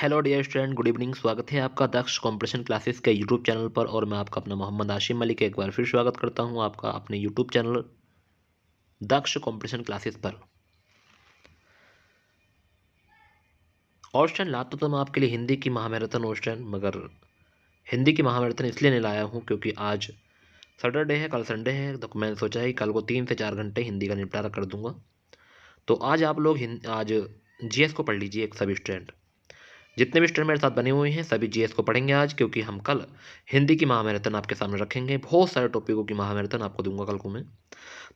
Hello dear student, good evening. स्वागत है आपका दक्ष कॉम्पिटिशन क्लासेस के यूट्यूब चैनल पर। और मैं आपका अपना मोहम्मद आशिम मलिक एक बार फिर स्वागत करता हूं आपका अपने यूट्यूब चैनल दक्ष कॉम्पिटिशन क्लासेस पर। और स्टूडेंट लाता तो मैं आपके लिए हिंदी की महामैराथन और स्टूडेंट, मगर हिंदी की महामैराथन इसलिए नहीं लाया हूं क्योंकि आज सैटरडे है, कल संडे है। तो मैंने सोचा ही कल को 3 से 4 घंटे हिंदी का निपटारा कर दूंगा। तो आज आप लोग आज जीएस को पढ़ लीजिए। एक सभी स्टूडेंट, जितने भी स्टूडेंट मेरे साथ बने हुए हैं, सभी जीएस को पढ़ेंगे आज, क्योंकि हम कल हिंदी की महामैराथन आपके सामने रखेंगे। बहुत सारे टॉपिकों की महामैराथन आपको दूंगा कल को मैं।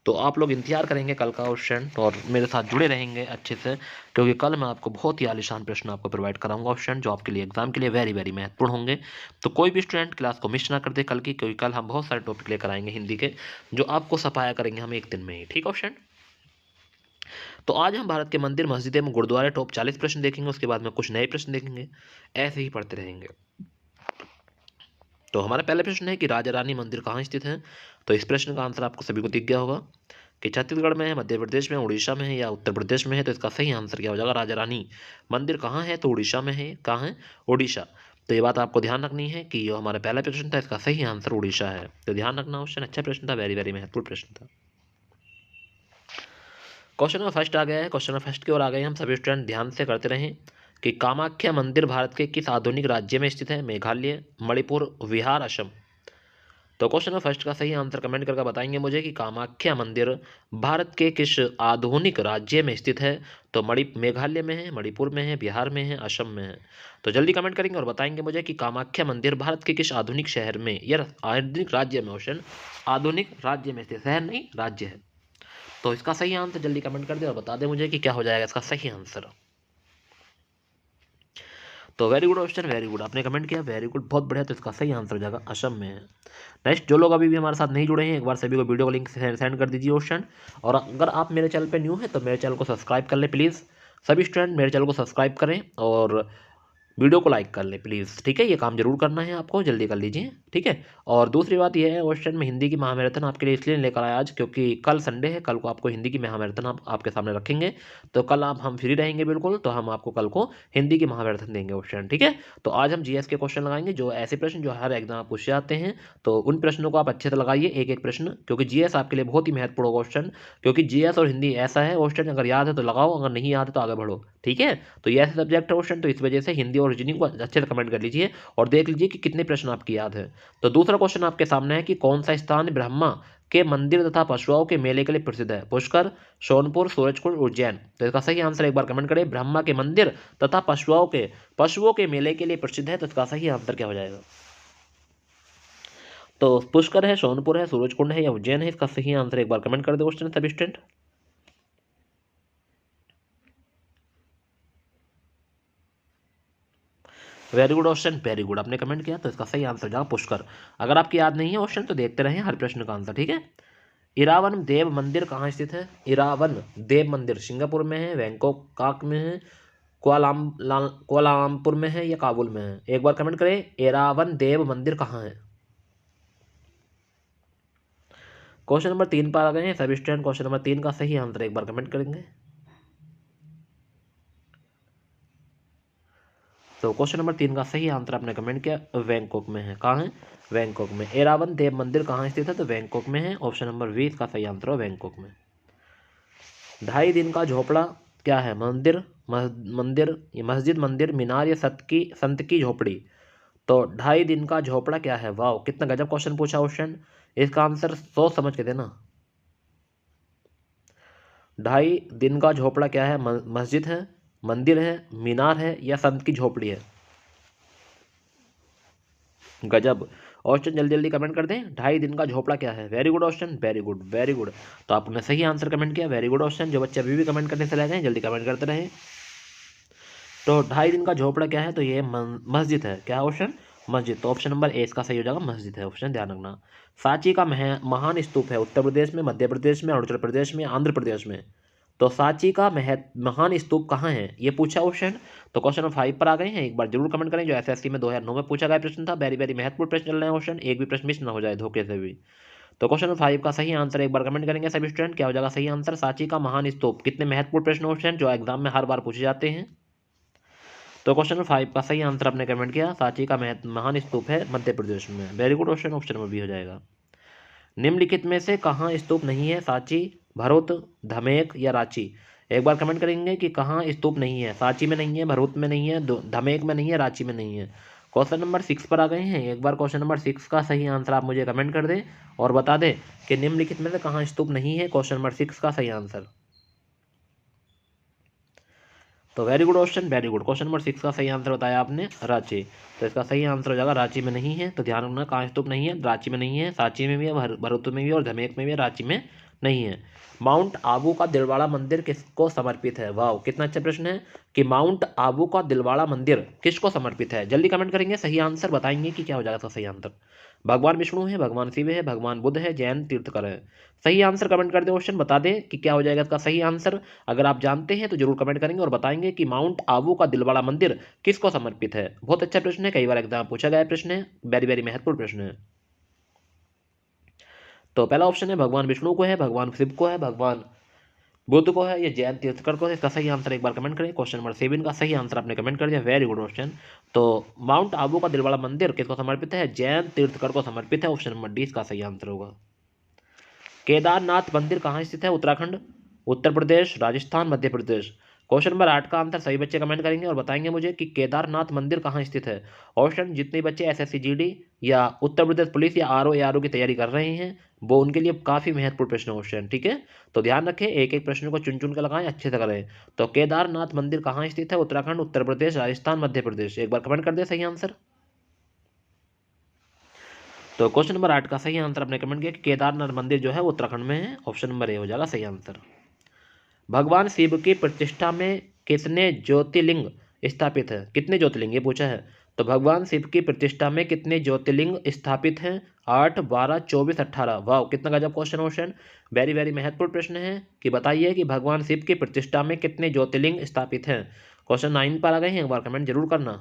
तो आप लोग इंतजार करेंगे कल का और स्टूडेंट, और मेरे साथ जुड़े रहेंगे अच्छे से, क्योंकि कल मैं आपको बहुत ही आलीशान प्रश्न आपको प्रोवाइड कराऊंगा और स्टूडेंट, जो आपके लिए एग्जाम के लिए वेरी वेरी महत्वपूर्ण होंगे। तो कोई भी स्टूडेंट क्लास को मिस ना कर दे कल की, क्योंकि कल हम बहुत सारे टॉपिक लेकर आएंगे हिंदी के, जो आपको सफाया करेंगे हम एक दिन में ही। ठीक है स्टूडेंट। तो आज हम भारत के मंदिर, मस्जिद एवं गुरुद्वारे टॉप 40 प्रश्न देखेंगे। उसके बाद में कुछ नए प्रश्न देखेंगे, ऐसे ही पढ़ते रहेंगे। तो हमारा पहला प्रश्न है कि राजा रानी मंदिर कहाँ स्थित है। तो इस प्रश्न का आंसर आपको सभी को दिख गया होगा कि छत्तीसगढ़ में है, मध्य प्रदेश में, उड़ीसा में है या उत्तर प्रदेश में है। तो इसका सही आंसर क्या हो जाएगा? राजा रानी मंदिर कहाँ है? तो उड़ीसा में है। कहाँ है? उड़ीसा। तो ये बात आपको ध्यान रखनी है कि जो हमारा पहला प्रश्न था, इसका सही आंसर उड़ीसा है। तो ध्यान रखना क्वेश्चन अच्छा प्रश्न था, वेरी वेरी महत्वपूर्ण प्रश्न था। क्वेश्चन नंबर फर्स्ट आ गया है। क्वेश्चन नंबर फर्स्ट की ओर आ गए हम सभी स्टूडेंट, ध्यान से करते रहें कि कामाख्या मंदिर भारत के किस आधुनिक राज्य में स्थित है? मेघालय, मणिपुर, बिहार, असम। तो क्वेश्चन नंबर फर्स्ट का सही आंसर कमेंट करके बताएंगे मुझे कि कामाख्या मंदिर भारत के किस आधुनिक राज्य में स्थित है। तो मेघालय में है, मणिपुर में है, बिहार में है, असम में है। तो जल्दी कमेंट करेंगे और बताएंगे मुझे कि कामाख्या मंदिर भारत के किस आधुनिक शहर में या आधुनिक राज्य में। क्वेश्चन आधुनिक राज्य में स्थित, शहर नहीं राज्य है। तो इसका सही आंसर जल्दी कमेंट कर दे और बता दे मुझे कि क्या हो जाएगा इसका सही आंसर। तो very good question, very good, आपने कमेंट किया, वेरी गुड, बहुत बढ़िया। तो इसका सही आंसर हो जाएगा असम में है। नेक्स्ट, जो लोग अभी भी हमारे साथ नहीं जुड़े हैं, एक बार सभी को वीडियो का लिंक सेंड कर दीजिए क्वेश्चन। और अगर आप मेरे चैनल पे न्यू हैं तो मेरे चैनल को सब्सक्राइब कर लें प्लीज़। सभी स्टूडेंट मेरे चैनल को सब्सक्राइब करें और वीडियो को लाइक कर लें प्लीज़। ठीक है, ये काम जरूर करना है आपको, जल्दी कर लीजिए। ठीक है। और दूसरी बात यह है क्वेश्चन में हिंदी की महामैराथन आपके लिए इसलिए लेकर आया आज क्योंकि कल संडे है। कल को आपको हिंदी की महामैराथन आपके सामने रखेंगे। तो कल आप हम फ्री रहेंगे बिल्कुल, तो हम आपको कल को हिंदी की महामैराथन देंगे क्वेश्चन। ठीक है। तो आज हम जीएस के क्वेश्चन लगाएंगे, जो ऐसे प्रश्न जो हर एग्जाम आप पूछे जाते हैं। तो उन प्रश्नों को आप अच्छे से लगाइए, एक एक प्रश्न, क्योंकि जीएस आपके लिए बहुत ही महत्वपूर्ण क्वेश्चन। क्योंकि जीएस और हिंदी ऐसा है क्वेश्चन, अगर याद है तो लगाओ, अगर नहीं याद है तो आगे बढ़ो। ठीक है। तो ये ऐसे सब्जेक्ट है क्वेश्चन, तो इस वजह से हिंदी और रीजनिंग को अच्छे से कमेंट कर लीजिए और देख लीजिए कि कितने प्रश्न आपकी याद है। तो दूसरा क्वेश्चन आपके सामने है कि कौन सा स्थान ब्रह्मा के मंदिर तथा पशुओं के मेले के लिए प्रसिद्ध है? पुष्कर, सोनपुर, सूरजकुंड, उज्जैन। तो इसका सही आंसर एक बार कमेंट करें। ब्रह्मा के मंदिर तथा पशुओं के मेले के लिए प्रसिद्ध है। तो इसका सही आंसर क्या हो जाएगा? तो पुष्कर है, सोनपुर है, सूरजकुंड है या उज्जैन है? इसका सही आंसर एक बार कमेंट कर दो क्वेश्चन सभी student. Very good question, very good, आपने कमेंट किया। तो इसका सही आंसर जाएगा पुष्कर। अगर आपकी याद नहीं है क्वेश्चन तो देखते रहें हर प्रश्न का आंसर। ठीक है। इरावन देव मंदिर कहाँ स्थित है? इरावन देव मंदिर सिंगापुर में है, बैंकॉक में है, कुआलालंपुर में है या काबुल में है? एक बार कमेंट करें, इरावन देव मंदिर कहाँ है। क्वेश्चन नंबर 3 पर आ गए हैं सभी स्टूडेंट। क्वेश्चन नंबर 3 का सही आंसर एक बार कमेंट करेंगे। तो क्वेश्चन नंबर 3 का सही आंसर आपने कमेंट किया, बैंकॉक में है। कहाँ है? बैंकॉक में। एरावन देव मंदिर कहाँ स्थित है? तो बैंकॉक में है। ऑप्शन नंबर 20 का सही आंसर है बैंकॉक में। 2.5 दिन का झोपड़ा क्या है? मस्जिद, मंदिर, मीनार या संत की झोपड़ी। तो 2.5 दिन का झोपड़ा क्या है? वाह, कितना गजब क्वेश्चन पूछा क्वेश्चन। इसका आंसर सोच समझ के देना। 2.5 दिन का झोपड़ा क्या है? मस्जिद है, मंदिर है, मीनार है या संत की झोपड़ी है? गजब क्वेश्चन, जल्दी जल्दी कमेंट कर दें। 2.5 दिन का झोपड़ा क्या है? Very good question, very good, very good. तो आपने सही आंसर कमेंट किया, वेरी गुड क्वेश्चन। जो बच्चे अभी भी कमेंट करने से रह गए, जल्दी कमेंट करते रहे। तो 2.5 दिन का झोपड़ा क्या है? तो ये मस्जिद है। क्या क्वेश्चन? मस्जिद। तो ऑप्शन नंबर ए इसका सही हो जाएगा, मस्जिद है। ऑप्शन ध्यान रखना। सांची का महान स्तूप है उत्तर प्रदेश में, मध्य प्रदेश में, अरुणाचल प्रदेश में, आंध्र प्रदेश में। तो सांची का महान स्तूप कहाँ है? ये पूछा क्वेश्चन। तो क्वेश्चन नंबर 5 पर आ गए हैं, एक बार जरूर कमेंट करें। जो एसएससी में 2009 में पूछा गया प्रश्न था, वेरी वेरी महत्वपूर्ण प्रश्न चल रहे हैं क्वेश्चन, एक भी प्रश्न मिस ना हो जाए धोखे से भी। तो क्वेश्चन नंबर 5 का सही आंसर एक बार कमेंट करेंगे सभी स्टूडेंट। क्या हो जाएगा सही आंसर? सांची का महान स्तूप। कितने महत्वपूर्ण प्रश्न क्वेश्चन जो एग्जाम में हर बार पूछे जाते हैं। तो क्वेश्चन नंबर 5 का सही आंसर आपने कमेंट किया, सांची का महान स्तूप है मध्य प्रदेश में। Very good question, option number B हो जाएगा। निम्नलिखित में से कहाँ स्तूप नहीं है? सांची, भरूच, धमेक या रांची? एक बार कमेंट करेंगे कि कहाँ स्तूप नहीं है। सांची में नहीं है, भरूच में नहीं है, धमेक में नहीं है, रांची में नहीं है। क्वेश्चन नंबर 6 पर आ गए हैं। एक बार क्वेश्चन नंबर 6 का सही आंसर आप मुझे कमेंट कर दें और बता दें कि निम्नलिखित में से कहाँ स्तूप नहीं है। क्वेश्चन नंबर 6 का सही आंसर। तो very good question, very good. Question number 6 का सही आंसर बताया आपने, रांची। तो इसका सही आंसर हो जाएगा रांची में नहीं है। तो ध्यान रखना, कहाँ स्तूप नहीं है? रांची में नहीं है, सांची में भी है, भरूच में भी है और धमेक में भी है, रांची में नहीं है। माउंट आबू का दिलवाड़ा मंदिर किसको समर्पित है? वाह, कितना अच्छा प्रश्न है कि माउंट आबू का दिलवाड़ा मंदिर किसको समर्पित है। जल्दी कमेंट करेंगे, सही आंसर बताएंगे कि क्या हो जाएगा इसका सही आंसर। भगवान विष्णु है, भगवान शिव है, भगवान बुद्ध है, जैन तीर्थकर है। सही आंसर कमेंट कर दे, क्वेश्चन बता दें कि क्या हो जाएगा इसका सही आंसर। अगर आप जानते हैं तो जरूर कमेंट करेंगे और बताएंगे कि माउंट आबू का दिलवाड़ा मंदिर किसको समर्पित है। बहुत अच्छा प्रश्न है, कई बार एग्जाम पूछा गया प्रश्न है, वेरी वेरी महत्वपूर्ण प्रश्न है। तो पहला ऑप्शन है भगवान विष्णु को है, भगवान शिव को है, भगवान बुद्ध को है, ये जैन तीर्थकर को है। इसका सही आंसर एक बार कमेंट करें। क्वेश्चन नंबर 7 का सही आंसर आपने कमेंट कर दिया, वेरी गुड क्वेश्चन। तो माउंट आबू का दिलवाड़ा मंदिर किसको समर्पित है? जैन तीर्थकर को समर्पित है। ऑप्शन नंबर डी इसका सही आंसर होगा। केदारनाथ मंदिर कहाँ स्थित है? उत्तराखंड, उत्तर प्रदेश, राजस्थान, मध्य प्रदेश? क्वेश्चन नंबर 8 का आंसर सही बच्चे कमेंट करेंगे और बताएंगे मुझे कि केदारनाथ मंदिर कहाँ स्थित है। ऑप्शन, जितने बच्चे एसएससी जीडी या उत्तर प्रदेश पुलिस या आरओ एआरओ की तैयारी कर रहे हैं वो उनके लिए काफ़ी महत्वपूर्ण प्रश्न क्वेश्चन, ठीक है। तो ध्यान रखें, एक एक प्रश्न को चुन चुन कर लगाएं, अच्छे से करें। तो केदारनाथ मंदिर कहाँ स्थित है? उत्तराखंड, उत्तर प्रदेश, राजस्थान, मध्य प्रदेश? एक बार कमेंट कर दे सही आंसर। तो क्वेश्चन नंबर 8 का सही आंसर आपने कमेंट किया कि केदारनाथ मंदिर जो है वो उत्तराखंड में है। ऑप्शन नंबर ए हो जाएगा सही आंसर। भगवान शिव की प्रतिष्ठा में कितने ज्योतिर्लिंग स्थापित है? कितने ज्योतिर्लिंग ये पूछा है। तो भगवान शिव की प्रतिष्ठा में कितने ज्योतिर्लिंग स्थापित हैं? 8, 12, 24, 18? वाह, कितना गजब क्वेश्चन वेरी वेरी महत्वपूर्ण प्रश्न है कि बताइए कि भगवान शिव की प्रतिष्ठा में कितने ज्योतिर्लिंग स्थापित हैं। क्वेश्चन 9 पर आ गए हैं, एक बार कमेंट जरूर करना।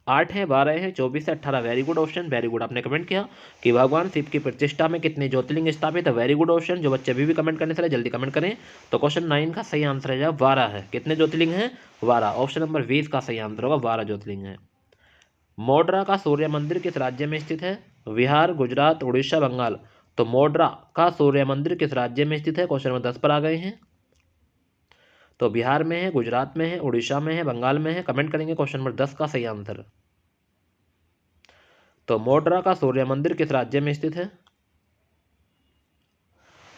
8 है, 12 है, 24 है, 18? Very good option, very good. आपने कमेंट किया कि भगवान शिव की प्रतिष्ठा में कितने ज्योतिर्लिंग स्थापित है। Very good option. जो बच्चे अभी भी कमेंट करने से जल्दी कमेंट करें। तो क्वेश्चन 9 का सही आंसर है 12 है। कितने ज्योतिर्लिंग हैं? 12। ऑप्शन नंबर 20 का सही आंसर होगा 12 ज्योतिर्लिंग है। मोढरा का सूर्य मंदिर किस राज्य में स्थित है? बिहार, गुजरात, उड़ीसा, बंगाल? तो मोढरा का सूर्य मंदिर किस राज्य में स्थित है? क्वेश्चन नंबर 10 पर आ गए हैं। तो बिहार में है, गुजरात में है, उड़ीसा में है, बंगाल में है? कमेंट करेंगे क्वेश्चन नंबर 10 का सही आंसर। तो मोढरा का सूर्य मंदिर किस राज्य में स्थित है?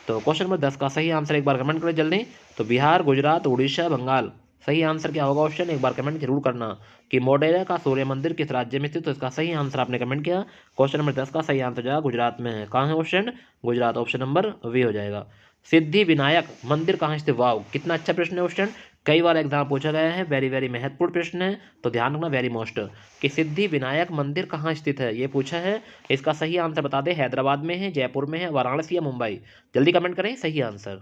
तो क्वेश्चन नंबर 10 का सही आंसर एक बार कमेंट करें जल्दी। तो बिहार, गुजरात, उड़ीसा, बंगाल? सही आंसर क्या होगा ऑप्शन, एक बार कमेंट जरूर करना कि मोढेरा का सूर्य मंदिर किस राज्य में स्थित। तो इसका सही आंसर आपने कमेंट किया। क्वेश्चन नंबर 10 का सही आंसर जाएगा गुजरात में है। कहाँ है option? Gujarat. Option number V हो जाएगा। सिद्धि विनायक मंदिर कहाँ स्थित? वाह, कितना अच्छा प्रश्न है क्वेश्चन, कई बार एग्जाम पूछा गया है, वेरी वेरी महत्वपूर्ण प्रश्न है। तो ध्यान रखना वेरी मोस्ट कि सिद्धि विनायक मंदिर कहाँ स्थित है ये पूछा है। इसका सही आंसर बता दें, हैदराबाद में है, जयपुर में है, वाराणसी या मुंबई? जल्दी कमेंट करें सही आंसर।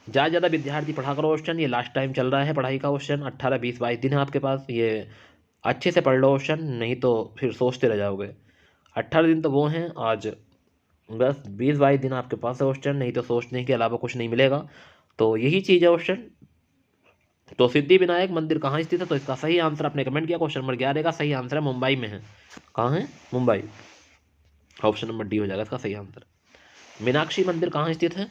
ज़्यादा ज़्यादा विद्यार्थी पढ़ा करो क्वेश्चन, ये लास्ट टाइम चल रहा है पढ़ाई का क्वेश्चन। 18, 20, 22 दिन है आपके पास, ये अच्छे से पढ़ लो क्वेश्चन, नहीं तो फिर सोचते रह जाओगे। 18 दिन तो वो हैं, आज बस 20, 22 दिन आपके पास है क्वेश्चन, नहीं तो सोचने के अलावा कुछ नहीं मिलेगा। तो यही चीज़ है क्वेश्चन। तो सिद्धि विनायक मंदिर कहाँ स्थित है? तो इसका सही आंसर आपने कमेंट किया, क्वेश्चन नंबर 11 का सही आंसर है मुंबई में है। कहाँ है? मुंबई। ऑप्शन नंबर डी हो जाएगा इसका सही आंसर। मीनाक्षी मंदिर कहाँ स्थित है?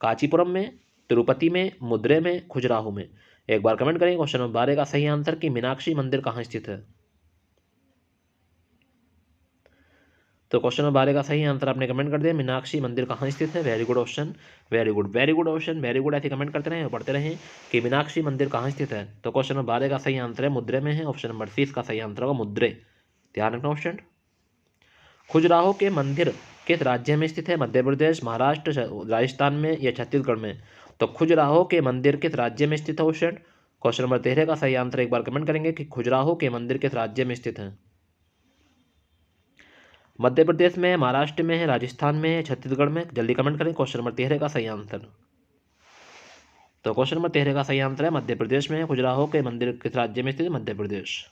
कांचीपुरम में, तिरुपति में, मदुरै में, खजुराहो में? एक बार कमेंट करें क्वेश्चन नंबर 12 का सही आंसर कि मीनाक्षी मंदिर कहाँ स्थित है। तो क्वेश्चन नंबर 12 का सही आंसर आपने कमेंट कर दिया, मीनाक्षी मंदिर कहाँ स्थित है। Very good option, very good, very good option, very good. ऐसे कमेंट करते रहें, पढ़ते रहें कि मीनाक्षी मंदिर कहाँ स्थित है। तो क्वेश्चन नंबर 12 का सही आंसर है मदुरै में है। ऑप्शन नंबर 30 का सही आंसर होगा मदुरै। ध्यान रखना ऑप्शन। खजुराहो के मंदिर किस राज्य में स्थित है? मध्य प्रदेश, महाराष्ट्र, राजस्थान में या छत्तीसगढ़ में? तो खजुराहो के मंदिर किस राज्य में स्थित है ऑप्शन। क्वेश्चन नंबर 13 का सही आंसर एक बार कमेंट करेंगे कि खजुराहो के मंदिर किस राज्य में स्थित है। मध्य प्रदेश में, महाराष्ट्र में है, राजस्थान में है, छत्तीसगढ़ में? जल्दी कमेंट करें क्वेश्चन नंबर 13 का सही आंसर। तो क्वेश्चन नंबर 13 का सही आंसर है मध्य प्रदेश में है। खजुराहो के मंदिर किस राज्य में स्थित है? मध्य प्रदेश।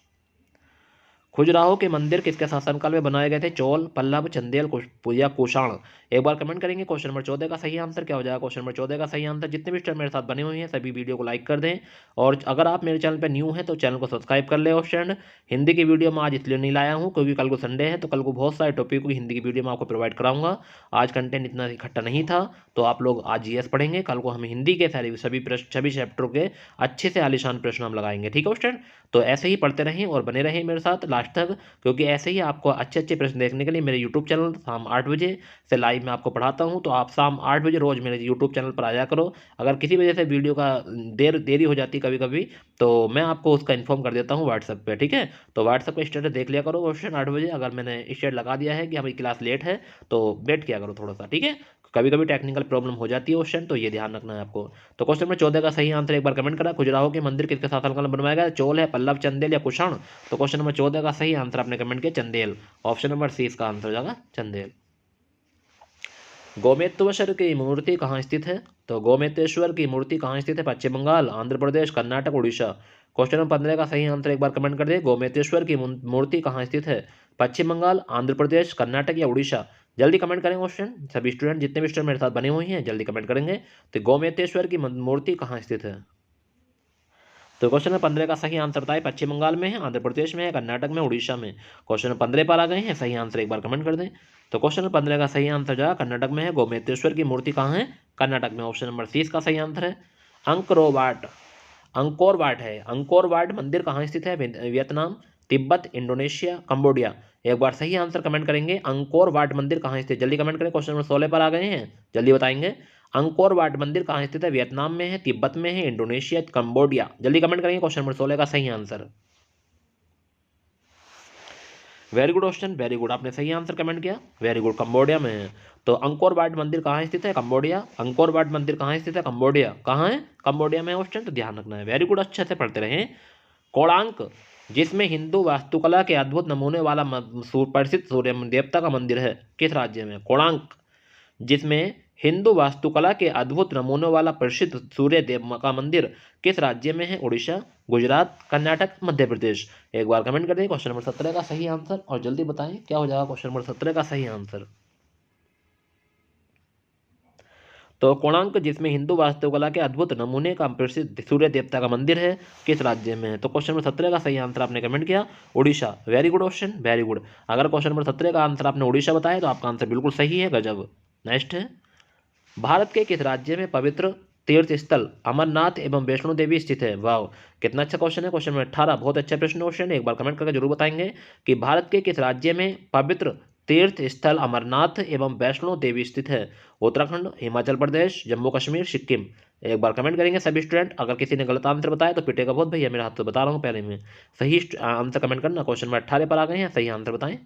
खजुराहो के मंदिर किसके शासनकाल में बनाए गए थे? चोल, पल्लव, चंदेल, या कुषाण। एक बार कमेंट करेंगे। क्वेश्चन नंबर 14 का सही आंसर क्या हो जाएगा? क्वेश्चन नंबर 14 का सही आंसर, जितने भी स्टूडेंट मेरे साथ बने हुए हैं सभी वीडियो को लाइक कर दें, और अगर आप मेरे चैनल पर न्यू हैं तो चैनल को सब्सक्राइब कर ले। ऑप्शन हिंदी की वीडियो मैं आज इसलिए नहीं लाया हूँ क्योंकि कल को संडे है, तो कल को बहुत सारे टॉपिक की हिंदी की वीडियो मैं आपको प्रोवाइड कराऊंगा। आज कंटेंट इतना इकट्ठा नहीं था, तो आप लोग आज जीएस पढ़ेंगे, कल को हम हिंदी के सभी प्रश्न, सभी चैप्टरों के अच्छे से आलिशान प्रश्न हम लगाएंगे। ठीक है स्टूडेंट, तो ऐसे ही पढ़ते रहें और बने रहें मेरे साथ लास्ट तक, क्योंकि ऐसे ही आपको अच्छे अच्छे प्रश्न देखने के लिए मेरे यूट्यूब चैनल शाम 8 बजे से लाइव में आपको पढ़ाता हूं, तो आप शाम 8 बजे रोज़ मेरे यूट्यूब चैनल पर आ जाया करो। अगर किसी वजह से वीडियो का देरी हो जाती कभी कभी, तो मैं आपको उसका इन्फॉर्म कर देता हूँ व्हाट्सएप पे। ठीक है, तो व्हाट्सएप पे स्टेटस देख लिया करो क्वेश्चन 8 बजे, अगर मैंने स्टेटस लगा दिया है कि हमारी क्लास लेट है तो वेट किया करो थोड़ा सा। ठीक है, कभी कभी टेक्निकल प्रॉब्लम हो जाती है क्वेश्चन, तो ये ध्यान रखना है आपको। तो क्वेश्चन नंबर 14 का सही आंसर एक बार कमेंट करा। खजुराहो के मंदिर किसके शासनकाल में बनवाया गया? चोल है, पल्लव, चंदेल या कुषाण। तो क्वेश्चन नंबर 14 का सही आंसर आपने कमेंट किया चंदेल। ऑप्शन नंबर सी इसका आंसर हो जाएगा चंदेल। गोमेतेश्वर की मूर्ति कहाँ स्थित है? तो गोमेतेश्वर की मूर्ति कहाँ स्थित है? पश्चिम बंगाल, आंध्र प्रदेश, कर्नाटक, उड़ीसा। क्वेश्चन नंबर 15 का सही आंसर एक बार कमेंट कर दे। गोमेतेश्वर की मूर्ति कहाँ स्थित है? पश्चिम बंगाल, आंध्र प्रदेश, कर्नाटक या उड़ीसा। जल्दी कमेंट करें क्वेश्चन, सभी स्टूडेंट जितने भी स्टूडेंट मेरे साथ बने हुए हैं जल्दी कमेंट करेंगे। तो गोमेतेश्वर की मूर्ति कहाँ स्थित है? तो क्वेश्चन नंबर 15 का सही आंसर बताए। पश्चिम बंगाल में है, आंध्र प्रदेश में है, कर्नाटक में, उड़ीसा में। क्वेश्चन नंबर 15 पर आ गए हैं, सही आंसर एक बार कमेंट कर दें। तो क्वेश्चन नंबर 15 का सही आंसर जो है कर्नाटक में है। गोमेतेश्वर की मूर्ति कहाँ है? कर्नाटक में। ऑप्शन नंबर 30 का सही आंसर है। अंकोर वाट है। अंकोर वाट मंदिर कहाँ स्थित है? Vietnam, Tibet, Indonesia, Cambodia. एक बार सही आंसर कमेंट करेंगे। अंकोर वाट मंदिर कहाँ स्थित है? जल्दी कमेंट करें। क्वेश्चन नंबर 16 पर आ गए हैं, जल्दी बताएंगे। अंकोर वाट मंदिर कहाँ स्थित है? वियतनाम में है, तिब्बत में है, इंडोनेशिया, कंबोडिया। जल्दी कमेंट करेंगे क्वेश्चन नंबर 16 का सही answer. Very good question, very good, आपने सही आंसर कमेंट किया, वेरी गुड, कंबोडिया में है। तो अंकोर वाट मंदिर कहाँ स्थित है? कंबोडिया। अंकोर वाट मंदिर कहाँ स्थित है? कंबोडिया। कहाँ है? कंबोडिया में क्वेश्चन, तो ध्यान रखना है। वेरी गुड, अच्छे से पढ़ते रहें। कोणार्क, जिसमें हिंदू वास्तुकला के अद्भुत नमूने वाला प्रसिद्ध सूर्य देवता का मंदिर है, किस राज्य में? कोणार्क, जिसमें हिंदू वास्तुकला के अद्भुत नमूनों वाला प्रसिद्ध सूर्य देव का मंदिर किस राज्य में है? उड़ीसा, गुजरात, कर्नाटक, मध्य प्रदेश। एक बार कमेंट कर दें क्वेश्चन नंबर 17 का सही आंसर, और जल्दी बताएं क्या हो जाएगा क्वेश्चन नंबर 17 का सही आंसर। तो कोणार्क, जिसमें हिंदू वास्तुकला के अद्भुत नमूने का प्रसिद्ध सूर्य देवता का मंदिर है, किस राज्य में है? तो क्वेश्चन नंबर 17 का सही आंसर आपने कमेंट किया Orissa. Very good question, very good. अगर क्वेश्चन नंबर 17 का आंसर आपने उड़ीसा बताया तो आपका आंसर बिल्कुल सही है, गजब। नेक्स्ट है, भारत के किस राज्य में पवित्र तीर्थ स्थल अमरनाथ एवं वैष्णो देवी स्थित है? वाह, कितना अच्छा क्वेश्चन है। क्वेश्चन नंबर 18 बहुत अच्छा प्रश्न क्वेश्चन है, एक बार कमेंट करके जरूर बताएंगे कि भारत के किस राज्य में पवित्र तीर्थ स्थल अमरनाथ एवं वैष्णो देवी स्थित है? उत्तराखंड, हिमाचल प्रदेश, जम्मू कश्मीर, सिक्किम। एक बार कमेंट करेंगे सभी स्टूडेंट। अगर किसी ने गलत आंसर बताया तो पिटेगा बहुत भैया, मेरे हाथ से बता रहा हूँ पहले में। सही आंसर कमेंट करना। क्वेश्चन नंबर 18 पर आ गए हैं, सही आंसर बताएं।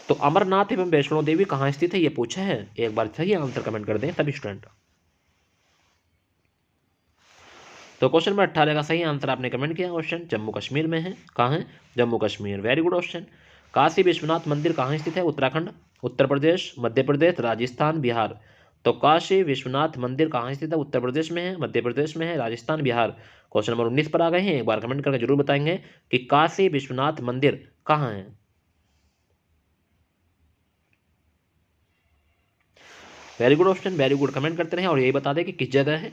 तो अमरनाथ एवं वैष्णो देवी कहाँ स्थित है ये पूछा है, एक बार सही आंसर कमेंट कर दें सभी स्टूडेंट। तो क्वेश्चन नंबर 18 का सही आंसर आपने कमेंट किया, क्वेश्चन जम्मू कश्मीर में है। कहाँ है? Jammu Kashmir. Very good question. Kashi Vishwanath मंदिर कहाँ स्थित है? उत्तराखंड, उत्तर प्रदेश, मध्य प्रदेश, राजस्थान, बिहार। तो काशी विश्वनाथ मंदिर कहाँ स्थित है? उत्तर प्रदेश में है, मध्य प्रदेश में है, राजस्थान, बिहार। क्वेश्चन नंबर 19 पर आ गए हैं, एक बार कमेंट करके जरूर बताएंगे कि काशी विश्वनाथ मंदिर कहाँ है। Very good question, very good, comment करते रहें और यही बता दें कि किस जगह है।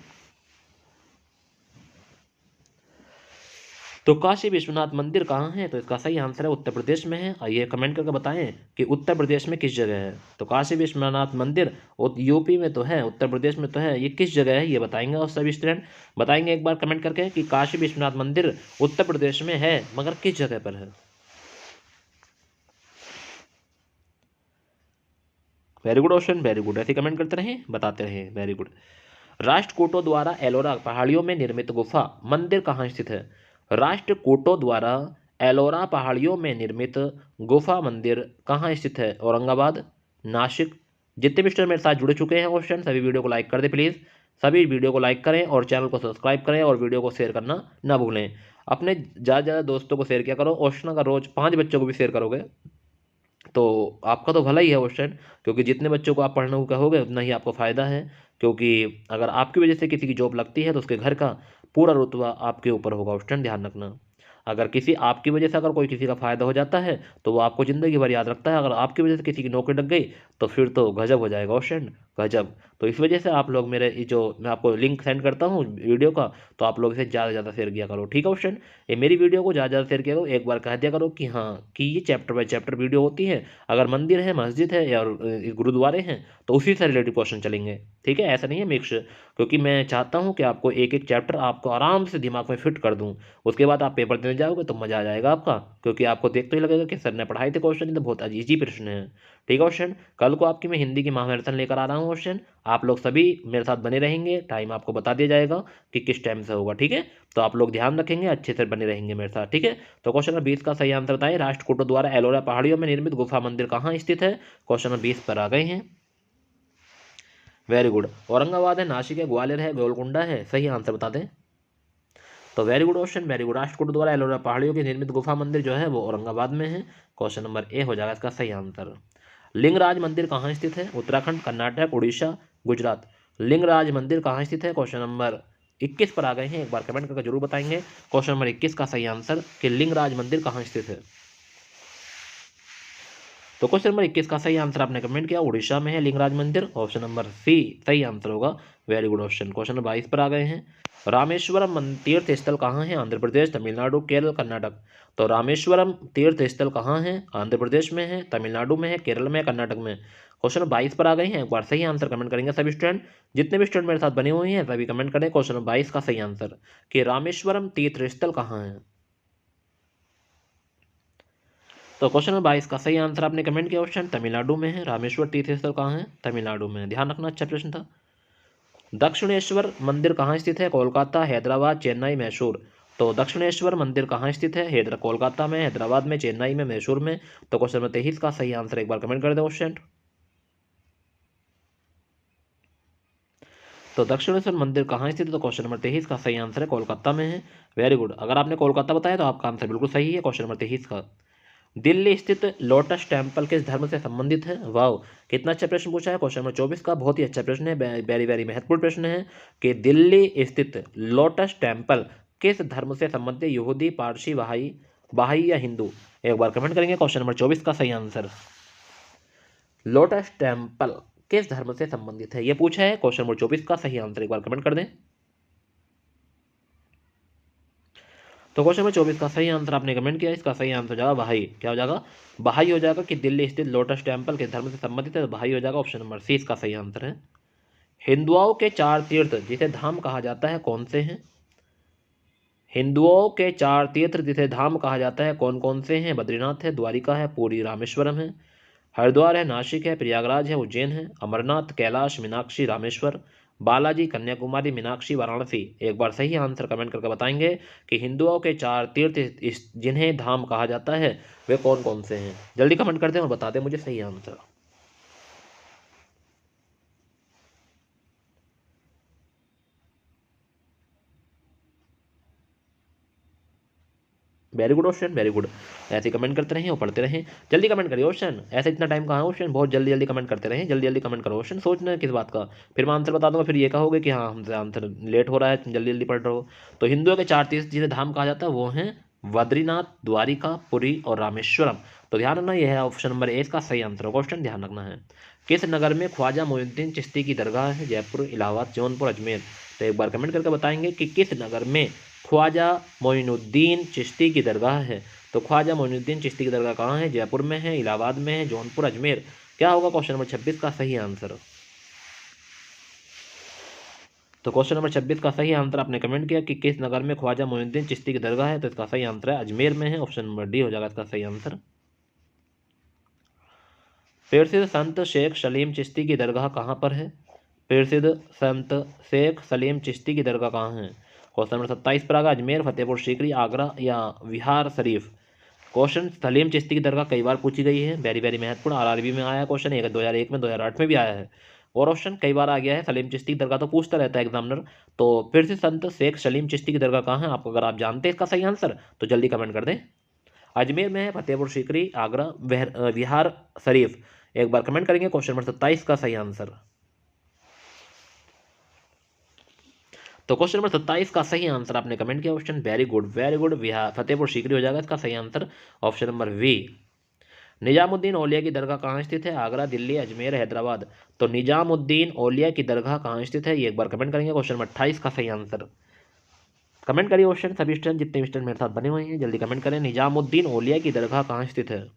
तो काशी विश्वनाथ मंदिर कहाँ है? तो इसका सही आंसर है उत्तर प्रदेश में है। आइए कमेंट करके बताएं कि उत्तर प्रदेश में किस जगह है। तो काशी विश्वनाथ मंदिर यूपी में तो है, उत्तर प्रदेश में तो है, ये किस जगह है ये बताएंगे और सभी स्टूडेंट बताएंगे एक बार कमेंट करके कि काशी विश्वनाथ मंदिर उत्तर प्रदेश में है, मगर किस जगह पर है। Very good question, very good, ऐसे कमेंट करते रहें, बताते रहें। Very good. राष्ट्रकूटों द्वारा एलोरा पहाड़ियों में निर्मित गुफा मंदिर कहाँ स्थित है? राष्ट्रकूटों द्वारा एलोरा पहाड़ियों में निर्मित गुफा मंदिर कहाँ स्थित है? औरंगाबाद, नासिक। जितने भी स्टूडेंट मेरे साथ जुड़े चुके हैं क्वेश्चन, सभी वीडियो को लाइक कर दें प्लीज़। सभी वीडियो को लाइक करें और चैनल को सब्सक्राइब करें और वीडियो को शेयर करना ना भूलें। अपने ज़्यादा ज़्यादा दोस्तों को शेयर किया करो। क्वेश्चन अगर रोज़ 5 बच्चों को भी शेयर करोगे तो आपका तो भला ही है क्वेश्चन, क्योंकि जितने बच्चों को आप पढ़ने को कहोगे उतना ही आपको फ़ायदा है। क्योंकि अगर आपकी वजह से किसी की जॉब लगती है तो उसके घर का पूरा रुतबा आपके ऊपर होगा क्वेश्चन, ध्यान रखना। अगर किसी आपकी वजह से अगर कोई किसी का फ़ायदा हो जाता है तो वो आपको ज़िंदगी भर याद रखता है। अगर आपकी वजह से किसी की नौकरी लग गई तो फिर तो गजब हो जाएगा ओशन, गजब। तो इस वजह से आप लोग मेरे ये जो मैं आपको लिंक सेंड करता हूँ वीडियो का, तो आप लोग इसे ज़्यादा से ज़्यादा शेयर किया करो, ठीक है ओशन। ये मेरी वीडियो को ज़्यादा से ज़्यादा शेयर किया करो, एक बार कह दिया करो कि हाँ कि ये चैप्टर बाय चैप्टर वीडियो होती है। अगर मंदिर है, मस्जिद है या गुरुद्वारे हैं तो उसी से रिलेटेड क्वेश्चन चलेंगे, ठीक है, ऐसा नहीं है मिक्स। क्योंकि मैं चाहता हूँ कि आपको एक एक चैप्टर आपको आराम से दिमाग में फिट कर दूँ, उसके बाद आप पेपर देने जाओगे तो मज़ा आ जाएगा आपका। क्योंकि आपको देख तो ही लगेगा कि सर ने पढ़ाई थे क्वेश्चन, तो बहुत इजी प्रश्न है, ठीक है क्वेश्चन। कल को आपकी मैं हिंदी की महामैराथन लेकर आ रहा हूँ क्वेश्चन, आप लोग सभी मेरे साथ बने रहेंगे, टाइम आपको बता दिया जाएगा कि किस टाइम से होगा, ठीक है। तो आप लोग ध्यान रखेंगे, अच्छे से बने रहेंगे मेरे साथ, ठीक है। तो क्वेश्चन नंबर 20 का सही आंसर बताएं, राष्ट्रकूटों द्वारा एलोरा पहाड़ियों में निर्मित गुफा मंदिर कहाँ स्थित है। क्वेश्चन नंबर 20 पर आ गए हैं, वेरी गुड। औरंगाबाद है, नासिक है, ग्वालियर है, गोलकुंडा है, सही आंसर बता दें। तो very good question, very good. Rashtrakuta द्वारा एलोरा पहाड़ियों की निर्मित गुफा मंदिर जो है वो औरंगाबाद में है। क्वेश्चन नंबर ए हो जाएगा इसका सही आंसर। लिंगराज मंदिर कहाँ स्थित है, उत्तराखंड, कर्नाटक, उड़ीसा, गुजरात। लिंगराज मंदिर कहाँ स्थित है, क्वेश्चन नंबर 21 पर आ गए हैं, एक बार कमेंट करके जरूर बताएंगे क्वेश्चन नंबर 21 का सही आंसर कि लिंगराज मंदिर कहाँ स्थित है। तो क्वेश्चन नंबर 21 का सही आंसर आपने कमेंट किया, उड़ीसा में है लिंगराज मंदिर, ऑप्शन नंबर सी सही आंसर होगा, very good option. Question number 22 पर आ गए हैं, रामेश्वरम तीर्थ स्थल कहाँ है, आंध्र प्रदेश, तमिलनाडु, केरल, कर्नाटक। तो रामेश्वरम तीर्थ स्थल कहाँ है, आंध्र प्रदेश में है, तमिलनाडु में है, केरल में, कर्नाटक में। क्वेश्चन नंबर 22 पर आ गए हैं, एक बार सही आंसर कमेंट करेंगे सभी स्टूडेंट, जितने भी स्टूडेंट मेरे साथ बने हुए हैं सभी कमेंट करें क्वेश्चन नंबर 22 का सही आंसर कि रामेश्वरम तीर्थ स्थल कहाँ है। तो क्वेश्चन नंबर 22 का सही आंसर आपने कमेंट किया ऑप्शन तमिलनाडु में है, रामेश्वर तीर्थ स्थल कहाँ है, तमिलनाडु में, ध्यान रखना, अच्छा प्रश्न था। दक्षिणेश्वर मंदिर कहाँ स्थित है, कोलकाता, हैदराबाद, चेन्नई, मैसूर। तो दक्षिणेश्वर मंदिर कहाँ स्थित है, कोलकाता में, हैदराबाद में, चेन्नई में, मैसूर में। तो क्वेश्चन नंबर 23 का सही आंसर एक बार कमेंट कर दे ऑप्शन। तो दक्षिणेश्वर मंदिर कहाँ स्थित है, तो क्वेश्चन नंबर 23 का सही आंसर है कोलकाता में है, वेरी गुड। अगर आपने कोलकाता बताया तो आपका आंसर बिल्कुल सही है क्वेश्चन नंबर 23 का। दिल्ली स्थित लोटस टेम्पल किस धर्म से संबंधित है, वाह कितना अच्छा प्रश्न पूछा है, क्वेश्चन नंबर 24 का बहुत ही अच्छा प्रश्न है, वेरी वेरी महत्वपूर्ण प्रश्न है कि दिल्ली स्थित लोटस टेम्पल किस धर्म से संबंधित है, यहूदी, पारसी, बहाई, या हिंदू। एक बार कमेंट करेंगे क्वेश्चन नंबर 24 का सही आंसर। लोटस टेम्पल किस धर्म से संबंधित है, यह पूछा है, क्वेश्चन नंबर 24 का सही आंसर एक बार कमेंट कर दें। तो क्वेश्चन नंबर 24 का सही आंसर आपने कमेंट किया, इसका सही आंसर हो जाएगा बहाई, क्या हो जाएगा, बहाई हो जाएगा कि दिल्ली स्थित लोटस टेम्पल के धर्म से संबंधित है, तो बहाई हो जाएगा, ऑप्शन नंबर सी इसका सही आंसर है। हिंदुओं के 4 तीर्थ जिसे धाम कहा जाता है कौन से हैं, हिंदुओं के 4 तीर्थ जिसे धाम कहा जाता है कौन कौन से हैं, बद्रीनाथ है, द्वारिका है, पूरी, रामेश्वरम है। हरिद्वार है, नासिक है, प्रयागराज है, उज्जैन है, अमरनाथ, कैलाश, मीनाक्षी, रामेश्वर, बालाजी, कन्याकुमारी, मीनाक्षी, वाराणसी। एक बार सही आंसर कमेंट करके बताएंगे कि हिंदुओं के 4 तीर्थ जिन्हें धाम कहा जाता है वे कौन कौन से हैं, जल्दी कमेंट कर दें और बता दें मुझे सही answer. Very good option, very good. ऐसे कमेंट करते रहें और पढ़ते रहें, जल्दी कमेंट करिए ऑप्शन, ऐसे इतना टाइम कहाँ है ऑप्शन, बहुत जल्दी जल्दी कमेंट करते रहें, जल्दी जल्दी कमेंट करो ऑप्शन, सोचना है किस बात का, फिर मैं आंसर बता दूंगा, फिर ये कहोगे कि हाँ हमसे आंसर लेट हो रहा है, जल्दी जल्दी पढ़ रहे हो। तो हिंदुओं के 4 तीर्थ जिन्हें धाम कहा जाता है वो हैं बद्रीनाथ, द्वारिका, पुरी और रामेश्वरम। तो ध्यान रखना यह है ऑप्शन नंबर ए का सही आंसर होगा, क्वेश्चन ध्यान रखना है। किस नगर में ख्वाजा मोइनुद्दीन चिश्ती की दरगाह है, जयपुर, इलाहाबाद, जौनपुर, अजमेर। तो एक बार कमेंट करके बताएंगे कि किस नगर में ख्वाजा मोइनुद्दीन चिश्ती की दरगाह है। तो ख्वाजा मोइनुद्दीन चिश्ती की दरगाह कहाँ है, जयपुर में है, इलाहाबाद में है, जौनपुर, अजमेर। क्या होगा क्वेश्चन नंबर 26 का सही आंसर। तो क्वेश्चन नंबर 26 का सही आंसर आपने कमेंट किया कि किस नगर में ख्वाजा मोइनुद्दीन चिश्ती की दरगाह है, तो इसका सही आंसर है अजमेर में है, ऑप्शन नंबर डी हो जाएगा इसका सही आंसर। प्रसिद्ध संत शेख सलीम चिश्ती की दरगाह कहाँ पर है, प्रसिद्ध संत शेख सलीम चिश्ती की दरगाह कहाँ है। क्वेश्चन नंबर 27 पर आगा, अजमेर, फतेहपुर सीकरी, आगरा या विहार शरीफ। क्वेश्चन सलीम चिश्ती की दरगाह कई बार पूछी गई है, वेरी वेरी महत्वपूर्ण, आरआरबी में आया क्वेश्चन, 2001 में, 2008 में भी आया है, और ऑप्शन कई बार आ गया है। सलीम चिश्ती की दरगाह तो पूछता रहता है एग्जामिनर। तो फिर से संत शेख सलीम चिश्ती की दरगाह कहाँ है, आपको अगर आप जानते हैं इसका सही आंसर तो जल्दी कमेंट कर दें। अजमेर में है, फतेहपुर सीकरी, आगरा, विहार शरीफ। एक बार कमेंट करेंगे क्वेश्चन नंबर 27 का सही आंसर। तो क्वेश्चन नंबर 27 का सही आंसर आपने कमेंट किया question, very good very good, Bihar Fatehpur Sikri हो जाएगा इसका सही answer, option number B. Nizamuddin Auliya की दरगाह कहाँ स्थित है? आगरा, दिल्ली, अजमेर, हैदराबाद। तो निजामुद्दीन औलिया की दरगाह कहाँ स्थित है, ये एक बार कमेंट करेंगे। क्वेश्चन नंबर 28 का सही आंसर कमेंट करिए क्वेश्चन, सभी स्टूडेंट जितने स्टूडेंट मेरे साथ बने हुए हैं जल्दी कमेंट करें, निजामुद्दीन औलिया की दरगाह कहाँ स्थित है?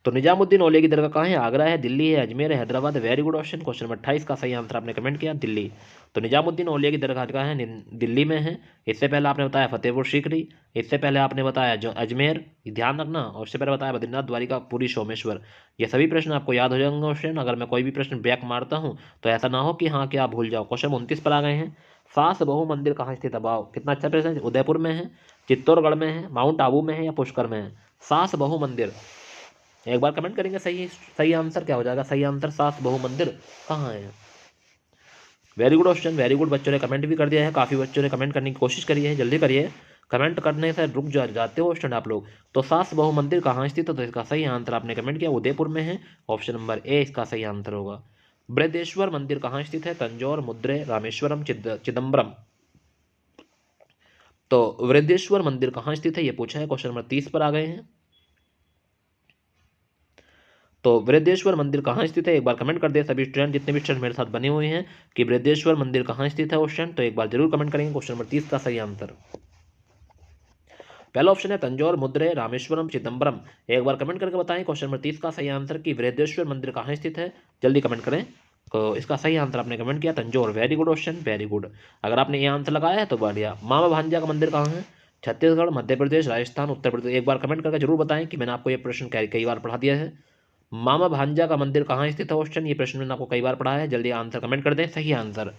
तो निजामुद्दीन औलिया की दरगाह कहाँ है? आगरा है, दिल्ली है, अजमेर है, हैदराबाद है। Very good option, question number 28 का सही आंसर आपने कमेंट किया दिल्ली। तो निजामुद्दीन औलिया की दरगाह कहाँ है? दिल्ली में है। इससे पहले आपने बताया फतेहपुर सीकरी, इससे पहले आपने बताया जो अजमेर, ध्यान रखना, और इससे पहले बताया बद्रीनाथ, द्वारिका, पुरी, सोमेश्वर। ये सभी प्रश्न आपको याद हो जाएंगे क्वेश्चन। अगर मैं कोई भी प्रश्न बैक मारता हूँ तो ऐसा ना हो कि हाँ क्या आप भूल जाओ। क्वेश्चन 29 पर आ गए हैं। सास बहु मंदिर कहाँ स्थित है? वाह कितना अच्छा प्रश्न है। उदयपुर में है, चित्तौड़गढ़ में है, माउंट आबू में है या पुष्कर में है? सास बहु मंदिर, एक बार कमेंट करेंगे सही सही आंसर क्या हो जाएगा? सही आंसर सास बहु मंदिर कहाँ है? Very good question, very good, बच्चों ने कमेंट भी कर दिया है, काफ़ी बच्चों ने कमेंट करने की कोशिश करी है, जल्दी करिए, कमेंट करने से रुक जाते हो स्टूडेंट आप लोग। तो सास बहु मंदिर कहाँ स्थित है? तो इसका सही आंसर आपने कमेंट किया उदयपुर में है, ऑप्शन नंबर ए इसका सही आंसर होगा। बृहदेश्वर मंदिर कहाँ स्थित है? तंजौर, मुद्रे, रामेश्वरम, चिदम्बरम। तो वृद्धेश्वर मंदिर कहाँ स्थित है ये पूछा है, क्वेश्चन नंबर 30 पर आ गए हैं। तो वृद्धेश्वर मंदिर कहाँ स्थित है, एक बार कमेंट कर दे सभी स्टूडेंट जितने भी स्टूडेंट मेरे साथ बने हुए हैं कि वृद्धेश्वर मंदिर कहाँ स्थित है क्वेश्चन, तो एक बार जरूर कमेंट करेंगे। क्वेश्चन नंबर 30 का सही आंसर पहला ऑप्शन है तंजौर, मुद्रे, रामेश्वरम, चिदम्बरम। एक बार कमेंट करके बताएं क्वेश्चन नंबर 30 का सही आंसर कि वृद्धेश्वर मंदिर कहाँ स्थित है, जल्दी कमेंट करें। तो इसका सही आंसर आपने कमेंट किया Tanjore, very good question, very good. अगर आपने ये आंसर लगाया है तो बढ़िया। मामा भांजा का मंदिर कहाँ है? छत्तीसगढ़, मध्य प्रदेश, राजस्थान, उत्तर प्रदेश। एक बार कमेंट करके जरूर बताएं कि मैंने आपको ये प्रश्न कई बार पढ़ा दिया है। मामा भांजा का मंदिर कहाँ स्थित है क्वेश्चन, ये प्रश्न मैंने आपको कई बार पढ़ा है, जल्दी आंसर कमेंट कर दें सही आंसर।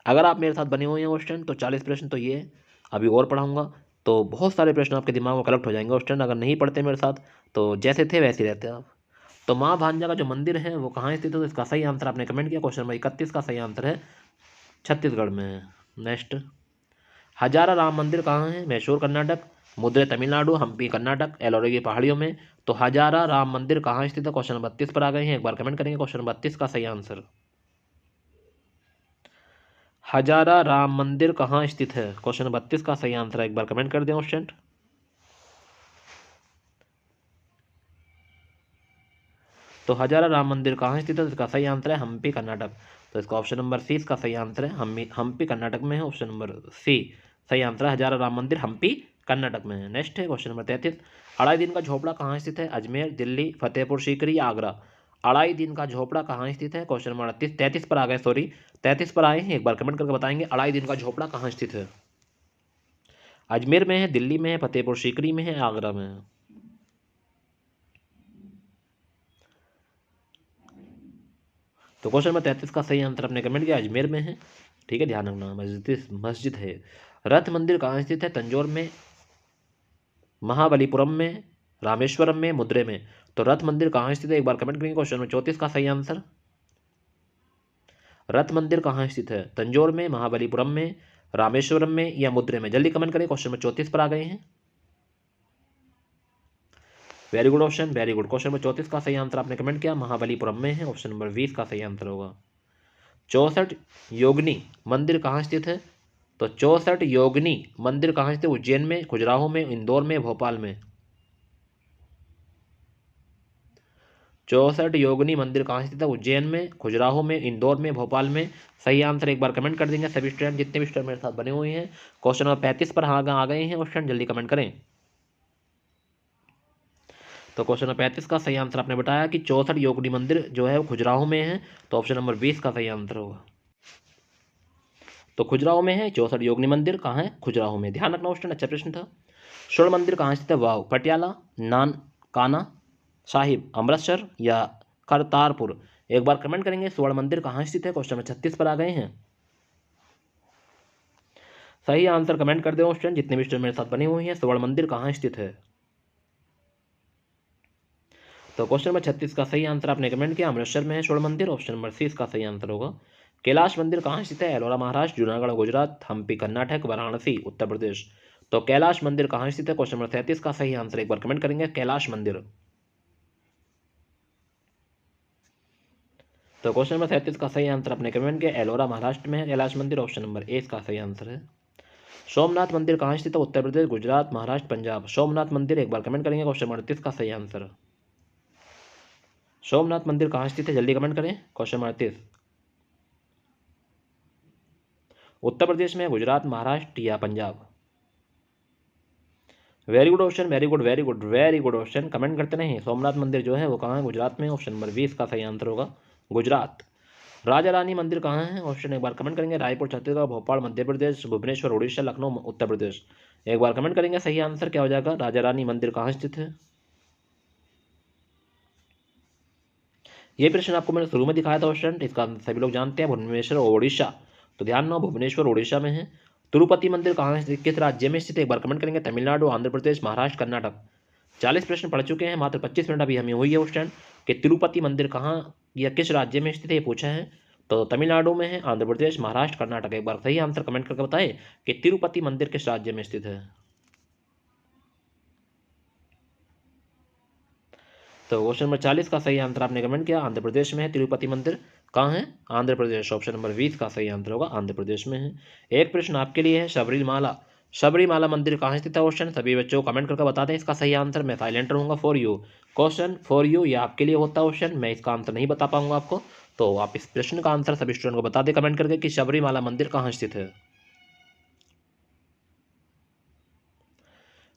अगर आप मेरे साथ बने हुए हैं क्वेश्चन तो 40 प्रश्न तो ये अभी और पढ़ाऊंगा, तो बहुत सारे प्रश्न आपके दिमाग में कलेक्ट हो जाएंगे क्वेश्चन। अगर नहीं पढ़ते मेरे साथ तो जैसे थे वैसे ही रहते आप। तो माँ भांजा का जो मंदिर है वो कहाँ स्थित है, तो इसका सही आंसर आपने कमेंट किया, क्वेश्चन नंबर 31 का सही आंसर है छत्तीसगढ़ में है। नेक्स्ट, हजारा राम मंदिर कहाँ है? मैसूर, कर्नाटक, मुद्रे, तमिलनाडु, हम्पी, कर्नाटक, एलोरे की पहाड़ियों में। तो हजारा राम मंदिर कहाँ स्थित है, क्वेश्चन नंबर 32 पर आ गए हैं, एक बार कमेंट करेंगे क्वेश्चन नंबर 32 का सही आंसर। हजारा राम मंदिर कहाँ स्थित है, क्वेश्चन नंबर 32 का सही आंसर है, एक बार कमेंट कर दें क्वेश्चन। तो हजारा राम मंदिर कहाँ स्थित है, इसका सही आंसर है हम्पी, कर्नाटक। तो इसका ऑप्शन नंबर सी इसका सही आंसर है, हम्पी कर्नाटक में है, ऑप्शन नंबर सी सही आंसर है, हजारा राम मंदिर हम्पी कर्नाटक में है। नेक्स्ट है क्वेश्चन नंबर 33, अढ़ाई दिन का झोपड़ा कहाँ स्थित है? अजमेर, दिल्ली, फतेहपुर सीकरी, आगरा। अढ़ाई दिन का झोपड़ा कहाँ स्थित है, क्वेश्चन नंबर 33 पर आ गए, सॉरी 33 पर आए हैं, एक बार कमेंट करके बताएंगे अढ़ाई दिन का झोपड़ा कहाँ स्थित है। अजमेर में है, दिल्ली में है, फतेहपुर सीकरी में है, आगरा में है। तो क्वेश्चन नंबर 33 का सही आंसर आपने कमेंट किया अजमेर में है, ठीक है, ध्यान रखना मस्जिद है। रथ मंदिर कहाँ स्थित है? तंजौर में, महाबलीपुरम में, रामेश्वरम में, मुद्रे में। तो रथ मंदिर कहाँ स्थित है, एक बार कमेंट करेंगे। क्वेश्चन नंबर 34 का सही आंसर, रथ मंदिर कहाँ स्थित है? तंजौर में, महाबलीपुरम में, रामेश्वरम में या मुद्रे में, जल्दी कमेंट करें। क्वेश्चन नंबर 34 पर आ गए हैं, very good option, very good. Question number 34 का सही आंसर आपने कमेंट किया महाबलीपुरम में है, ऑप्शन नंबर 20 का सही आंसर होगा। 64 योगिनी मंदिर कहाँ स्थित है? तो 64 योगिनी मंदिर कहाँ स्थित है? उज्जैन में, खजुराहो में, इंदौर में, भोपाल में। 64 योगिनी मंदिर कहाँ स्थित है? उज्जैन में, खजुराहो में, इंदौर में, भोपाल में। सही आंसर एक बार कमेंट कर देंगे सभी स्टूडेंट जितने भी स्टूडेंट मेरे साथ बने हुए हैं। क्वेश्चन नंबर 35 पर आ गए हैं क्वेश्चन, जल्दी कमेंट करें। तो क्वेश्चन नंबर 35 का सही आंसर आपने बताया कि 64 योगिनी मंदिर जो है वो खजुराहो में है, तो ऑप्शन नंबर 20 का सही आंसर होगा। तो खजुराहो में है 64 योगिनी मंदिर, कहाँ है? खजुराहो में, ध्यान रखना क्वेश्चन, अच्छा प्रश्न था। स्वर्ण मंदिर कहाँ स्थित है? वाव, पटियाला, नानकाना साहिब, अमृतसर या करतारपुर। एक बार कमेंट करेंगे स्वर्ण मंदिर कहाँ स्थित है, क्वेश्चन नंबर 36 पर आ गए हैं। सही आंसर कमेंट कर दे क्वेश्चन जितने भी स्टूडेंट मेरे साथ बने हुए हैं, स्वर्ण मंदिर कहाँ स्थित है। तो क्वेश्चन नंबर 36 का सही आंसर आपने कमेंट किया अमृतसर में है स्वर्ण मंदिर, ऑप्शन नंबर सी इसका सही आंसर होगा। कैलाश मंदिर कहाँ स्थित है? एलोरा महाराष्ट्र, जूनागढ़ गुजरात, हम्पी कर्नाटक, वाराणसी उत्तर प्रदेश। तो कैलाश मंदिर कहाँ स्थित है, क्वेश्चन नंबर 37 का सही आंसर एक बार कमेंट करेंगे कैलाश मंदिर। तो क्वेश्चन नंबर 37 का सही आंसर आपने कमेंट किया एलोरा महाराष्ट्र में है कैलाश मंदिर, ऑप्शन नंबर ए इसका सही आंसर है। सोमनाथ मंदिर कहाँ स्थित है? उत्तर प्रदेश, गुजरात, महाराष्ट्र, पंजाब। सोमनाथ मंदिर एक बार कमेंट करेंगे, क्वेश्चन नंबर 38 का सही आंसर। सोमनाथ मंदिर कहाँ स्थित है जल्दी कमेंट करें, क्वेश्चन नंबर 38 उत्तर प्रदेश में, गुजरात, महाराष्ट्र या Punjab. Very good option, very good very good very good option, comment करते नहीं। सोमनाथ मंदिर जो है वो कहाँ है? गुजरात में, ऑप्शन नंबर 20 का सही आंसर होगा गुजरात। राजा रानी मंदिर कहाँ है? ऑप्शन एक बार कमेंट करेंगे, रायपुर छत्तीसगढ़, भोपाल मध्य प्रदेश, भुवनेश्वर उड़ीसा, लखनऊ उत्तर प्रदेश। एक बार कमेंट करेंगे, सही आंसर क्या हो जाएगा? राजा रानी मंदिर कहाँ स्थित है? ये प्रश्न आपको मैंने शुरू में दिखाया था ऑप्शन, इसका सभी लोग जानते हैं, भुवनेश्वर ओडिशा। तो ध्यान रखो भुवनेश्वर ओडिशा में है। तिरुपति मंदिर कहाँ है, किस राज्य में स्थित है? एक बार कमेंट करेंगे, तमिलनाडु, आंध्र प्रदेश, महाराष्ट्र, कर्नाटक। 40 प्रश्न पढ़ चुके हैं, मात्र 25 मिनट अभी हमें हुई है क्वेश्चन कि तिरुपति मंदिर कहाँ या किस राज्य में स्थित है, ये पूछा है। तो तमिलनाडु में है, आंध्र प्रदेश, महाराष्ट्र, कर्नाटक। एक बार सही आंसर कमेंट करके बताएं कि तिरुपति मंदिर किस राज्य में स्थित है। तो क्वेश्चन नंबर 40 का सही आंसर आपने कमेंट किया, आंध्र प्रदेश में है तिरुपति मंदिर। कहाँ है? आंध्र प्रदेश, ऑप्शन नंबर 20 का सही आंसर होगा आंध्र प्रदेश में है। एक प्रश्न आपके लिए है, शबरीमाला शबरीमाला मंदिर कहाँ स्थित है? क्वेश्चन सभी बच्चों को कमेंट करके बता दें इसका सही आंसर। मैं साइलेंट रहूंगा for you. Question for you, ये आपके लिए होता है क्वेश्चन, मैं इसका आंसर नहीं बता पाऊंगा आपको। तो आप इस प्रश्न का आंसर सभी स्टूडेंट को बता दें कमेंट करके कि शबरीमाला मंदिर कहाँ स्थित है।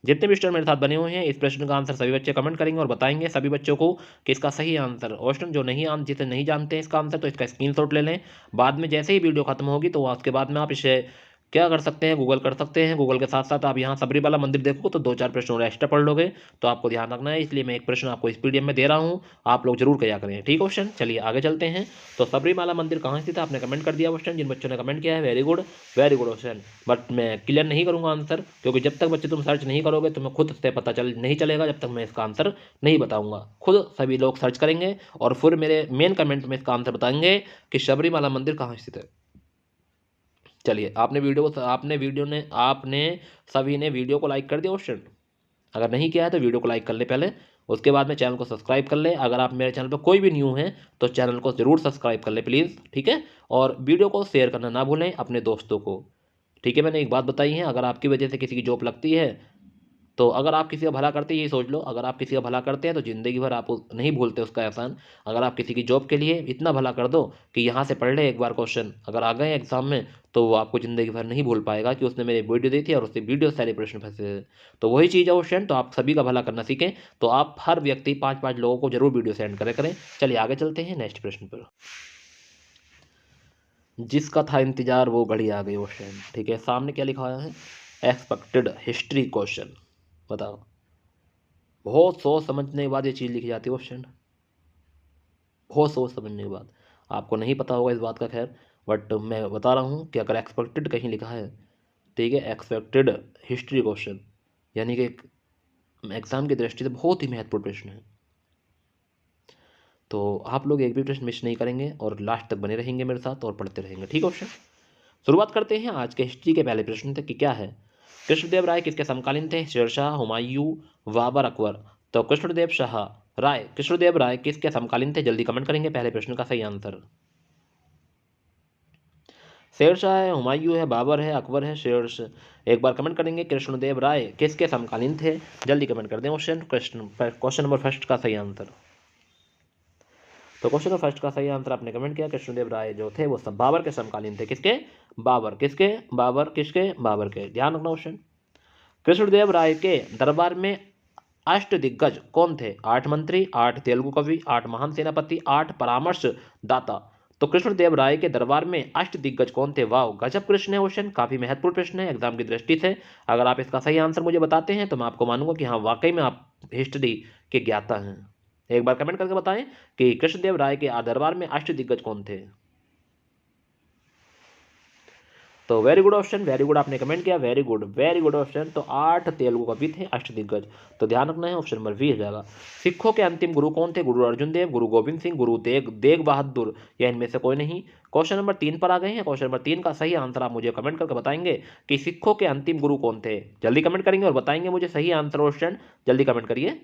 जितने भी स्टूडेंट मेरे साथ बने हुए हैं इस प्रश्न का आंसर सभी बच्चे कमेंट करेंगे और बताएंगे सभी बच्चों को कि इसका सही आंसर। क्वेश्चन जो जिसे नहीं जानते हैं इसका आंसर तो इसका स्क्रीनशॉट ले लें। बाद में जैसे ही वीडियो खत्म होगी तो उसके बाद में आप इसे क्या कर सकते हैं, गूगल कर सकते हैं। गूगल के साथ साथ आप यहाँ सबरीमाला मंदिर देखो तो 2-4 प्रश्न और एक्स्ट्रा पढ़ लोगे। तो आपको ध्यान रखना है, इसलिए मैं एक प्रश्न आपको इस पीडीएफ में दे रहा हूँ, आप लोग जरूर किया करें। ठीक क्वेश्चन, चलिए आगे चलते हैं। तो सबरीमाला मंदिर कहाँ स्थित है? आपने कमेंट कर दिया क्वेश्चन, जिन बच्चों ने कमेंट किया है वेरी गुड क्वेश्चन। बट मैं क्लियर नहीं करूँगा आंसर, क्योंकि जब तक बच्चे तुम सर्च नहीं करोगे तुम्हें खुद से पता नहीं चलेगा, जब तक मैं इसका आंसर नहीं बताऊंगा। खुद सभी लोग सर्च करेंगे और फिर मेरे मेन कमेंट में इसका आंसर बताएंगे कि सबरीमाला मंदिर कहाँ स्थित है। चलिए, आपने सभी ने वीडियो को लाइक कर दिया क्वेश्चन? अगर नहीं किया है तो वीडियो को लाइक कर ले पहले, उसके बाद में चैनल को सब्सक्राइब कर ले। अगर आप मेरे चैनल पर कोई भी न्यू हैं तो चैनल को जरूर सब्सक्राइब कर ले प्लीज़, ठीक है। और वीडियो को शेयर करना ना भूलें अपने दोस्तों को, ठीक है। मैंने एक बात बताई है, अगर आपकी वजह से किसी की जॉब लगती है तो अगर आप किसी का भला करते हैं, ये सोच लो, अगर आप किसी का भला करते हैं तो ज़िंदगी भर आप नहीं भूलते उसका एहसान। अगर आप किसी की जॉब के लिए इतना भला कर दो कि यहाँ से पढ़ ले एक बार क्वेश्चन, अगर आ गए एग्जाम में तो वो आपको ज़िंदगी भर नहीं भूल पाएगा कि उसने मेरी वीडियो दी थी और उससे वीडियो सारे प्रश्न फंसे थे। तो वही चीज़ है क्वेश्चन, तो आप सभी का भला करना सीखें। तो आप हर व्यक्ति 5-5 लोगों को जरूर वीडियो सेंड करें। चलिए आगे चलते हैं नेक्स्ट प्रश्न पर। जिसका था इंतजार वो घड़ी आ गई क्वेश्चन, ठीक है। सामने क्या लिखा हुआ है? Expected history question. बताओ, बहुत सोच समझने के बाद ये चीज़ लिखी जाती है क्वेश्चन, बहुत सोच समझने के बाद। आपको नहीं पता होगा इस बात का, खैर, बट मैं बता रहा हूँ कि अगर एक्सपेक्टेड कहीं लिखा है, ठीक है, एक्सपेक्टेड हिस्ट्री क्वेश्चन, यानी कि एग्जाम की दृष्टि से बहुत ही महत्वपूर्ण प्रश्न है। तो आप लोग एक भी प्रश्न मिस नहीं करेंगे और लास्ट तक बने रहेंगे मेरे साथ और पढ़ते रहेंगे, ठीक है क्वेश्चन। शुरुआत करते हैं आज के हिस्ट्री के पहले प्रश्न से कि क्या है, कृष्णदेव राय किसके समकालीन थे? शेरशाह, हुमायूं, बाबर, अकबर। तो कृष्णदेव राय किसके समकालीन थे? जल्दी कमेंट करेंगे पहले प्रश्न का सही आंसर। शेरशाह है, हुमायूं है, बाबर है, अकबर है, शेरशाह। एक बार कमेंट करेंगे कृष्णदेव राय किसके समकालीन थे, जल्दी कमेंट कर दें क्वेश्चन नंबर फर्स्ट का सही आंसर। तो क्वेश्चन नंबर फर्स्ट का सही आंसर आपने कमेंट किया, कृष्णदेव राय जो थे वो सब बाबर के समकालीन थे। किसके? बाबर। किसके? बाबर। किसके? बाबर के। ध्यान रखना क्वेश्चन। कृष्णदेव राय के दरबार में अष्ट दिग्गज कौन थे? 8 मंत्री, 8 तेलुगु कवि, 8 महान सेनापति, 8 परामर्श दाता। तो कृष्णदेव राय के दरबार में अष्ट दिग्गज कौन थे? वाह, गजब प्रश्न है क्वेश्चन, काफी महत्वपूर्ण प्रश्न है एग्जाम की दृष्टि से। अगर आप इसका सही आंसर मुझे बताते हैं तो मैं आपको मानूंगा कि हाँ वाकई में आप हिस्ट्री के ज्ञाता हैं। एक बार कमेंट करके बताएं कि कृष्णदेव राय के दरबार में अष्ट दिग्गज कौन थे। तो very good option, very good, आपने कमेंट किया, वेरी गुड ऑप्शन। तो 8 तेलुगु कवि थे अष्ट दिग्गज। तो ध्यान रखना है ऑप्शन नंबर बी हो जाएगा। सिखों के अंतिम गुरु कौन थे? गुरु अर्जुन देव, गुरु गोविंद सिंह, गुरु तेग बहादुर, या इनमें से कोई नहीं। क्वेश्चन नंबर 3 पर आ गए हैं। क्वेश्चन नंबर 3 का सही आंसर आप मुझे कमेंट करके बताएंगे कि सिखों के अंतिम गुरु कौन थे। जल्दी कमेंट करेंगे और बताएंगे मुझे सही आंसर क्वेश्चन, जल्दी कमेंट करिए।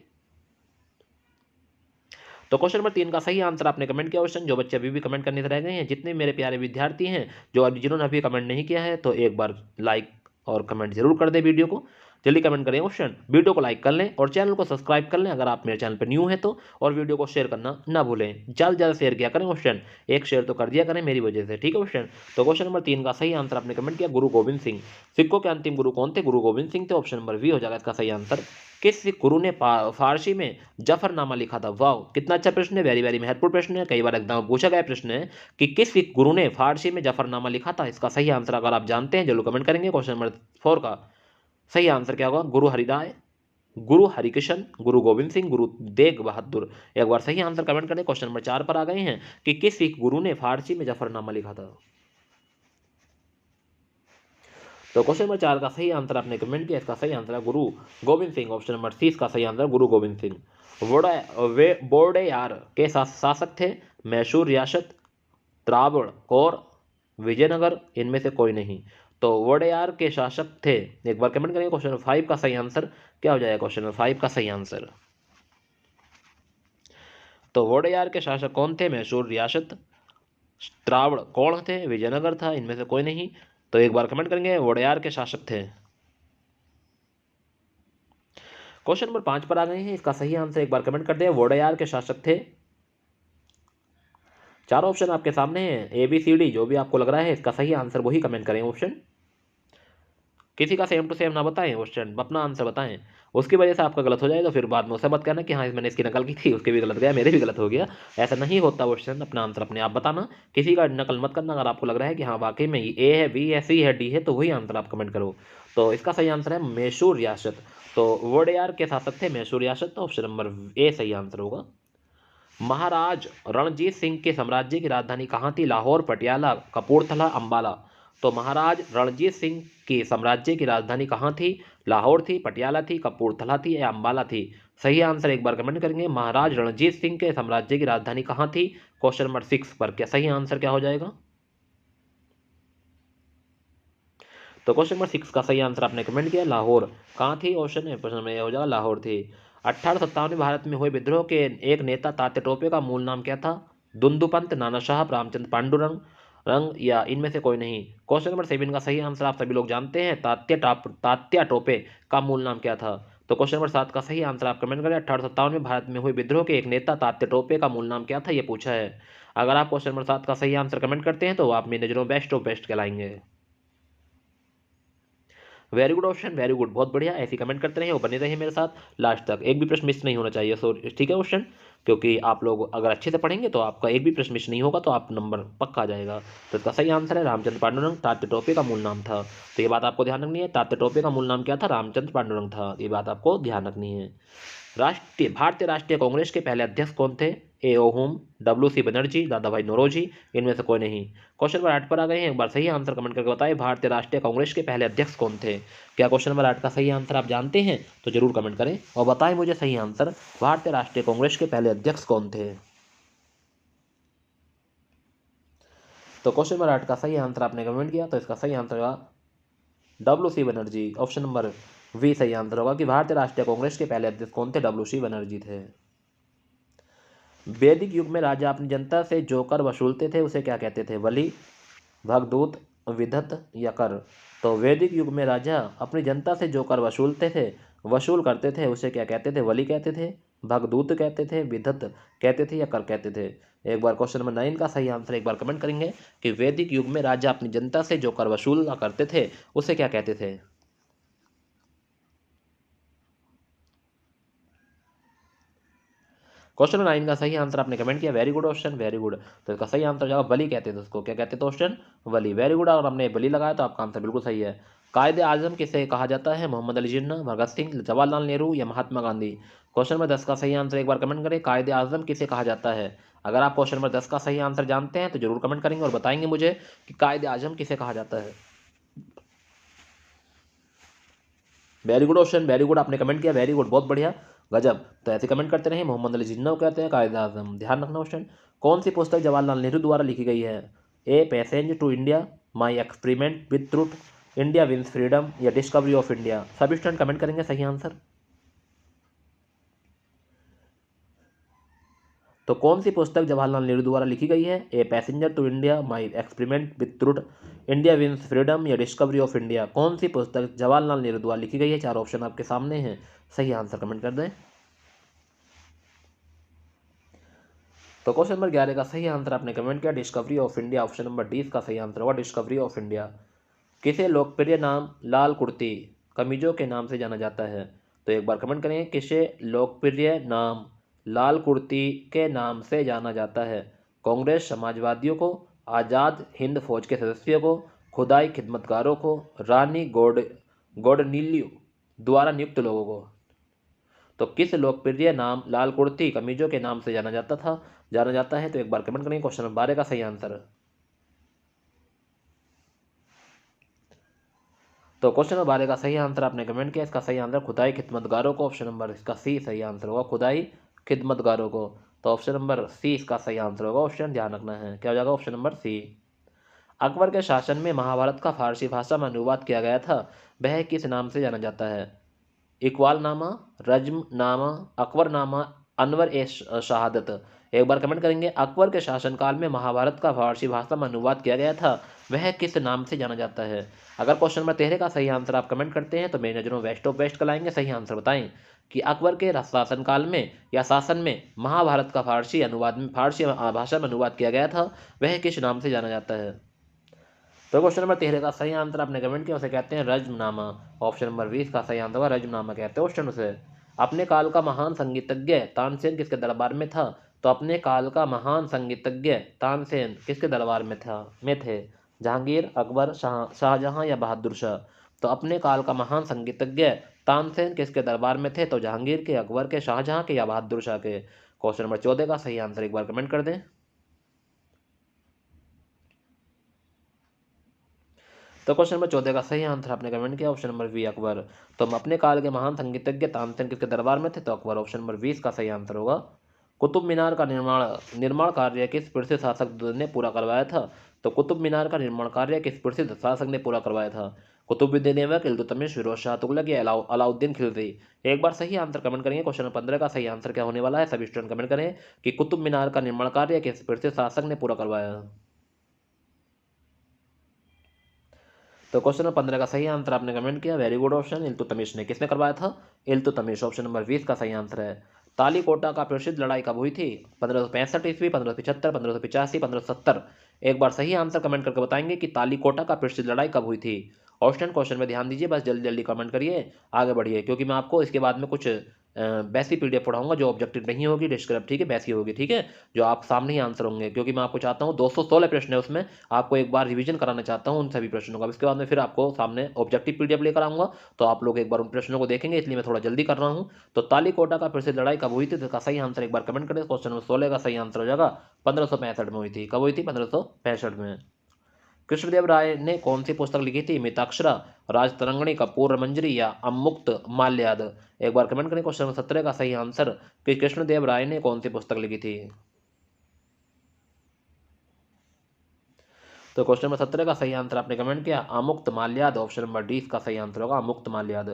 तो क्वेश्चन नंबर 3 का सही आंसर आपने कमेंट किया क्वेश्चन। जो बच्चे अभी भी कमेंट करने से रह गए हैं, जितने मेरे प्यारे विद्यार्थी हैं जो अभी जिन्होंने अभी कमेंट नहीं किया है, तो एक बार लाइक और कमेंट जरूर कर दें वीडियो को। जल्दी कमेंट करें क्वेश्चन, वीडियो को लाइक कर लें और चैनल को सब्सक्राइब कर लें अगर आप मेरे चैनल पर न्यू है तो, और वीडियो को शेयर करना ना भूलें। ज़्यादा से ज़्यादा शेयर किया करें क्वेश्चन, एक शेयर तो कर दिया करें मेरी वजह से, ठीक है क्वेश्चन। तो क्वेश्चन नंबर 3 का सही आंसर आपने कमेंट किया गुरु गोविंद सिंह। सिखों के अंतिम गुरु कौन थे? गुरु गोविंद सिंह थे। ऑप्शन नंबर वी हो जाएगा इसका सही आंसर। किस सिख गुरु ने फारसी में जफरनामा लिखा था? वाह, कितना अच्छा प्रश्न है, वेरी वेरी महत्वपूर्ण प्रश्न है, कई बार एग्जाम में पूछा गया प्रश्न है कि किस सिख गुरु ने फारसी में जफरनामा लिखा था। इसका सही आंसर अगर आप जानते हैं जरूर कमेंट करेंगे। क्वेश्चन नंबर 4 का सही आंसर क्या होगा? गुरु हरिराय, गुरु हरिकृष्ण, गुरु गोविंद सिंह, गुरु तेग बहादुर। एक बार सही आंसर कमेंट करें। क्वेश्चन नंबर 4 पर आ गए हैं कि किस सिख गुरु ने फारसी में जफरनामा लिखा था। तो क्वेश्चन नंबर 4 का सही आंसर आपने कमेंट किया, इसका सही आंसर है Guru Gobind Singh. Option number C इसका सही आंसर गुरु गोविंद सिंह। बोर्डेयार के शासक थे? मैसूर रियासत, त्रावणकोर, विजयनगर, इनमें से कोई नहीं। तो वोडेयार के शासक थे, एक बार कमेंट करेंगे। क्वेश्चन नंबर 5 का सही आंसर क्या हो जाएगा? क्वेश्चन नंबर 5 का सही आंसर, तो वोडेयार के शासक कौन थे? मैसूर रियासत, त्रावणकोर थे, विजयनगर था, इनमें से कोई नहीं। तो एक बार कमेंट करेंगे, वोडेयार के शासक थे। क्वेश्चन नंबर 5 पर आ गए हैं, इसका सही आंसर एक बार कमेंट कर दे। वोडेयार के शासक थे। चार ऑप्शन आपके सामने हैं, ए बी सी डी, जो भी आपको लग रहा है इसका सही आंसर वही कमेंट करें ऑप्शन। किसी का सेम टू सेम ना बताएं क्वेश्चन, अपना आंसर बताएं। उसकी वजह से आपका गलत हो जाए तो फिर बाद में उसे मत कहना कि हाँ मैंने इसकी नकल की थी, उसके भी गलत गया, मेरे भी गलत हो गया। ऐसा नहीं होता क्वेश्चन, अपना आंसर अपने आप बताना, किसी का नकल मत करना। अगर आपको लग रहा है कि हाँ वाकई में ए है, बी है, सी है, डी है, तो वही आंसर आप कमेंट करो। तो इसका सही आंसर है मैसूर रियासत। तो वोडेयार के शासक थे मैसूर रियासत, तो ऑप्शन नंबर ए सही आंसर होगा। महाराज रणजीत सिंह के साम्राज्य की राजधानी कहाँ थी? लाहौर, पटियाला, कपूरथला, अंबाला। तो महाराज रणजीत सिंह के साम्राज्य की राजधानी कहाँ थी? लाहौर थी, पटियाला थी, कपूरथला थी या अंबाला थी। सही आंसर एक बार कमेंट करेंगे। महाराज रणजीत सिंह के साम्राज्य की राजधानी कहाँ थी? क्वेश्चन नंबर 6 पर क्या सही आंसर क्या हो जाएगा? तो क्वेश्चन नंबर 6 का सही आंसर आपने कमेंट किया लाहौर। कहाँ थी? ऑप्शन है प्रश्न में हो जाएगा लाहौर थी। 1857 में भारत में हुए विद्रोह के एक नेता तात्या टोपे का मूल नाम क्या था? दुंदुपंत, नाना साहब, रामचंद्र पांडुरंग रंग या इनमें से कोई नहीं। क्वेश्चन नंबर 7 का सही आंसर आप सभी लोग जानते हैं, तात्या टोपे का मूल नाम क्या था? तो क्वेश्चन नंबर 7 का सही आंसर आप कमेंट करें। 1857 में भारत में हुए विद्रोह के एक नेता तात्या टोपे का मूल नाम क्या था, ये पूछा है। अगर आप क्वेश्चन नंबर 7 का सही आंसर कमेंट करते हैं तो आप मेरी नजरों बेस्ट ऑफ बेस्ट कहलाएंगे। Very good option, very good, बहुत बढ़िया। ऐसे कमेंट करते रहिए और बने रहिए मेरे साथ लास्ट तक, एक भी प्रश्न मिस नहीं होना चाहिए। सो ठीक है क्वेश्चन, क्योंकि आप लोग अगर अच्छे से पढ़ेंगे तो आपका एक भी प्रश्न मिस नहीं होगा, तो आप नंबर पक्का आ जाएगा। तो इसका सही आंसर है रामचंद्र पांडुरंग, तात्या टोपे का मूल नाम था। तो ये बात आपको ध्यान रखनी है, तात्या टोपे का मूल नाम क्या था? रामचंद्र पांडुरंग था, ये बात आपको ध्यान रखनी है। भारतीय राष्ट्रीय कांग्रेस के पहले अध्यक्ष कौन थे? ए ओ होम, डब्ल्यू सी बनर्जी, दादा भाई नौरोजी, इनमें से कोई नहीं। क्वेश्चन नंबर 8 पर आ गए हैं, एक बार सही आंसर कमेंट करके बताएं भारतीय राष्ट्रीय कांग्रेस के पहले अध्यक्ष कौन थे? क्या क्वेश्चन नंबर 8 का सही आंसर आप जानते हैं तो जरूर कमेंट करें और बताएं मुझे सही आंसर, भारतीय राष्ट्रीय कांग्रेस के पहले अध्यक्ष कौन थे? तो क्वेश्चन नंबर 8 का सही आंसर आपने कमेंट किया, तो इसका सही आंसर होगा W C Banerjee. Option number V सही आंसर होगा कि भारतीय राष्ट्रीय कांग्रेस के पहले अध्यक्ष कौन थे? डब्ल्यू सी बनर्जी थे। वैदिक युग में राजा अपनी जनता से जो कर वसूलते थे उसे क्या कहते थे? बलि, भगदूत, विधत या कर। तो वैदिक युग में राजा अपनी जनता से जो कर वसूल करते थे उसे क्या कहते थे? बलि कहते थे, भगदूत कहते थे, विधत कहते थे या कर कहते थे। एक बार क्वेश्चन नंबर 9 का सही आंसर एक बार कमेंट करेंगे कि वैदिक युग में राजा अपनी जनता से जो कर वसूल करते थे उसे क्या कहते थे? क्वेश्चन नंबर 9 का सही आंसर आपने कमेंट किया, very good option, very good. तो इसका सही आंसर जाएगा बलि कहते थे उसको, क्या कहते थे ऑप्शन? बलि, वेरी गुड। अगर आपने बलि लगाया तो आपका आंसर बिल्कुल सही है। कायदे आजम किसे कहा जाता है? मोहम्मद अली जिन्ना, भगत सिंह, जवाहरलाल नेहरू या महात्मा गांधी। क्वेश्चन नंबर 10 का सही आंसर एक बार कमेंट करें, कायदे आजम किसे कहा जाता है? अगर आप क्वेश्चन नंबर 10 का सही आंसर जानते हैं तो जरूर कमेंट करेंगे और बताएंगे मुझे कि कायदे आजम किसे कहा जाता है। Very good option, very good, आपने कमेंट किया, वेरी गुड, बहुत बढ़िया, गजब। तो ऐसे कमेंट करते रहे। मोहम्मद अली जिन्ना को कहते हैं कायदे आजम, ध्यान रखना क्वेश्चन। कौन सी पुस्तक जवाहरलाल नेहरू द्वारा लिखी गई है? A passage to India, my experiment with truth, India wins freedom या डिस्कवरी ऑफ इंडिया। सभी स्टूडेंट कमेंट करेंगे सही आंसर। तो कौन सी पुस्तक जवाहरलाल नेहरू द्वारा लिखी गई है? A passenger to India, my experiment with truth, India wins freedom या डिस्कवरी ऑफ इंडिया। कौन सी पुस्तक जवाहरलाल नेहरू द्वारा लिखी गई है? चार ऑप्शन आपके सामने हैं, सही आंसर कमेंट कर दें। तो क्वेश्चन नंबर 11 का सही आंसर आपने कमेंट किया discovery of India. Option number D इसका सही आंसर होगा, डिस्कवरी ऑफ इंडिया। किसे लोकप्रिय नाम लाल कुर्ती कमीजों के नाम से जाना जाता है? तो एक बार कमेंट करें, किसे लोकप्रिय नाम लाल कुर्ती के नाम से जाना जाता है? कांग्रेस समाजवादियों को, आज़ाद हिंद फौज के सदस्यों को, खुदाई खिदमतगारों को, रानी गौडनीलियो द्वारा नियुक्त लोगों को। तो किस लोकप्रिय नाम लाल कुर्ती कमीजों के नाम से जाना जाता है? तो एक बार कमेंट करें क्वेश्चन नंबर 12 का सही आंसर। तो क्वेश्चन नंबर 12 का सही आंसर आपने कमेंट किया, इसका सही आंसर खुदाई खिदमतगारों को। ऑप्शन नंबर इसका सी सही आंसर होगा, खुदाई खिदमतगारों को। तो ऑप्शन नंबर सी इसका सही आंसर होगा। ऑप्शन ध्यान रखना है, क्या हो जाएगा? ऑप्शन नंबर सी। अकबर के शासन में महाभारत का फारसी भाषा में अनुवाद किया गया था, वह किस नाम से जाना जाता है? इकबालनामा, रज्मनामा, अकबरनामा, अनवर ए शहादत। एक बार कमेंट करेंगे, अकबर के शासनकाल में महाभारत का फारसी भाषा में अनुवाद किया गया था, वह किस नाम से जाना जाता है? अगर क्वेश्चन नंबर 13 का सही आंसर आप कमेंट करते हैं तो मेरी नज़रों में बेस्ट ऑफ बेस्ट कलाएंगे। सही आंसर बताएं कि अकबर के शासनकाल में या शासन में महाभारत का फारसी भाषा में अनुवाद किया गया था, वह किस नाम से जाना जाता है? तो क्वेश्चन नंबर 13 का सही आंसर आपने कमेंट किया, उसे कहते हैं रज्मनामा। ऑप्शन नंबर 20 का सही आंसर होगा, रज्मनामा कहते हैं क्वेश्चन उसे। अपने काल का महान संगीतज्ञ तानसेन किसके दरबार में था? तो अपने काल का महान संगीतज्ञ तानसेन किसके दरबार में थे? जहांगीर, अकबर, शाहजहां या बहादुर शाह। तो अपने काल का महान संगीतज्ञ तानसेन किसके दरबार में थे? तो जहांगीर के, अकबर के, शाहजहां के या बहादुर शाह के। क्वेश्चन नंबर 14 का सही आंसर एक बार कमेंट कर दें। तो क्वेश्चन नंबर 14 का सही आंसर आपने कमेंट किया, ऑप्शन नंबर बी अकबर। तो हम अपने काल के महान संगीतज्ञ तानसेन किसके दरबार में थे? तो अकबर। ऑप्शन नंबर 20 का सही आंसर होगा। कुतुब मीनार का निर्माण कार्य किस प्रसिद्ध शासक ने पूरा करवाया था? तो कुतुब मीनार का निर्माण कार्य किस प्रसिद्ध शासक ने पूरा करवाया था? कुतुबुद्दीन ऐबक, इल्तुतमिश, फिरोज शाह तुगलक या अलाउद्दीन खिलजी। एक बार सही आंसर कमेंट करेंगे। क्वेश्चन नंबर 15 का सही आंसर क्या होने वाला है? सभी स्टूडेंट कमेंट करें कि कुतुब मीनार का निर्माण कार्य किस प्रसिद्ध शासक ने पूरा करवाया। तो क्वेश्चन नंबर 15 का सही आंसर आपने कमेंट किया, वेरी गुड ऑप्शन, इल्तुतमिश ने। किसने करवाया था? इल्तुतमिश। ऑप्शन नंबर 20 का सही आंसर है। तालीकोटा का प्रसिद्ध लड़ाई कब हुई थी? 1565 ईस्वी, 1575, 1585, 1570। एक बार सही आंसर कमेंट करके बताएंगे कि तालीकोटा का प्रसिद्ध लड़ाई कब हुई थी। ऑप्शन क्वेश्चन में ध्यान दीजिए, बस जल्दी जल्दी कमेंट करिए, आगे बढ़िए, क्योंकि मैं आपको इसके बाद में कुछ वैसी पीडीएफ पढ़ाऊंगा जो ऑब्जेक्टिव नहीं होगी, डिस्क्रिप्टिव, ठीक है, वैसी होगी, ठीक है, जो आप सामने ही आंसर होंगे, क्योंकि मैं आपको चाहता हूँ 216 प्रश्न है उसमें, आपको एक बार रिवीजन कराना चाहता हूँ उन सभी प्रश्नों का। इसके बाद में फिर आपको सामने ऑब्जेक्टिव पीडीएफ लेकर आऊंगा, तो आप लोग एक बार उन प्रश्नों को देखेंगे, इसलिए मैं थोड़ा जल्दी कर रहा हूँ। तो तालीकोटा का प्रसिद्ध लड़ाई कब हुई थी? तो इसका सही आंसर एक बार कमेंट करें। क्वेश्चन नंबर 16 का सही आंसर हो जाएगा 1565 में हुई थी। कब हुई थी? 1565 में। कृष्णदेव राय ने कौन सी पुस्तक लिखी थी? मिताक्षरा, राजतरंगिणी, कपूर मंजरी या अमुक्त माल्याद। एक बार कमेंट करें क्वेश्चन नंबर 17 का सही आंसर कि कृष्णदेव राय ने कौन सी पुस्तक लिखी थी। तो क्वेश्चन नंबर 17 का सही आंसर आपने कमेंट किया, अमुक्त माल्याद। ऑप्शन नंबर डी का सही आंसर होगा, अमुक्त माल्याद।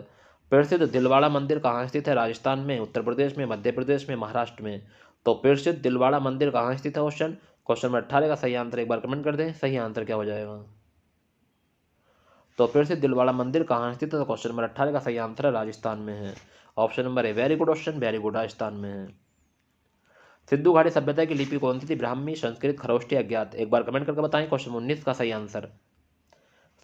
प्रसिद्ध दिलवाड़ा मंदिर कहाँ स्थित है? राजस्थान में, उत्तर प्रदेश में, मध्य प्रदेश में, महाराष्ट्र में। तो प्रसिद्ध दिलवाड़ा मंदिर कहाँ स्थित है? क्वेश्चन नंबर 18 का सही आंसर एक बार कमेंट कर दें, सही आंसर क्या हो जाएगा? तो प्रसिद्ध दिलवाड़ा मंदिर कहाँ स्थित है? तो क्वेश्चन नंबर 18 का सही आंसर है राजस्थान में है। Option number A, very good option, very good, Rajasthan में है। सिंधु घाटी सभ्यता की लिपि कौन सी थी? ब्राह्मी, संस्कृत, खरोष्टी, अज्ञात। एक बार कमेंट करके बताएं क्वेश्चन 19 का सही आंसर।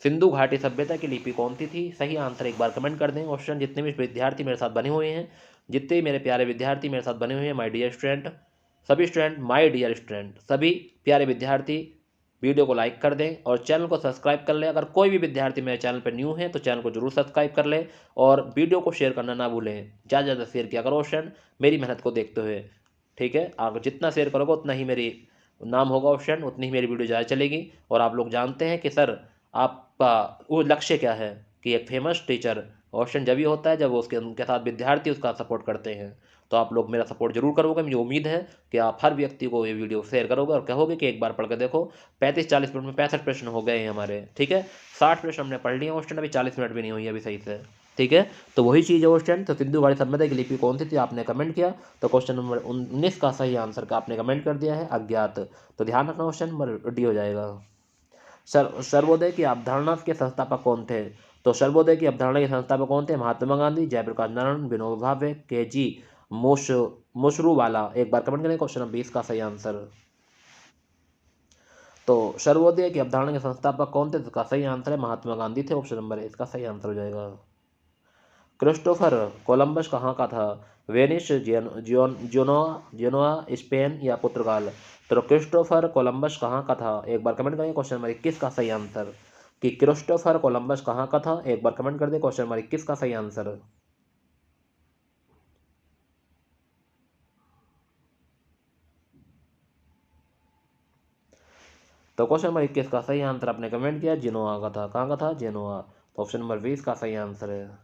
सिंधु घाटी सभ्यता की लिपि कौन सी थी? सही आंसर एक बार कमेंट कर दें। ऑप्शन जितने भी विद्यार्थी मेरे साथ बने हुए हैं, जितने भी मेरे प्यारे विद्यार्थी मेरे साथ बने हुए हैं, माय डियर स्टूडेंट, सभी स्टूडेंट, माय डियर स्टूडेंट, सभी प्यारे विद्यार्थी, वीडियो को लाइक कर दें और चैनल को सब्सक्राइब कर लें। अगर कोई भी विद्यार्थी मेरे चैनल पर न्यू है तो चैनल को जरूर सब्सक्राइब कर लें और वीडियो को शेयर करना ना भूलें। ज़्यादा से ज़्यादा शेयर किया करो ऑप्शन, मेरी मेहनत को देखते हुए, ठीक है। आप जितना शेयर करोगे उतना ही मेरी नाम होगा ऑप्शन, उतनी ही मेरी वीडियो ज़्यादा चलेगी। और आप लोग जानते हैं कि सर आपका वो लक्ष्य क्या है कि एक फेमस टीचर ऑप्शन जब ही होता है जब उसके उनके साथ विद्यार्थी उसका सपोर्ट करते हैं। तो आप लोग मेरा सपोर्ट जरूर करोगे, मुझे उम्मीद है कि आप हर व्यक्ति को ये वीडियो शेयर करोगे और कहोगे कि एक बार पढ़ के देखो। 35-40 मिनट में 65 प्रश्न हो गए हैं हमारे, ठीक है। 60 प्रश्न हमने पढ़ लिए ऑप्शन, अभी 40 मिनट भी नहीं हुई अभी सही से। ठीक है, तो वही चीज़ है क्वेश्चन। तो सिंधु घाटी सभ्यता की लिपि कौन सी थी, आपने कमेंट किया। तो क्वेश्चन नंबर 19 का सही आंसर का आपने कमेंट कर दिया है अज्ञात। तो ध्यान रखना क्वेश्चन नंबर डी हो जाएगा। सर्वोदय की अवधारणा के संस्थापक कौन थे। तो सर्वोदय की अवधारणा के संस्थापक कौन थे, महात्मा गांधी, जयप्रकाश नारायण, विनोबा भावे, के जी मुशरूवाला। एक बार कमेंट करें क्वेश्चन नंबर 20 का सही आंसर। तो सर्वोदय की अवधारणा के संस्थापक कौन थे, इसका सही आंसर है महात्मा गांधी थे। ऑप्शन नंबर ए इसका सही आंसर हो जाएगा। क्रिस्टोफर कोलंबस कहाँ का था, वेनिस, जियोनोआ, स्पेन या पुर्तगाल। तो क्रिस्टोफर कोलंबस कहाँ का था, एक बार कमेंट करेंगे क्वेश्चन नंबर 21 का सही आंसर। कि क्रिस्टोफर कोलंबस कहाँ का था, एक बार कमेंट कर दे क्वेश्चन नंबर 21 का सही आंसर। तो क्वेश्चन नंबर 21 का सही आंसर आपने कमेंट किया जिनोआ का था। कहाँ का था, जिनोआ। तो ऑप्शन नंबर 20 का सही आंसर है।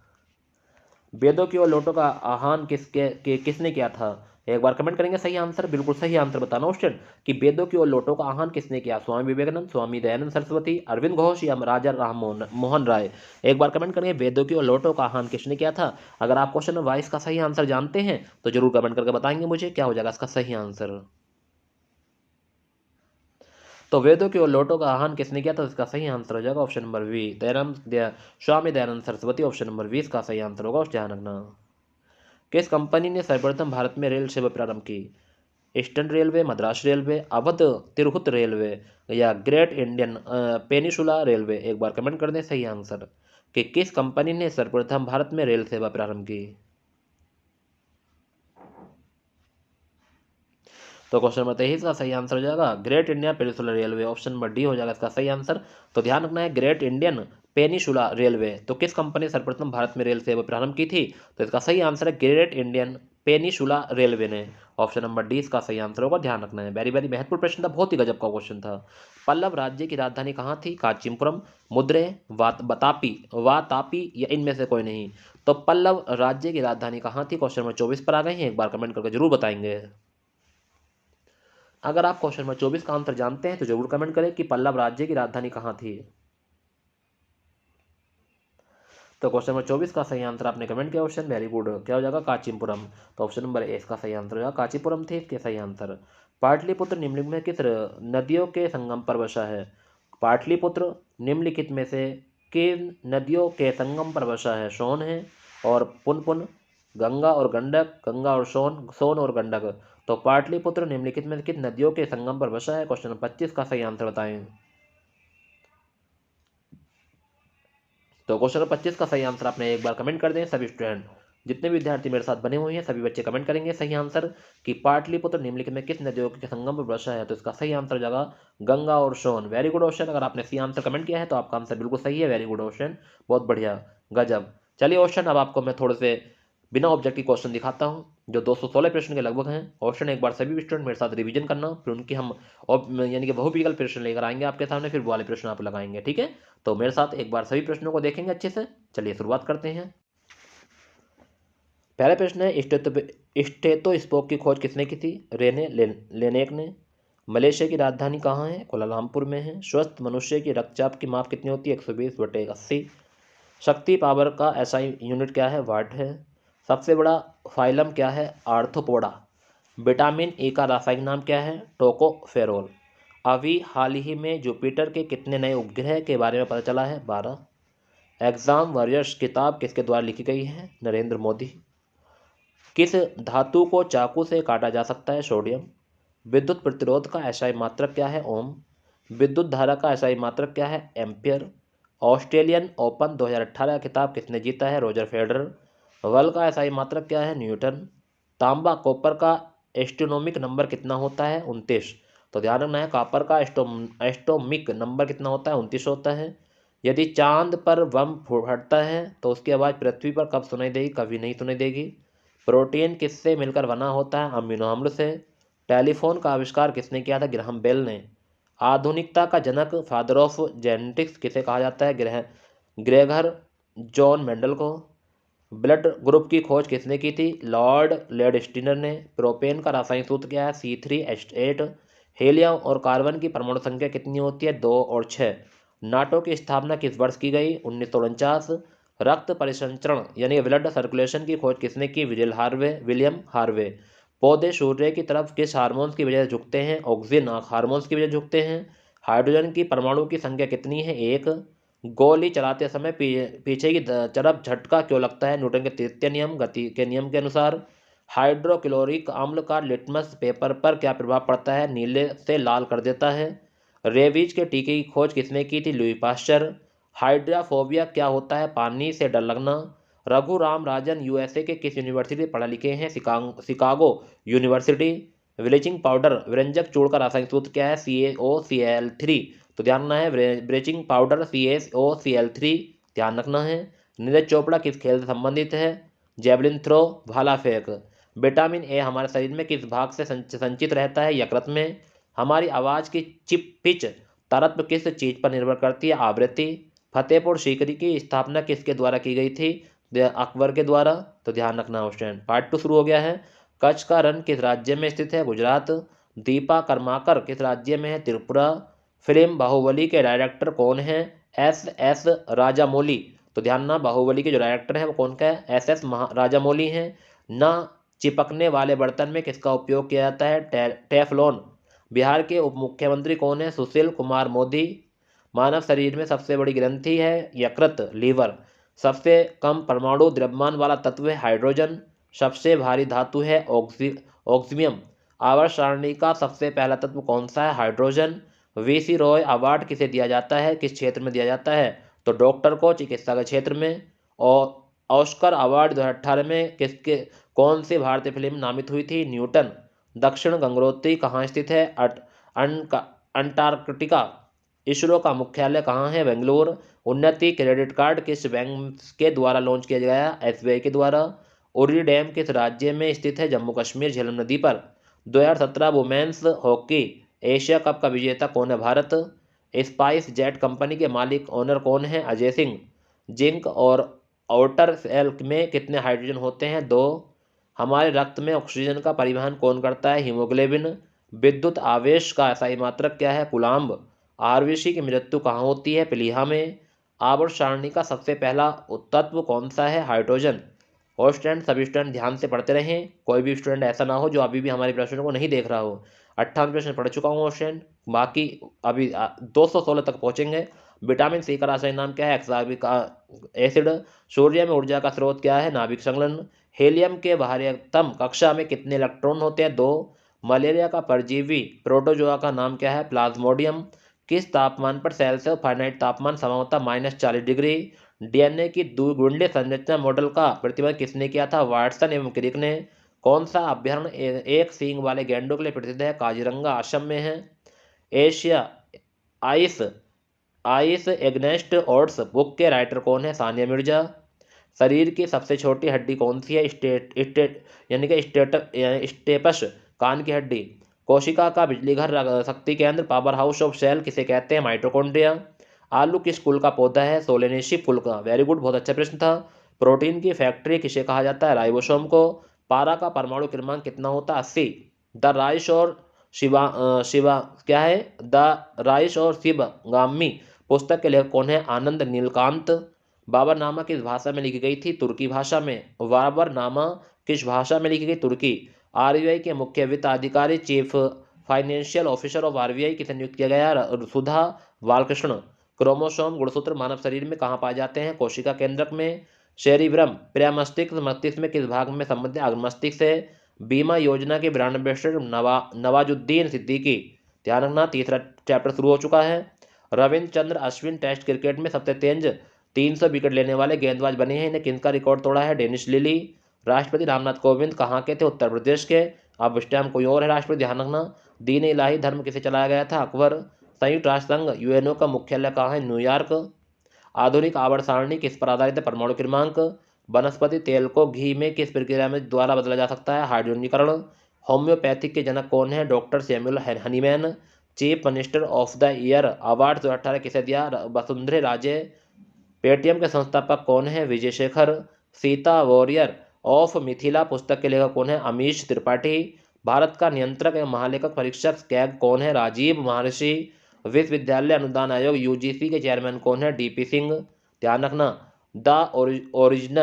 वेदों की और लोटों का आह्वान किसने किया था, एक बार कमेंट करेंगे सही आंसर। बिल्कुल सही आंसर बताना क्वेश्चन कि वेदों की और लोटों का आह्वान किसने किया, स्वामी विवेकानंद, स्वामी दयानंद सरस्वती, अरविंद घोष या राजा राम मोहन राय। एक बार कमेंट करेंगे वेदों की और लोटों का आह्वान किसने किया था। अगर आप क्वेश्चन नंबर 22 का सही आंसर जानते हैं तो जरूर कमेंट करके बताएंगे मुझे क्या हो जाएगा इसका सही आंसर। तो वेदों की ओर लौटो का आह्वान किसने किया, तो इसका सही आंसर हो जाएगा option number B, Swami Dayanand Saraswati. Option number 20 का सही आंसर होगा, उस ध्यान रखना। किस कंपनी ने सर्वप्रथम भारत में रेल सेवा प्रारंभ की, eastern railway, Madras railway, Awadh Tirhut railway या ग्रेट इंडियन पेनिसुला रेलवे। एक बार कमेंट कर दें सही आंसर कि किस कंपनी ने सर्वप्रथम भारत में रेल सेवा प्रारंभ की। तो क्वेश्चन नंबर 23 का सही आंसर हो जाएगा great Indian peninsula railway. Option number D हो जाएगा इसका सही आंसर। तो ध्यान रखना है ग्रेट इंडियन पेनिसुला रेलवे। तो किस कंपनी ने सर्वप्रथम भारत में रेल सेवा प्रारंभ की थी, तो इसका सही आंसर है ग्रेट इंडियन पेनिसुला रेलवे ने। ऑप्शन नंबर डी इसका सही आंसर होगा, ध्यान रखना है। वेरी वेरी महत्वपूर्ण प्रश्न था, बहुत ही गजब का क्वेश्चन था। पल्लव राज्य की राजधानी कहाँ थी, कांचीपुरम, मुद्रे, वातापी या इनमें से कोई नहीं। तो पल्लव राज्य की राजधानी कहाँ थी, क्वेश्चन नंबर 24 पर आ गए हैं, एक बार कमेंट करके जरूर बताएंगे। अगर आप क्वेश्चन नंबर 24 का आंसर जानते हैं तो जरूर कमेंट करें कि पल्लव राज्य की राजधानी कहाँ थी। तो क्वेश्चन नंबर 24 का सही आंसर आपने कमेंट किया ऑप्शन, वेरी गुड। क्या हो जाएगा, कांचीपुरम। तो ऑप्शन नंबर ए इसका सही आंसर हो जाएगा, कांचीपुरम थे इसके सही आंसर। पाटलिपुत्र निम्नलिखित में किस नदियों के संगम पर बसा है। पाटलिपुत्र निम्नलिखित में से किन नदियों के संगम पर बसा है, सोन है और पुनपुन, गंगा और गंडक, गंगा और सोन और गंडक। तो पाटलिपुत्र निम्नलिखित में से किन नदियों के संगम पर बसा है, क्वेश्चन नंबर 25 का सही आंसर बताएं। तो क्वेश्चन नंबर 25 का सही आंसर आपने एक बार कमेंट कर दें सभी स्टूडेंट। जितने भी विद्यार्थी मेरे साथ बने हुए हैं सभी बच्चे कमेंट करेंगे सही आंसर कि पाटलिपुत्र निम्नलिखित में किस नदियों के संगम पर बसा है। तो इसका सही आंसर हो जाएगा गंगा और सोन। वेरी गुड क्वेश्चन, अगर आपने सही आंसर कमेंट किया है तो आपका आंसर बिल्कुल सही है। वेरी गुड क्वेश्चन, बहुत बढ़िया, गजब। चलिए क्वेश्चन अब आपको मैं थोड़े से बिना ऑब्जेक्टिव क्वेश्चन दिखाता हूँ जो 216 प्रश्न के लगभग हैं। क्वेश्चन एक बार सभी स्टूडेंट मेरे साथ रिवीजन करना, फिर उनकी हम यानी कि बहुविकल्प प्रश्न लेकर आएंगे आपके सामने, फिर वो वाले प्रश्न आप लगाएंगे, ठीक है। तो मेरे साथ एक बार सभी प्रश्नों को देखेंगे अच्छे से। चलिए शुरुआत करते हैं। पहला प्रश्न है स्टेथोस्कोप की खोज किसने की थी, लेनेक ने। मलेशिया की राजधानी कहाँ है, कोलालमपुर में है। स्वस्थ मनुष्य की रक्तचाप की माप कितनी होती है, 120/80। शक्ति पावर का एसआई यूनिट क्या है, वाट है। सबसे बड़ा फाइलम क्या है, आर्थ्रोपोडा। विटामिन ए का रासायनिक नाम क्या है, टोकोफेरोल। अभी हाल ही में जुपिटर के कितने नए उपग्रह के बारे में पता चला है, 12। एग्जाम वॉरियर्स किताब किसके द्वारा लिखी गई है, नरेंद्र मोदी। किस धातु को चाकू से काटा जा सकता है, सोडियम। विद्युत प्रतिरोध का एसआई मात्रक क्या है, ओम। विद्युत धारा का एसआई मात्रक क्या है, एम्पियर। ऑस्ट्रेलियन ओपन 2018 का खिताब किसने जीता है, रोजर फेडरर। बल का एसआई मात्रक क्या है, न्यूटन। तांबा कॉपर का एस्ट्रोनॉमिक नंबर कितना होता है, 29। तो ध्यान रखना है कॉपर का एस्टोमिक नंबर कितना होता है, 29 होता है। यदि चांद पर बम फटता है तो उसकी आवाज़ पृथ्वी पर कब सुनाई देगी, कभी नहीं सुनाई देगी। प्रोटीन किससे मिलकर बना होता है, अमीनो अम्ल से। टेलीफोन का आविष्कार किसने किया था, ग्राहम बेल ने। आधुनिकता का जनक, फादर ऑफ जेनेटिक्स किसे कहा जाता है, ग्रेगर जॉन मेंडल को। ब्लड ग्रुप की खोज किसने की थी, लॉर्ड लेडस्टिनर ने। प्रोपेन का रासायनिक सूत्र क्या है, C3H8। हीलियम और कार्बन की परमाणु संख्या कितनी होती है, 2 और 6। नाटो की स्थापना किस वर्ष की गई, 1949। रक्त परिसंचरण यानी ब्लड सर्कुलेशन की खोज किसने की? William Harvey. पौधे सूर्य की तरफ किस हार्मोन्स की वजह से झुकते हैं? ऑक्सीजन हार्मोन्स की वजह से झुकते हैं। हाइड्रोजन की परमाणु की संख्या कितनी है? एक। गोली चलाते समय पीछे की तरफ झटका क्यों लगता है? न्यूटन के तृतीय नियम गति के नियम के अनुसार। हाइड्रोक्लोरिक अम्ल का लिटमस पेपर पर क्या प्रभाव पड़ता है? नीले से लाल कर देता है। रेबीज के टीके की खोज किसने की थी? Louis Pasteur. हाइड्राफोबिया क्या होता है? पानी से डर लगना। रघुराम राजन यूएसए के किस यूनिवर्सिटी पढ़ा लिखे हैं? Chicago university. ब्लीचिंग पाउडर व्यंजक चूर्ण का रासायनिक सूत्र क्या है? CaOCl3। तो ध्यान रखना है, ब्लीचिंग पाउडर CaOCl3 ध्यान रखना है। नीरज चोपड़ा किस खेल से संबंधित है? जेवलिन थ्रो, भाला फेंक। विटामिन ए हमारे शरीर में किस भाग से संचित रहता है? यकृत में। हमारी आवाज़ की पिच तरत्व किस चीज पर निर्भर करती है? आवृत्ति। फतेहपुर सीकरी की स्थापना किसके द्वारा की गई थी? अकबर के द्वारा। तो ध्यान रखना क्वेश्चन। पार्ट 2 शुरू हो गया है। कच्छ का रण किस राज्य में स्थित है? गुजरात। दीपा कर्माकर किस राज्य में है? त्रिपुरा। फिल्म बाहुबली के डायरेक्टर कौन है? SS राजामौली। तो ध्यान ना, बाहुबली के जो डायरेक्टर है वो कौन का है? SS राजामौली हैं। न चिपकने वाले बर्तन में किसका उपयोग किया जाता है? टेफलॉन। बिहार के उप मुख्यमंत्री कौन है? सुशील कुमार मोदी। मानव शरीर में सबसे बड़ी ग्रंथि है? यकृत, लीवर। सबसे कम परमाणु द्रव्यमान वाला तत्व है? हाइड्रोजन। सबसे भारी धातु है? ऑक्सीमियम। आवर्त सारणी का सबसे पहला तत्व कौन सा है? हाइड्रोजन। VC रॉय अवार्ड किसे दिया जाता है? किस क्षेत्र में दिया जाता है? तो डॉक्टर को चिकित्सा के क्षेत्र में। और ऑस्कर अवार्ड 2018 में किसके कौन सी भारतीय फिल्म नामित हुई थी? न्यूटन। दक्षिण गंगोत्री कहाँ स्थित है? अंटार्कटिका। इसरो का मुख्यालय कहाँ है? बेंगलुरु। उन्नति क्रेडिट कार्ड किस बैंक के द्वारा लॉन्च किया गया? SBI के द्वारा। उरी डैम किस राज्य में स्थित है? जम्मू कश्मीर, झेलम नदी पर। 2017 वुमेन्स हॉकी एशिया कप का विजेता कौन है? भारत। स्पाइस जेट कंपनी के मालिक ओनर कौन है? अजय सिंह। जिंक और आउटर सेल में कितने हाइड्रोजन होते हैं? 2। हमारे रक्त में ऑक्सीजन का परिवहन कौन करता है? हीमोग्लोबिन। विद्युत आवेश का SI मात्रक क्या है? कूलाम्ब। RBC की मृत्यु कहाँ होती है? प्लीहा में। आवर्त सारणी का सबसे पहला तत्व कौन सा है? हाइड्रोजन। और स्टूडेंट सभी स्टूडेंट ध्यान से पढ़ते रहें, कोई भी स्टूडेंट ऐसा ना हो जो अभी भी हमारे प्रश्नों को नहीं देख रहा हो। 58 प्रश्न पढ़ चुका हूँ स्टूडेंट, बाकी अभी 216 तक पहुँचेंगे। विटामिन C का रासायनिक नाम क्या है? एक्सार्बिक एसिड। सूर्य में ऊर्जा का स्रोत क्या है? नाभिक संलग्न। हेलियम के बाह्यतम कक्षा में कितने इलेक्ट्रॉन होते हैं? 2। मलेरिया का परजीवी प्रोटोजोआ का नाम क्या है? प्लाज्मोडियम। किस तापमान पर सेल्सियस फारेनहाइट तापमान समा होता है? -40 डिग्री। DNA की द्विगुणीय संरचना मॉडल का प्रतिपादन किसने किया था? वाटसन एवं क्रिक ने। कौन सा अभ्यारण्य एक सींग वाले गैंडों के लिए प्रसिद्ध है? काजीरंगा असम में है। Asia ice ice against odds book के राइटर कौन है? सानिया मिर्जा। शरीर की सबसे छोटी हड्डी कौन सी है? यानी कि स्टेपस कान की हड्डी। कोशिका का बिजली घर शक्ति केंद्र पावर हाउस ऑफ सेल किसे कहते हैं? माइटोकॉन्ड्रिया। आलू किस कुल का पौधा है? सोलेनेसी फूल का। वेरी गुड, बहुत अच्छा प्रश्न था। प्रोटीन की फैक्ट्री किसे कहा जाता है? राइबोसोम को। पारा का परमाणु क्रमांक कितना होता है? 80। द राइस और शिवा क्या है? द राइस और शिवगामी पुस्तक के लेखक कौन है? आनंद नीलकांत। बाबरनामा किस भाषा में लिखी गई थी? तुर्की भाषा में। बाबरनामा किस भाषा में लिखी गई? तुर्की। RBI के मुख्य वित्त अधिकारी chief financial officer of RBI किसे नियुक्त किया गया? सुधा बालकृष्ण। क्रोमोसोम गुणसूत्र मानव शरीर में कहाँ पाए जाते हैं? कोशिका केंद्रक में। सेरिब्रम प्रेमस्तिष्क मस्तिष्क में किस भाग में संबंधित? मस्तिष्क से। बीमा योजना के ब्रांड एम्बेसडर नवाजुद्दीन सिद्दीकी। ध्यान रखना, तीसरा चैप्टर शुरू हो चुका है। रविंद्र चंद्र अश्विन टेस्ट क्रिकेट में सबसे तेज 300 विकेट लेने वाले गेंदबाज बने हैं। इन्हें किसका रिकॉर्ड तोड़ा है? Dennis Lillee. राष्ट्रपति रामनाथ कोविंद कहाँ के थे? उत्तर प्रदेश के। अब इस टाइम कोई और है राष्ट्रपति, ध्यान रखना। दीन इलाही धर्म किसे चलाया गया था? अकबर। संयुक्त राष्ट्र संघ UNO का मुख्यालय कहाँ है? न्यूयॉर्क। आधुनिक आवर्त सारणी किस पर आधारित है? परमाणु क्रमांक। वनस्पति तेल को घी में किस प्रक्रिया में द्वारा बदला जा सकता है? हाइड्रोजनीकरण। होम्योपैथिक के जनक कौन है? Doctor Samuel Hahnemann. Chief minister of the year award 2018 किसे दिया? वसुंधरा राजे। पेटीएम के संस्थापक कौन है? विजय शेखर। सीता वॉरियर ऑफ मिथिला पुस्तक के लेखक कौन है? अमीश त्रिपाठी। भारत का नियंत्रक एवं महालेखक परीक्षक कैग कौन है? राजीव महर्षि। विश्वविद्यालय अनुदान आयोग UGC के चेयरमैन कौन है? DP सिंह। ध्यान रखना, द ओरिजिन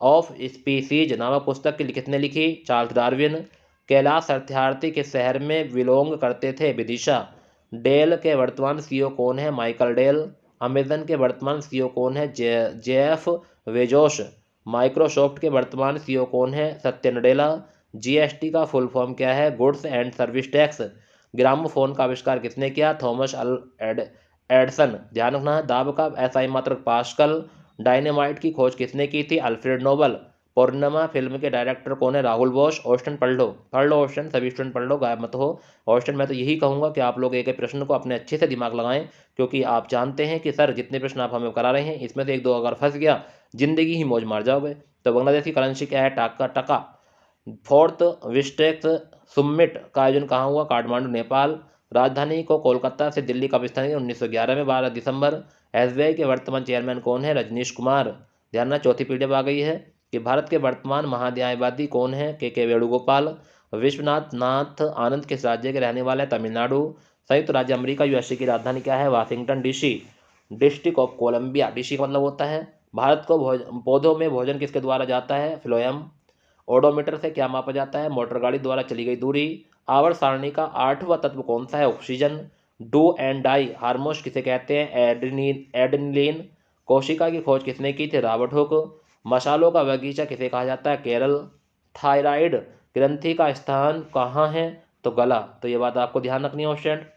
ऑफ स्पीसीज नामक पुस्तक किसने लिखी? Charles Darwin. कैलाश सत्यार्थी किस शहर में बिलोंग करते थे? विदिशा। डेल के वर्तमान सीईओ कौन है? Michael Dell. अमेजन के वर्तमान सीईओ कौन है? Jeff Bezos. माइक्रोसॉफ्ट के वर्तमान सीईओ कौन है? सत्य नडेला। जीएसटी का फुल फॉर्म क्या है? Goods and service tax. Gramophone का आविष्कार किसने किया? Thomas Edison. ध्यान रखना है। दाब का एसआई मात्रक पास्कल। डायनेमाइट की खोज किसने की थी? Alfred Nobel. पूर्णिमा फिल्म के डायरेक्टर कौन है? राहुल बोस। ऑप्शन पढ़ लो ऑप्शन, सभी स्टूडेंट पढ़ लो, गायब मत हो। ऑप्शन मैं तो यही कहूँगा कि आप लोग एक एक प्रश्न को अपने अच्छे से दिमाग लगाएं, क्योंकि आप जानते हैं कि सर जितने प्रश्न आप हमें करा रहे हैं इसमें से एक दो अगर फंस गया जिंदगी ही मौज मार जाओगे। तो बांग्लादेश की करेंसी क्या है? टका। फोर्थ विस्टेक्स सुमिट का आयोजन कहाँ हुआ? काठमांडू, नेपाल। राजधानी को कोलकाता से दिल्ली कब स्थानांतरित? 1911 में 12 दिसंबर। एसबीआई के वर्तमान चेयरमैन कौन है? रजनीश कुमार। ध्यान रखना, चौथी पीडीएफ आ गई है कि भारत के वर्तमान महान्यायवादी कौन है? के वेणुगोपाल। विश्वनाथ आनंद किस राज्य के रहने वाले हैं? तमिलनाडु। संयुक्त राज्य अमेरिका यूएसए की राजधानी क्या है? Washington DC. District of Columbia, DC का मतलब होता है। भारत को पौधों में भोजन किसके द्वारा जाता है? फ्लोएम। ओडोमीटर से क्या मापा जाता है? मोटर गाड़ी द्वारा चली गई दूरी। आवर्त सारणी का 8वां तत्व कौन सा है? Oxygen. Do and die hormones किसे कहते हैं? एडेनिलीन। कोशिका की खोज किसने की थी? Robert Hooke. मसालों का बगीचा किसे कहा जाता है? केरल। थायराइड ग्रंथि का स्थान कहाँ है? तो गला। तो ये बात आपको ध्यान रखनी है स्टूडेंट।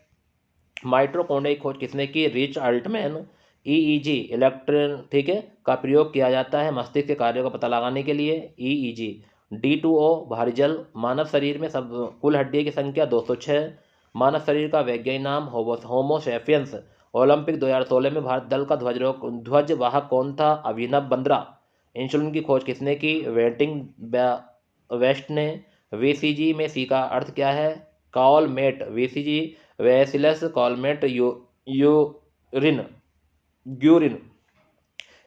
माइटोकॉन्ड्रिया की खोज किसने की? Rich Altman. ईईजी इलेक्ट्रॉन, ठीक है, का प्रयोग किया जाता है मस्तिष्क के कार्यों का पता लगाने के लिए। ईईजी। D2O भारी जल। मानव शरीर में सब कुल हड्डियों की संख्या 206। मानव शरीर का वैज्ञानिक नाम होमो सैपियंस। ओलंपिक 2016 में भारत दल का ध्वजवाहक कौन था? अभिनव बिंद्रा। इंसुलिन की खोज किसने की? वेस्ट ने। वीसीजी में सी का अर्थ क्या है? कॉलमेट। वीसीजी वैसिलस कॉलमेट यूरिन।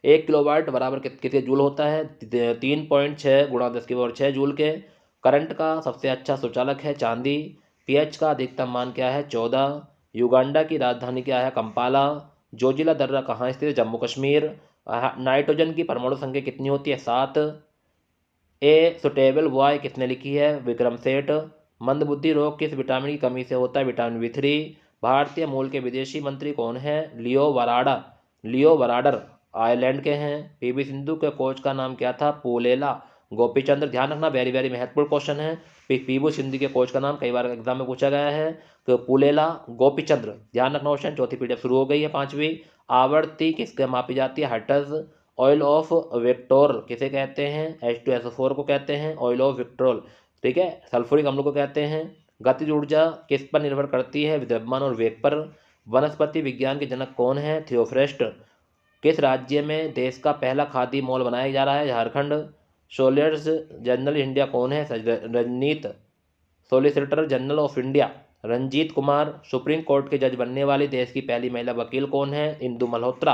1 किलोवाट बराबर कितने जूल होता है? 3.6 गुणा 10⁶ जूल के। करंट का सबसे अच्छा सुचालक है चांदी। पीएच का अधिकतम मान क्या है? 14। युगांडा की राजधानी क्या है? कंपाला। जोजिला दर्रा कहाँ स्थित है? जम्मू कश्मीर। नाइट्रोजन की परमाणु संख्या कितनी होती है? 7। ए सुटेबल बॉय किसने लिखी है? विक्रम सेठ। मंदबुद्धि रोग किस विटामिन की कमी से होता है? Vitamin B3। भारतीय मूल के विदेशी मंत्री कौन है? लियो वराडर आयरलैंड के हैं। पीवी सिंधु के कोच का नाम क्या था? पुलेला गोपीचंद्र। ध्यान रखना, वेरी वेरी महत्वपूर्ण क्वेश्चन है। पीवी सिंधु के कोच का नाम कई बार एग्जाम में पूछा गया है, तो पुलेला गोपीचंद्र। ध्यान रखना क्वेश्चन। चौथी पीडीएफ शुरू हो गई है, 5वीं। आवर्ती किसके मापी जाती है? हर्ट्ज। ऑयल ऑफ विक्टोर किसे कहते हैं? H2SO4 को कहते हैं ऑयल ऑफ विक्ट्रोल, ठीक है। सल्फ्यूरिक अम्ल को कहते हैं। गतिज ऊर्जा किस पर निर्भर करती है? द्रव्यमान और वेग पर। वनस्पति विज्ञान के जनक कौन है? थियोफ्रेस्ट। किस राज्य में देश का पहला खादी मॉल बनाया जा रहा है? झारखंड। सोलिसिटर जनरल इंडिया कौन है? Ranjit. Solicitor general of India Ranjit Kumar. Supreme court के जज बनने वाली देश की पहली महिला वकील कौन है? Indu Malhotra.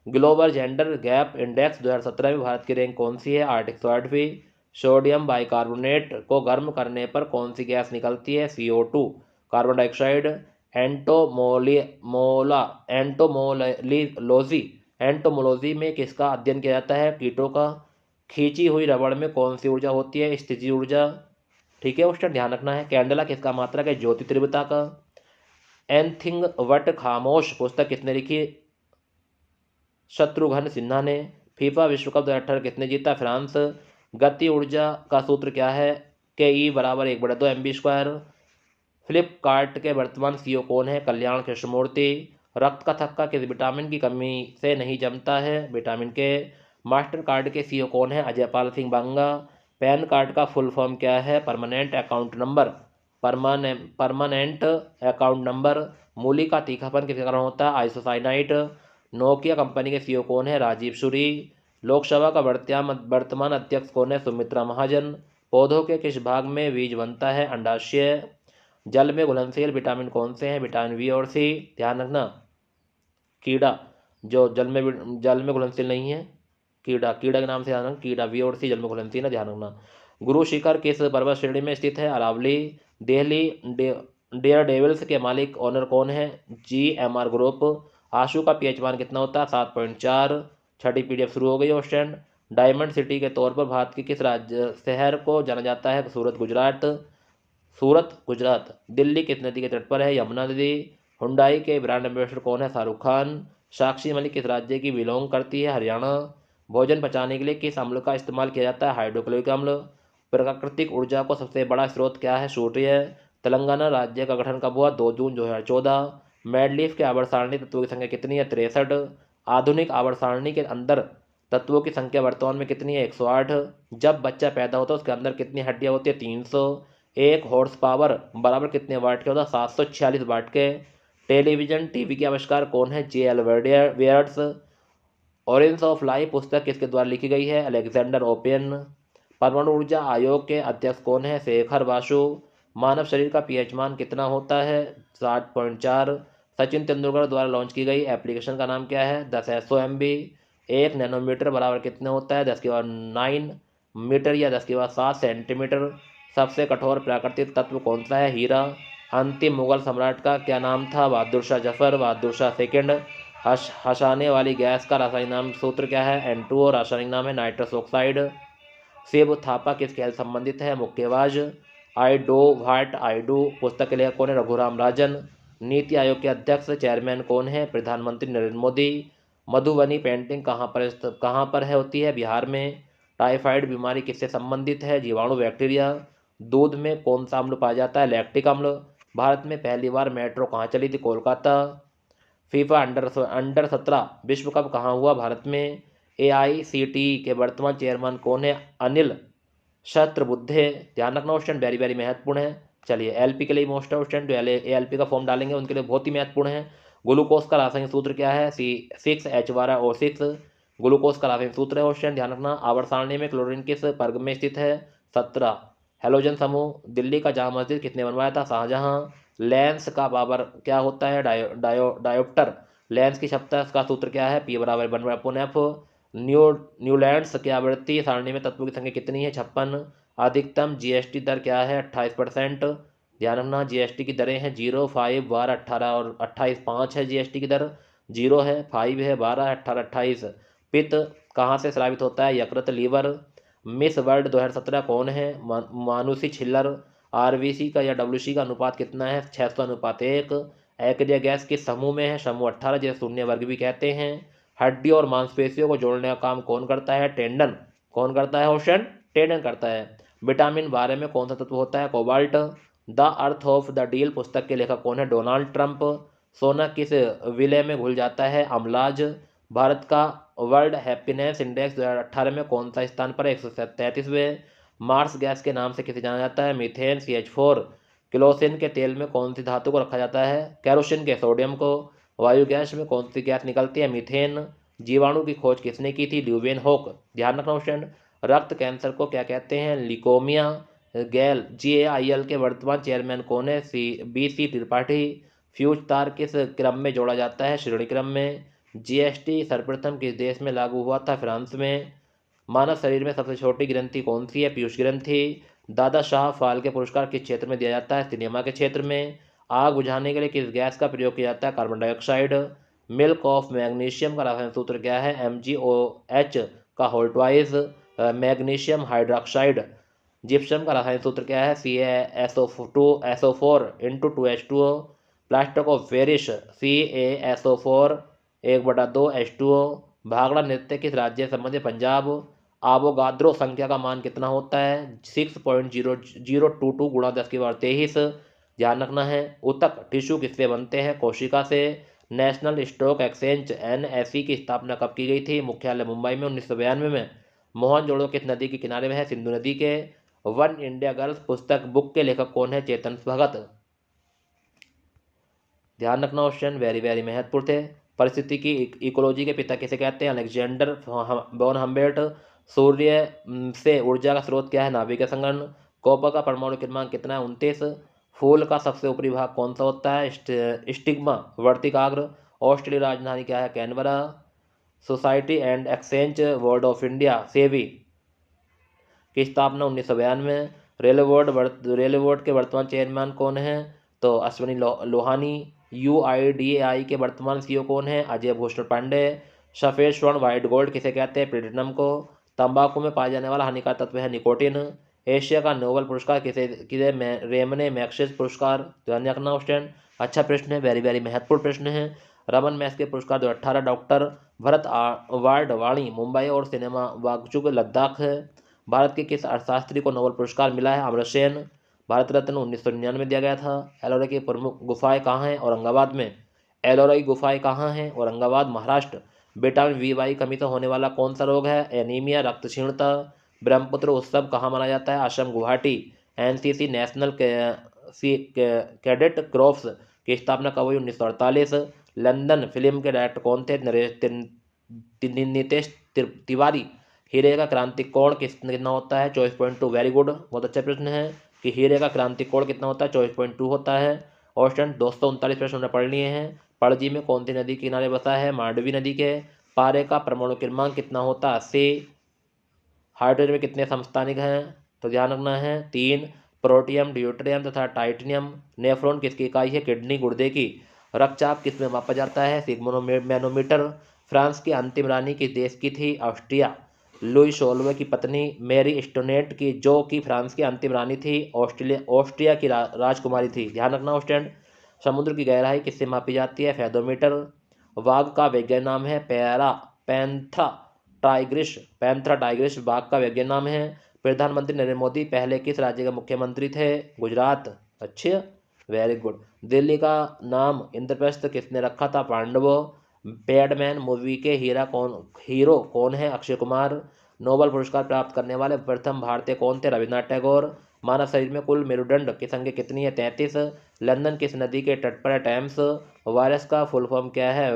Global gender gap index 2017 में भारत की रैंक कौन सी है? 108वीं। सोडियम बाइकार्बोनेट को गर्म करने पर कौन सी गैस निकलती है? CO2 carbon dioxide. एंटोमोलॉजी में किसका अध्ययन किया जाता है? कीटों का। खींची हुई रबड़ में कौन सी ऊर्जा होती है? स्थितिज ऊर्जा, ठीक है क्वेश्चन, ध्यान रखना है। कैंडला किसका मात्रक है? ज्योति तीव्रता का। एनथिंग वट खामोश पुस्तक किसने लिखी? शत्रुघ्न सिन्हा ने। फीफा विश्व कप 2018 किसने जीता? फ्रांस। गति ऊर्जा का सूत्र क्या है? KE बराबर 1/2 mv²। फ्लिपकार्ट के वर्तमान सीईओ कौन है? कल्याण कृष्णमूर्ति। रक्त का थक्का किस विटामिन की कमी से नहीं जमता है? विटामिन के। मास्टर कार्ड के सीईओ कौन है? अजय पाल सिंह बांगा। पैन कार्ड का फुल फॉर्म क्या है? Permanent account number. मूली का तीखापन किसके कारण होता है? आइसोसाइनाइट। नोकिया कंपनी के सीईओ कौन है? राजीव सूरी। लोकसभा का वर्तमान अध्यक्ष कौन है? सुमित्रा महाजन। पौधों के किस भाग में बीज बनता है? अंडाशय। जल में घुलनशील विटामिन कौन से हैं? विटामिन B और C। ध्यान रखना, कीड़ा जो जल में घुलनशील नहीं है, कीड़ा के नाम से ध्यान रखना। कीड़ा B और C जल में घुलनशील है, ध्यान रखना। गुरु शिखर किस पर्वत श्रेणी में स्थित है? अरावली। दिल्ली डेयर डेविल्स के मालिक ओनर कौन है? GMR group. आशु का पीएच मान कितना होता है? 7.4। छठी पीडीएफ शुरू हो गई क्वेश्चन। डायमंड सिटी के तौर पर भारत के किस राज्य शहर को जाना जाता है? सूरत गुजरात। सूरत गुजरात। दिल्ली किस नदी के तट पर है? यमुना नदी। हुंडई के ब्रांड एम्बेसडर कौन है? शाहरुख खान। साक्षी मलिक किस राज्य की बिलोंग करती है? हरियाणा। भोजन पचाने के लिए किस अम्ल का इस्तेमाल किया जाता है? हाइड्रोक्लोरिक अम्ल। प्राकृतिक ऊर्जा को सबसे बड़ा स्रोत क्या है? सूर्य। तेलंगाना राज्य का गठन कब हुआ? 2 जून 2014। मैडलीफ के आवर्त सारणी तत्वों की संख्या कितनी है? 63। आधुनिक आवर्त सारणी के अंदर तत्वों की संख्या वर्तमान में कितनी है? 108। जब बच्चा पैदा होता है उसके अंदर कितनी हड्डियां होती है? 300। 1 हॉर्स पावर बराबर कितने वाट के होता है? 746 वाट के। टेलीविजन टीवी के आविष्कार कौन है? जे.एल. वेयर्स। ऑरेंज ऑफ लाइफ पुस्तक किसके द्वारा लिखी गई है? अलेक्जेंडर ओपियन। परमाणु ऊर्जा आयोग के अध्यक्ष कौन है? शेखर बासु। मानव शरीर का पीएच मान कितना होता है? 7.4। सचिन तेंदुलकर द्वारा लॉन्च की गई एप्लीकेशन का नाम क्या है? 10 SOMB। 1 नैनोमीटर बराबर कितने होता है? 10⁻9 मीटर या 10⁻7 सेंटीमीटर। सबसे कठोर प्राकृतिक तत्व कौन सा है? हीरा। अंतिम मुगल सम्राट का क्या नाम था? बहादुर शाह जफर। बहादुर शाह सेकंड। हंसाने वाली गैस का रासायनिक नाम सूत्र क्या है? N2। रासायनिक नाम है नाइट्रस ऑक्साइड। शिव थापा किस खेल संबंधित है? मुक्केबाज। I do what I do पुस्तक के लेखक कौन है? रघुराम राजन। नीति आयोग के अध्यक्ष चेयरमैन कौन है? प्रधानमंत्री नरेंद्र मोदी। मधुबनी पेंटिंग कहाँ पर है होती है? बिहार में। टाइफाइड बीमारी किससे संबंधित है? जीवाणु बैक्टीरिया। दूध में कौन सा अम्ल पाया जाता है? लैक्टिक अम्ल। भारत में पहली बार मेट्रो कहाँ चली थी? कोलकाता। फीफा अंडर 17 विश्व कप कहाँ हुआ? भारत में। AICTE के वर्तमान चेयरमैन कौन है? अनिल सहस्त्रबुद्धे। ध्यान रखना क्वेश्चन वेरी वेरी महत्वपूर्ण है। चलिए LP के लिए मोस्ट क्वेश्चन जो ALP का फॉर्म डालेंगे उनके लिए बहुत ही महत्वपूर्ण है। ग्लूकोज का रासायनिक सूत्र क्या है? C6H12O6। ग्लूकोज का रासायनिक सूत्र है क्वेश्चन, ध्यान रखना। आवर्त सारणी में क्लोरीन किस वर्ग में स्थित है? 17। हेलोजन समूह। दिल्ली का जामा मस्जिद किसने बनवाया था? शाहजहां। लेंस का पावर क्या होता है? डायोप्टर। लेंस की क्षमता का सूत्र क्या है? P बराबर 1/F। न्यूलैंड्स की आवृत्ति सारणी में तत्वों की संख्या कितनी है? 56। अधिकतम GST दर क्या है? 28%। ध्यान रखना GST की दरें हैं 0, 5, 12, 18 और 28। 5 है GST की दर, 0 है, 5 है, 12, 18, 28। पित्त कहाँ से स्रावित होता है? यकृत, लीवर। मिस वर्ल्ड 2017 कौन है? मानुषी छिल्लर। RBC का या WC का अनुपात कितना है? 600:1। एक्रिया गैस किस समूह में है? समूह 18 जिसे शून्य वर्ग भी कहते हैं। हड्डी और मांसपेशियों को जोड़ने का काम कौन करता है? टेंडन। कौन करता है क्वेश्चन? टेंडन करता है। विटामिन 12 में कौन सा तत्व होता है? Cobalt. The earth of the deal पुस्तक के लेखक कौन है? Donald Trump. सोना किस विलय में घुल जाता है? अम्लाज। भारत का वर्ल्ड हैप्पीनेस इंडेक्स 2018 में कौन सा स्थान पर है? 133वें। मार्स गैस के नाम से किसे जाना जाता है? Methane CH4। किरोसिन के तेल में कौन सी धातु को रखा जाता है? कैरोसिन के सोडियम को। वायु गैस में कौन सी गैस निकलती है? मीथेन। जीवाणु की खोज किसने की थी? ल्यूवेन होक। ध्यान रखना क्वेश्चन। रक्त कैंसर को क्या कहते हैं? लिकोमिया। गैल GAIL के वर्तमान चेयरमैन कौन है? BC त्रिपाठी। फ्यूज तार किस क्रम में जोड़ा जाता है? श्रेणी क्रम में। GST सर्वप्रथम किस देश में लागू हुआ था? फ्रांस में। मानव शरीर में सबसे छोटी ग्रंथि कौन सी है? पीयूष ग्रंथि। दादा साहब फाल्के पुरस्कार किस क्षेत्र में दिया जाता है? सिनेमा के क्षेत्र में। आग बुझाने के लिए किस गैस का प्रयोग किया जाता है? Carbon dioxide. Milk of magnesium का रासायनिक सूत्र क्या है? MgOH का whole twice. Magnesium hydroxide. Gypsum का रासायनिक सूत्र क्या है? CaSO4 into 2H2O। Plaster of Paris CaSO4 1/2 H2O। Bhangra नृत्य किस राज्य से संबंधित? पंजाब। आवोगाद्रो संख्या का मान कितना होता है? 6.0022 × 10⁻23। ध्यान रखना है। ऊतक टिश्यू किससे बनते हैं? कोशिका से। नेशनल स्टॉक एक्सचेंज NSE की स्थापना कब की गई थी? मुख्यालय मुंबई में 1992 में। मोहनजोदड़ो किस नदी के किनारे में है? सिंधु नदी के। वन इंडिया गर्ल्स पुस्तक बुक के लेखक कौन है? चेतन भगत। ध्यान रखना क्वेश्चन वेरी वेरी महत्वपूर्ण थे। परिस्थिति की इकोलॉजी के पिता किसे कहते हैं? Alexander von Humboldt. सूर्य से ऊर्जा का स्रोत क्या है? नाभिक संघनन। कॉपर का परमाणु क्रमांक कितना है? 29। फूल का सबसे ऊपरी भाग कौन सा होता है? स्टिग्मा वर्तिकाग्र। ऑस्ट्रेलिया राजधानी क्या है? Canberra. Society and exchange board of India SEBI की स्थापना 1992। रेलवे बोर्ड के वर्तमान चेयरमैन कौन है? तो अश्वनी लोहानी। UIDAI के वर्तमान CEO कौन है? अजय भूषण पांडे। सफेद स्वर्ण व्हाइट गोल्ड किसे कहते हैं? प्लेटिनम को। तंबाकू में पाया जाने वाला हानिकारक तत्व है निकोटिन। एशिया का नोबेल पुरस्कार किसे किसे रेमने मैग्सेसे पुरस्कार, ध्यान रखना क्वेश्चन। अच्छा प्रश्न है, वेरी वेरी महत्वपूर्ण प्रश्न है। रमन मैग्सेसे पुरस्कार 2018 डॉक्टर भरत वाणी मुंबई और सिनेमा वागचुक लद्दाख है। भारत के किस अर्थशास्त्री को नोबेल पुरस्कार मिला है? अमर्त्य सेन। भारत रत्न 1999 दिया गया था। एलोरा की प्रमुख गुफाएं कहाँ हैं? औरंगाबाद में। एलोरा की गुफाएं कहाँ हैं? औरंगाबाद, महाराष्ट्र। विटामिन B12 कमी से होने वाला कौन सा रोग है? एनीमिया, रक्तहीनता। ब्रह्मपुत्र उत्सव कहाँ मनाया जाता है? Assam, Guwahati. NCC national cadet crops की स्थापना कब हुई? 1948। लंदन फिल्म के डायरेक्टर कौन थे? नितेश तिवारी। हीरे का क्रांतिक कोण कितना होता है? 24.2। वेरी गुड, बहुत अच्छा प्रश्न है कि हीरे का क्रांतिक कोण कितना होता है? 24.2 होता है। ऑप्शन 239 प्रश्न हमने पढ़ लिए हैं। पणजी में कौन सी नदी किनारे बसा है? मांडवी नदी के। पारे का परमाणु क्रमांक कितना होता है? 80। हाइड्रोजन में कितने समस्थानिक हैं? तो ध्यान रखना है 3। प्रोटियम, ड्यूटेरियम तथा टाइटेनियम। नेफ्रॉन किसकी इकाई है? किडनी, गुर्दे की। रक्तचाप किस में मापा जाता है? मैनोमीटर। फ्रांस की अंतिम रानी किस देश की थी? ऑस्ट्रिया। लुई 16वें की पत्नी मैरी स्टोनेट की, जो कि फ्रांस की अंतिम रानी थी, ऑस्ट्रिया की राजकुमारी थी। ध्यान रखना क्वेश्चन। समुद्र की गहराई किससे मापी जाती है? फेदोमीटर। वाघ का वैज्ञानिक नाम है? पैंथरा टाइग्रिस बाघ का वैज्ञानिक नाम है। प्रधानमंत्री नरेंद्र मोदी पहले किस राज्य के मुख्यमंत्री थे? गुजरात। अच्छे, वेरी गुड। दिल्ली का नाम इंद्रप्रस्थ किसने रखा था? पांडवों। पैडमैन मूवी के हीरो कौन है? अक्षय कुमार। नोबेल पुरस्कार प्राप्त करने वाले प्रथम भारतीय कौन थे? रविन्द्रनाथ टैगोर। मानव शरीर में कुल मेरुदंड की संख्या कितनी है? 33। लंदन किस नदी के तट पर है? टेम्स। वायरस का फुल फॉर्म क्या है?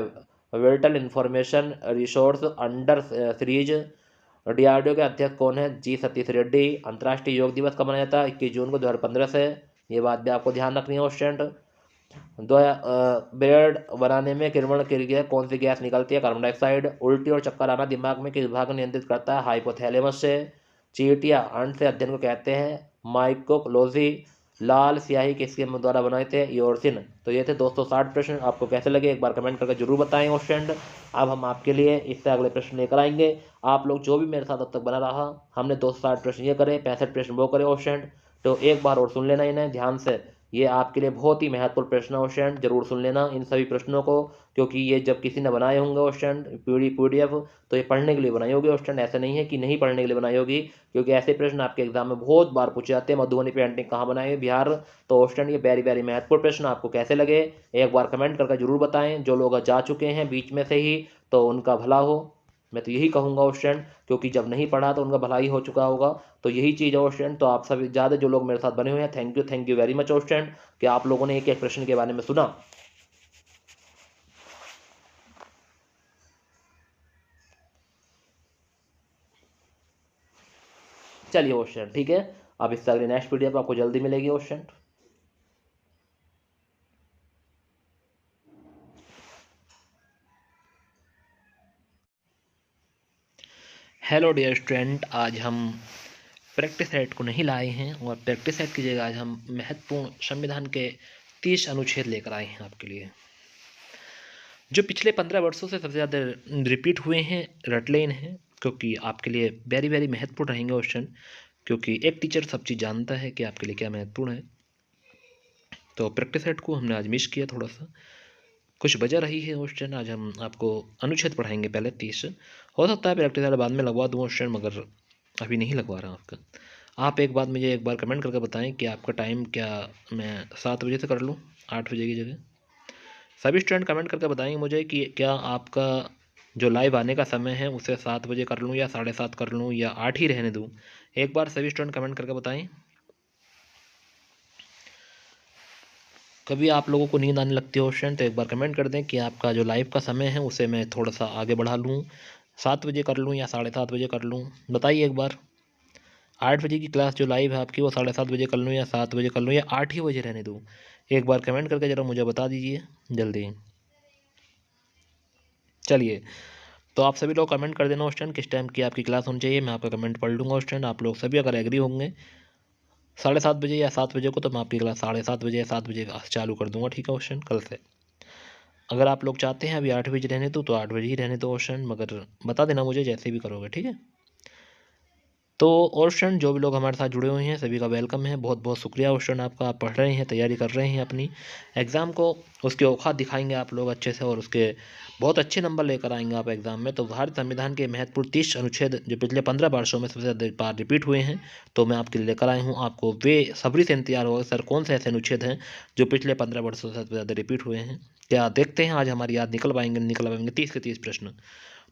Virtual information resource under series. DRDO के अध्यक्ष कौन है? G सतीश रेड्डी। अंतर्राष्ट्रीय योग दिवस कब मनाया जाता है? 21 जून को 2015 से। ये बात भी आपको ध्यान रखनी है क्वेश्चन। ब्रेड बनाने में किण्वन क्रिया कौन सी गैस निकलती है? Carbon dioxide. उल्टी और चक्कर आना दिमाग में किस भाग को नियंत्रित करता है? हाइपोथैलेमस से। चींटियां अंड से अध्ययन को कहते हैं? माइकोलॉजी। लाल स्याही किसके द्वारा बनाए थे? योरसिन। तो ये थे 260 प्रश्न। आपको कैसे लगे एक बार कमेंट करके जरूर बताएं क्वेश्चन। अब हम आपके लिए इससे अगले प्रश्न लेकर आएंगे। आप लोग जो भी मेरे साथ अब तक बना रहा, हमने 260 प्रश्न ये करे, 65 प्रश्न वो करे क्वेश्चन, तो एक बार और सुन लेना इन्हें ध्यान से। ये आपके लिए बहुत ही महत्वपूर्ण प्रश्न है क्वेश्चन, जरूर सुन लेना इन सभी प्रश्नों को, क्योंकि ये जब किसी ने बनाए होंगे क्वेश्चन PDF, तो ये पढ़ने के लिए बनाई होगी क्वेश्चन, ऐसे नहीं है कि नहीं पढ़ने के लिए बनाई होगी, क्योंकि ऐसे प्रश्न आपके एग्जाम में बहुत बार पूछे जाते हैं। मधुबनी पेंटिंग कहाँ बनाई है? बिहार। तो क्वेश्चन ये वेरी वेरी महत्वपूर्ण प्रश्न आपको कैसे लगे एक बार कमेंट करके जरूर बताएं। जो लोग जा चुके हैं बीच में से ही, तो उनका भला हो, मैं तो यही कहूँगा क्वेश्चन, क्योंकि जब नहीं पढ़ा तो उनका भला ही हो चुका होगा। तो यही चीज़ है क्वेश्चन। तो आप सभी ज़्यादा जो लोग मेरे साथ बने हुए हैं, thank you very much question, कि आप लोगों ने एक एक प्रश्न के बारे में सुना। चलिए क्वेश्चन ठीक है, अब इससे अगले नेक्स्ट PDF आपको जल्दी मिलेगी क्वेश्चन। हेलो डियर स्टूडेंट, आज हम प्रैक्टिस सेट को नहीं लाए हैं, और प्रैक्टिस सेट की जगह आज हम महत्वपूर्ण संविधान के 30 अनुच्छेद लेकर आए हैं आपके लिए, जो पिछले 15 वर्षों से सबसे ज़्यादा रिपीट हुए हैं, रट लेन हैं, क्योंकि आपके लिए वेरी वेरी महत्वपूर्ण रहेंगे क्वेश्चन, क्योंकि एक टीचर सब चीज़ जानता है कि आपके लिए क्या महत्वपूर्ण है। तो प्रैक्टिस सेट को हमने आज मिस किया, थोड़ा सा कुछ वजह रही है क्वेश्चन। आज हम आपको अनुच्छेद पढ़ाएंगे पहले 30। हो सकता है प्रैक्टिस सेट बाद में लगवा दूँ क्वेश्चन, मगर अभी नहीं लगवा रहा आपका। आप एक बात मुझे एक बार कमेंट करके बताएं कि आपका टाइम क्या मैं 7 बजे से कर लूँ, 8 बजे की जगह। सभी स्टूडेंट कमेंट करके बताएंगे मुझे कि क्या आपका जो लाइव आने का समय है उसे 7 बजे कर लूँ, या 7:30 कर लूँ, या 8 ही रहने दूँ। एक बार सभी स्टूडेंट कमेंट करके बताएं। कभी आप लोगों को नींद आने लगती है क्वेश्चन, तो एक बार कमेंट कर दें कि आपका जो लाइव का समय है उसे मैं थोड़ा सा आगे बढ़ा लूँ, 7 बजे कर लूँ या 7:30 बजे कर लूँ। बताइए एक बार। 8 बजे की क्लास जो लाइव है आपकी, वो 7:30 बजे कर लूँ, या 7 बजे कर लूँ, या 8 ही बजे रहने दूँ। एक बार कमेंट करके ज़रा मुझे बता दीजिए जल्दी। चलिए, तो आप सभी लोग कमेंट कर देना क्वेश्चन किस टाइम की आपकी क्लास होनी चाहिए, मैं आपका कमेंट पढ़ लूँगा क्वेश्चन। आप लोग सभी अगर एग्री होंगे 7:30 बजे या 7 बजे को, तो मैं आपकी क्लास 7:30 बजे या 7 बजे चालू कर दूँगा, ठीक है क्वेश्चन, कल से। अगर आप लोग चाहते हैं अभी 8 बजे रहने तो 8 बजे ही रहने दो ऑप्शन, मगर बता देना मुझे जैसे भी करोगे, ठीक है। तो और स्टूडेंट जो भी लोग हमारे साथ जुड़े हुए हैं सभी का वेलकम है, बहुत बहुत शुक्रिया और स्टूडेंट आपका, आप पढ़ रहे हैं, तैयारी कर रहे हैं अपनी एग्ज़ाम को, उसके औकात दिखाएंगे आप लोग अच्छे से और उसके बहुत अच्छे नंबर लेकर आएंगे आप एग्ज़ाम में। तो भारत संविधान के महत्वपूर्ण 30 अनुच्छेद जो पिछले 15 वर्षों में सबसे ज़्यादा बार रिपीट हुए हैं, तो मैं आपके लिए लेकर आया हूँ। आपको वे सब्री से इंतजार होगा सर कौन से ऐसे अनुच्छेद हैं जो पिछले 15 वर्षों से सबसे ज़्यादा रिपीट हुए हैं। क्या देखते हैं आज हमारी याद निकल पाएंगे 30 के 30 प्रश्न।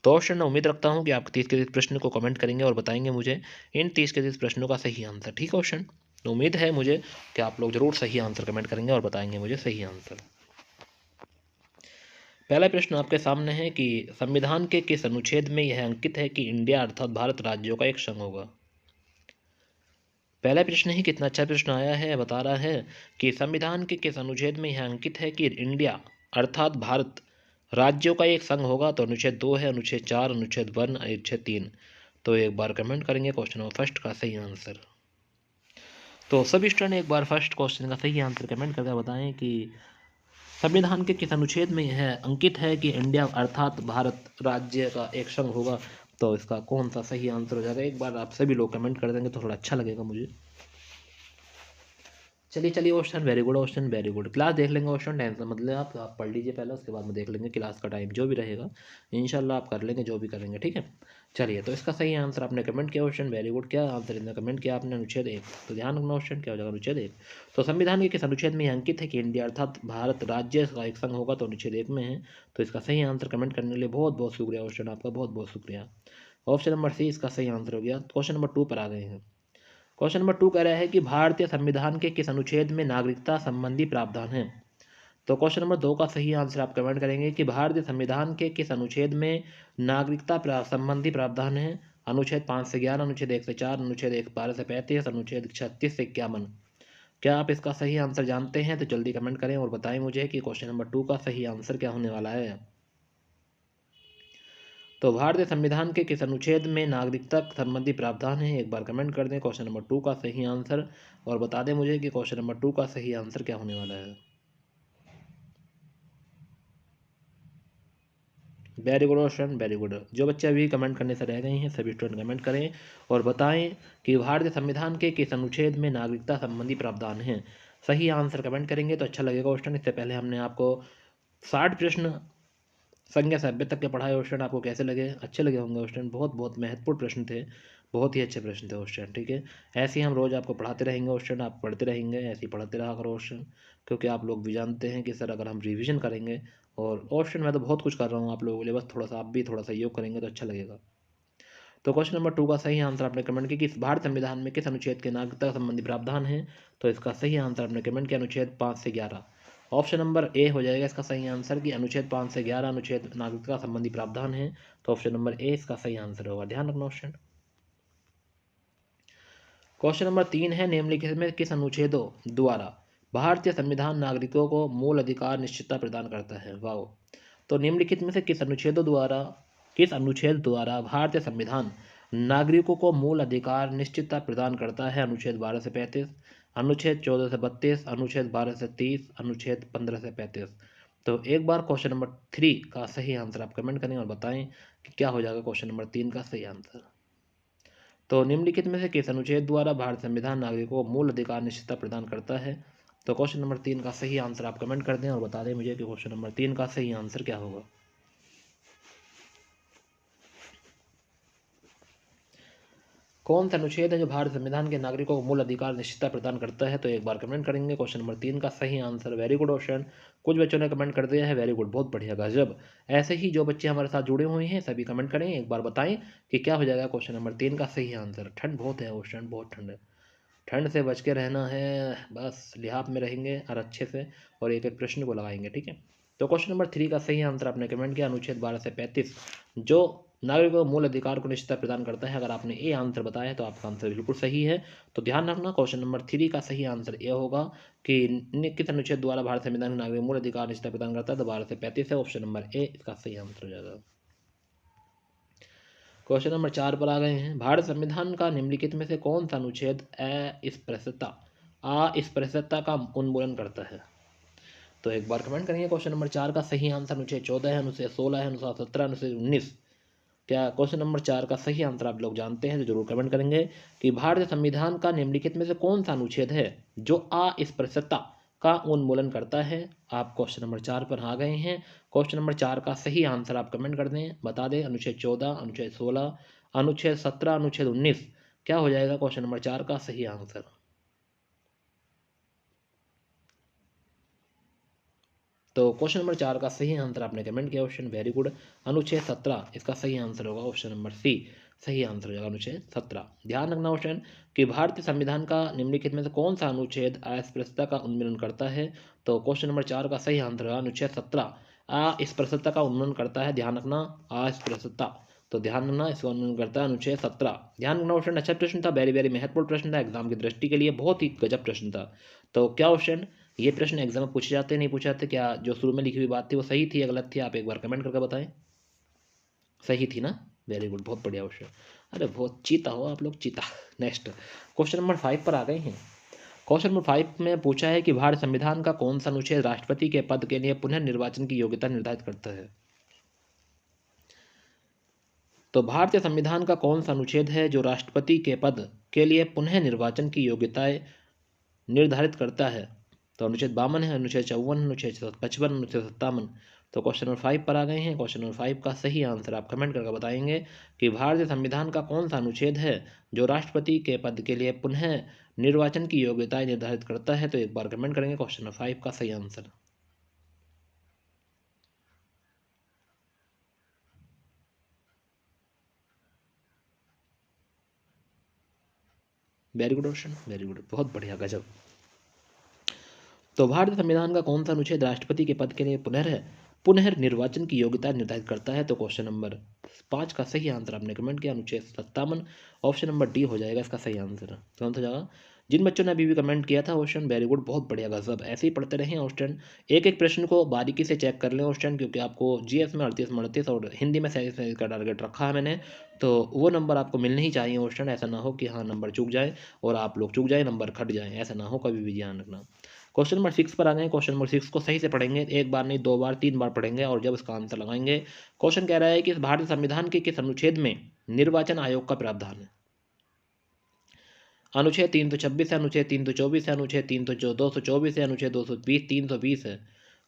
तो ऑप्शन मैं उम्मीद रखता हूँ कि आप 30 के 30 प्रश्न को कमेंट करेंगे और बताएंगे मुझे इन 30 के 30 प्रश्नों का सही आंसर, ठीक है ऑप्शन। तो उम्मीद है मुझे कि आप लोग जरूर सही आंसर कमेंट करेंगे और बताएंगे मुझे सही आंसर। पहला प्रश्न आपके सामने है कि संविधान के किस अनुच्छेद में यह अंकित है कि इंडिया अर्थात भारत राज्यों का एक संघ होगा। पहला प्रश्न ही कितना अच्छा प्रश्न आया है, बता रहा है कि संविधान के किस अनुच्छेद में यह अंकित है कि इंडिया अर्थात भारत राज्यों का एक संघ होगा। तो अनुच्छेद 2 है, अनुच्छेद 4, अनुच्छेद 1, अनुच्छेद 3। तो एक बार कमेंट करेंगे क्वेश्चन नंबर फर्स्ट का सही आंसर। तो सभी स्टूडेंट एक बार फर्स्ट क्वेश्चन का सही आंसर कमेंट करके बताएं कि संविधान के किस अनुच्छेद में यह अंकित है कि इंडिया अर्थात भारत राज्य का एक संघ होगा। तो इसका कौन सा सही आंसर हो जाएगा, एक बार आप सभी लोग कमेंट कर देंगे तो थोड़ा अच्छा लगेगा मुझे। चलिए question, very good question, very good. Class देख लेंगे क्वेश्चन, टेंशन मतलब आप पढ़ लीजिए पहले, उसके बाद में देख लेंगे क्लास का टाइम जो भी रहेगा इंशाल्लाह आप कर लेंगे जो भी करेंगे, ठीक है। चलिए तो इसका सही आंसर आपने कमेंट किया क्वेश्चन, वेरी गुड। क्या आंसर इतना कमेंट किया आपने, अनुच्छेद 1। तो ध्यान रखना क्वेश्चन क्या हो जाएगा, अनुच्छेद 1। तो संविधान के किस अनुच्छेद में अंकित है कि इंडिया अर्थात भारत राज्य का एक संघ होगा। तो अनुच्छेद 1 में है। तो इसका सही आंसर कमेंट करने के लिए बहुत बहुत शुक्रिया क्वेश्चन आपका, बहुत बहुत शुक्रिया। ऑप्शन नंबर सी इसका सही आंसर हो गया। क्वेश्चन नंबर 2 पर आ गए हैं। क्वेश्चन नंबर 2 कह रहा है कि भारतीय संविधान के किस अनुच्छेद में नागरिकता संबंधी प्रावधान है। तो क्वेश्चन नंबर 2 का सही आंसर आप कमेंट करेंगे कि भारतीय संविधान के किस अनुच्छेद में नागरिकता संबंधी प्रावधान है। अनुच्छेद 5 से 11, अनुच्छेद 1 से 4, अनुच्छेद 12 से 35, अनुच्छेद 36 से 51। क्या आप इसका सही आंसर जानते हैं तो जल्दी कमेंट करें और बताएं मुझे कि क्वेश्चन नंबर 2 का सही आंसर क्या होने वाला है। तो भारतीय संविधान के किस अनुच्छेद में नागरिकता संबंधी प्रावधान है, एक बार कमेंट कर दें क्वेश्चन नंबर 2 का सही आंसर और बता दें मुझे कि क्वेश्चन नंबर 2 का सही आंसर क्या होने वाला है। Very good question, very good. जो बच्चे अभी कमेंट करने से रह गए हैं सभी स्टूडेंट कमेंट करें और बताएं कि भारतीय संविधान के किस अनुच्छेद में नागरिकता संबंधी प्रावधान है। सही आंसर कमेंट करेंगे तो अच्छा लगेगा क्वेश्चन। इससे पहले हमने आपको 60 प्रश्न संज्ञा से 90 तक के पढ़ाए क्वेश्चन, आपको कैसे लगे, अच्छे लगे होंगे क्वेश्चन, बहुत बहुत महत्वपूर्ण प्रश्न थे, बहुत ही अच्छे प्रश्न थे क्वेश्चन, ठीक है। ऐसे ही हम रोज़ आपको पढ़ाते रहेंगे क्वेश्चन, आप पढ़ते रहेंगे, ऐसे ही पढ़ते रहा करो क्वेश्चन, क्योंकि आप लोग भी जानते हैं कि सर अगर हम रिवीजन करेंगे और क्वेश्चन मैं तो बहुत कुछ कर रहा हूँ आप लोगों के लिए, बस थोड़ा सा आप भी थोड़ा सहयोग करेंगे तो अच्छा लगेगा। तो क्वेश्चन नंबर 2 का सही आंसर आपने कमेंट किया कि भारत संविधान में किस अनुच्छेद के नागरिकता संबंधी प्रावधान है। तो इसका सही आंसर आपने कमेंट किया अनुच्छेद 5 से 11। ऑप्शन नंबर ए हो जाएगा इसका सही आंसर कि अनुच्छेद 5 से 11 अनुच्छेद नागरिकता संबंधी प्रावधान है। तो ऑप्शन नंबर ए इसका सही आंसर होगा, ध्यान रखना ऑप्शन। क्वेश्चन नंबर 3 है, निम्नलिखित में किस अनुच्छेदों द्वारा भारतीय संविधान नागरिकों को मूल अधिकार निश्चितता प्रदान करता है। वाह। तो निम्नलिखित में से किस अनुच्छेद द्वारा भारतीय संविधान नागरिकों को मूल अधिकार निश्चितता प्रदान करता है। अनुच्छेद 12 से 35, अनुच्छेद 14 से 32, अनुच्छेद 12 से 30, अनुच्छेद 15 से 35। तो एक बार क्वेश्चन नंबर 3 का सही आंसर आप कमेंट करें और बताएं कि क्या हो जाएगा क्वेश्चन नंबर 3 का सही आंसर। तो निम्नलिखित में से किस अनुच्छेद द्वारा भारत संविधान नागरिकों को मूल अधिकार निश्चितता प्रदान करता है। तो क्वेश्चन नंबर 3 का सही आंसर आप कमेंट कर दें और बता दें मुझे कि क्वेश्चन नंबर 3 का सही आंसर क्या होगा। कौन सा अनुच्छेद है जो भारत संविधान के नागरिकों को मूल अधिकार निश्चितता प्रदान करता है। तो एक बार कमेंट करेंगे क्वेश्चन नंबर 3 का सही आंसर। वेरी गुड क्वेश्चन, कुछ बच्चों ने कमेंट कर दिया है, वेरी गुड, बहुत बढ़िया, गजब। ऐसे ही जो बच्चे हमारे साथ जुड़े हुए हैं सभी कमेंट करें, एक बार बताएं कि क्या हो जाएगा क्वेश्चन नंबर 3 का सही आंसर। ठंड बहुत है क्वेश्चन, बहुत ठंड है, ठंड से बच के रहना है, बस लिहाफ में रहेंगे और अच्छे से और एक एक प्रश्न को लगाएंगे, ठीक है। तो क्वेश्चन नंबर 3 का सही आंसर आपने कमेंट किया अनुच्छेद 12 से 35 जो नागरिकों को मूल अधिकार को निश्चितता प्रदान करता है। अगर आपने ए आंसर बताया है तो आपका आंसर बिल्कुल सही है। तो ध्यान रखना क्वेश्चन नंबर 3 का सही आंसर ये होगा कि किस अनुच्छेद द्वारा भारत संविधान के नागरिक मूल अधिकार निश्चितता प्रदान करता है। तो 12 से 35 है, ऑप्शन नंबर ए इसका सही आंसर हो जाएगा। क्वेश्चन नंबर 4 पर आ गए हैं। भारत संविधान का निम्नलिखित में से कौन सा अनुच्छेद अस्पृश्यता का उन्मूलन करता है। तो एक बार कमेंट करेंगे। क्वेश्चन नंबर 4 का सही आंसर अनुच्छेद 14 है, अनुच्छेद 16 है, अनुच्छेद 17, अनुच्छेद 19। क्या क्वेश्चन नंबर 4 का सही आंसर आप लोग जानते हैं तो जरूर कमेंट करेंगे कि भारतीय संविधान का निम्नलिखित में से कौन सा अनुच्छेद है जो अस्पृश्यता का उन्मूलन करता है। आप क्वेश्चन नंबर 4 पर आ गए हैं। क्वेश्चन नंबर 4 का सही आंसर आप कमेंट कर दें, बता दें। अनुच्छेद 14, अनुच्छेद 16, अनुच्छेद 17, अनुच्छेद 19 क्या हो जाएगा क्वेश्चन नंबर 4 का सही आंसर। तो क्वेश्चन नंबर 4 का सही आंसर आपने कमेंट किया ऑप्शन, वेरी गुड। अनुच्छेद 17 इसका सही आंसर होगा, ऑप्शन नंबर सी सही आंसर हो जाएगा अनुच्छेद 17। ध्यान रखना ऑप्शन कि भारतीय संविधान का निम्नलिखित में से कौन सा अनुच्छेद अस्पृश्यता का उन्मूलन करता है। तो क्वेश्चन नंबर 4 का सही आंसर होगा अनुच्छेद 17 अस्पृश्यता का उन्मूलन करता है। ध्यान रखना अस्पृश्यता, तो ध्यान रखना इसका उन्मूलन करता है अनुच्छेद 17। ध्यान रखना ऑप्शन, अच्छा प्रश्न था, वेरी वेरी महत्वपूर्ण प्रश्न था, एग्जाम की दृष्टि के लिए बहुत ही गजब प्रश्न था। तो क्या ऑप्शन ये प्रश्न एग्जाम में पूछे जाते नहीं पूछे जाते, क्या जो शुरू में लिखी हुई बात थी वो सही थी या गलत थी, आप एक बार कमेंट करके बताएं। सही थी ना, वेरी गुड, बहुत बढ़िया क्वेश्चन। अरे बहुत चीता हो आप लोग, चीता। नेक्स्ट क्वेश्चन नंबर 5 पर आ गए हैं। क्वेश्चन नंबर 5 में पूछा है कि भारत संविधान का कौन सा अनुच्छेद राष्ट्रपति के पद के लिए पुनर्निर्वाचन की योग्यता निर्धारित करता है। तो भारतीय संविधान का कौन सा अनुच्छेद है जो राष्ट्रपति के पद के लिए पुनः निर्वाचन की योग्यताएं निर्धारित करता है। तो अनुच्छेद 52 है, अनुच्छेद 54, अनुच्छेद 55, अनुच्छेद 57। तो क्वेश्चन नंबर 5 पर आ गए हैं। क्वेश्चन नंबर 5 का सही आंसर आप कमेंट करके बताएंगे कि भारतीय संविधान का कौन सा अनुच्छेद है जो राष्ट्रपति के पद के लिए पुनः निर्वाचन की योग्यताएं निर्धारित करता है। तो एक बार कमेंट करेंगे क्वेश्चन नंबर 5 का सही answer. Very good option, very good, बहुत बढ़िया, गजब। तो भारतीय संविधान का कौन सा अनुच्छेद राष्ट्रपति के पद के लिए पुनर्निर्वाचन की योग्यता निर्धारित करता है। तो क्वेश्चन नंबर 5 का सही आंसर आपने कमेंट किया अनुच्छेद 57, ऑप्शन नंबर डी हो जाएगा इसका सही आंसर। कौन सा जगह, जिन बच्चों ने अभी भी कमेंट किया था ऑप्शन, वेरी गुड, बहुत बढ़िया, गजब। ऐसे ही पढ़ते रहें ऑप्शन, एक एक प्रश्न को बारीकी से चेक कर लें ऑप्शन, क्योंकि आपको जीएस में 38 और हिंदी में 37 का टारगेट रखा है मैंने, तो वो नंबर आपको मिलने ही चाहिए ऑप्शन। ऐसा ना हो कि हाँ नंबर चूक जाए और आप लोग चूक जाए, नंबर घट जाए, ऐसा ना हो, कभी भी ध्यान रखना। क्वेश्चन नंबर 6 पर आ गए। क्वेश्चन नंबर 6 को सही से पढ़ेंगे, एक बार नहीं 2 बार 3 बार पढ़ेंगे और जब इसका आंसर लगाएंगे। क्वेश्चन कह रहा है कि इस भारतीय संविधान के किस अनुच्छेद में निर्वाचन आयोग का प्रावधान है। अनुच्छेद 326 है, अनुच्छेद 324 है, अनुच्छेद 224 है, अनुच्छेद 220, 320 है।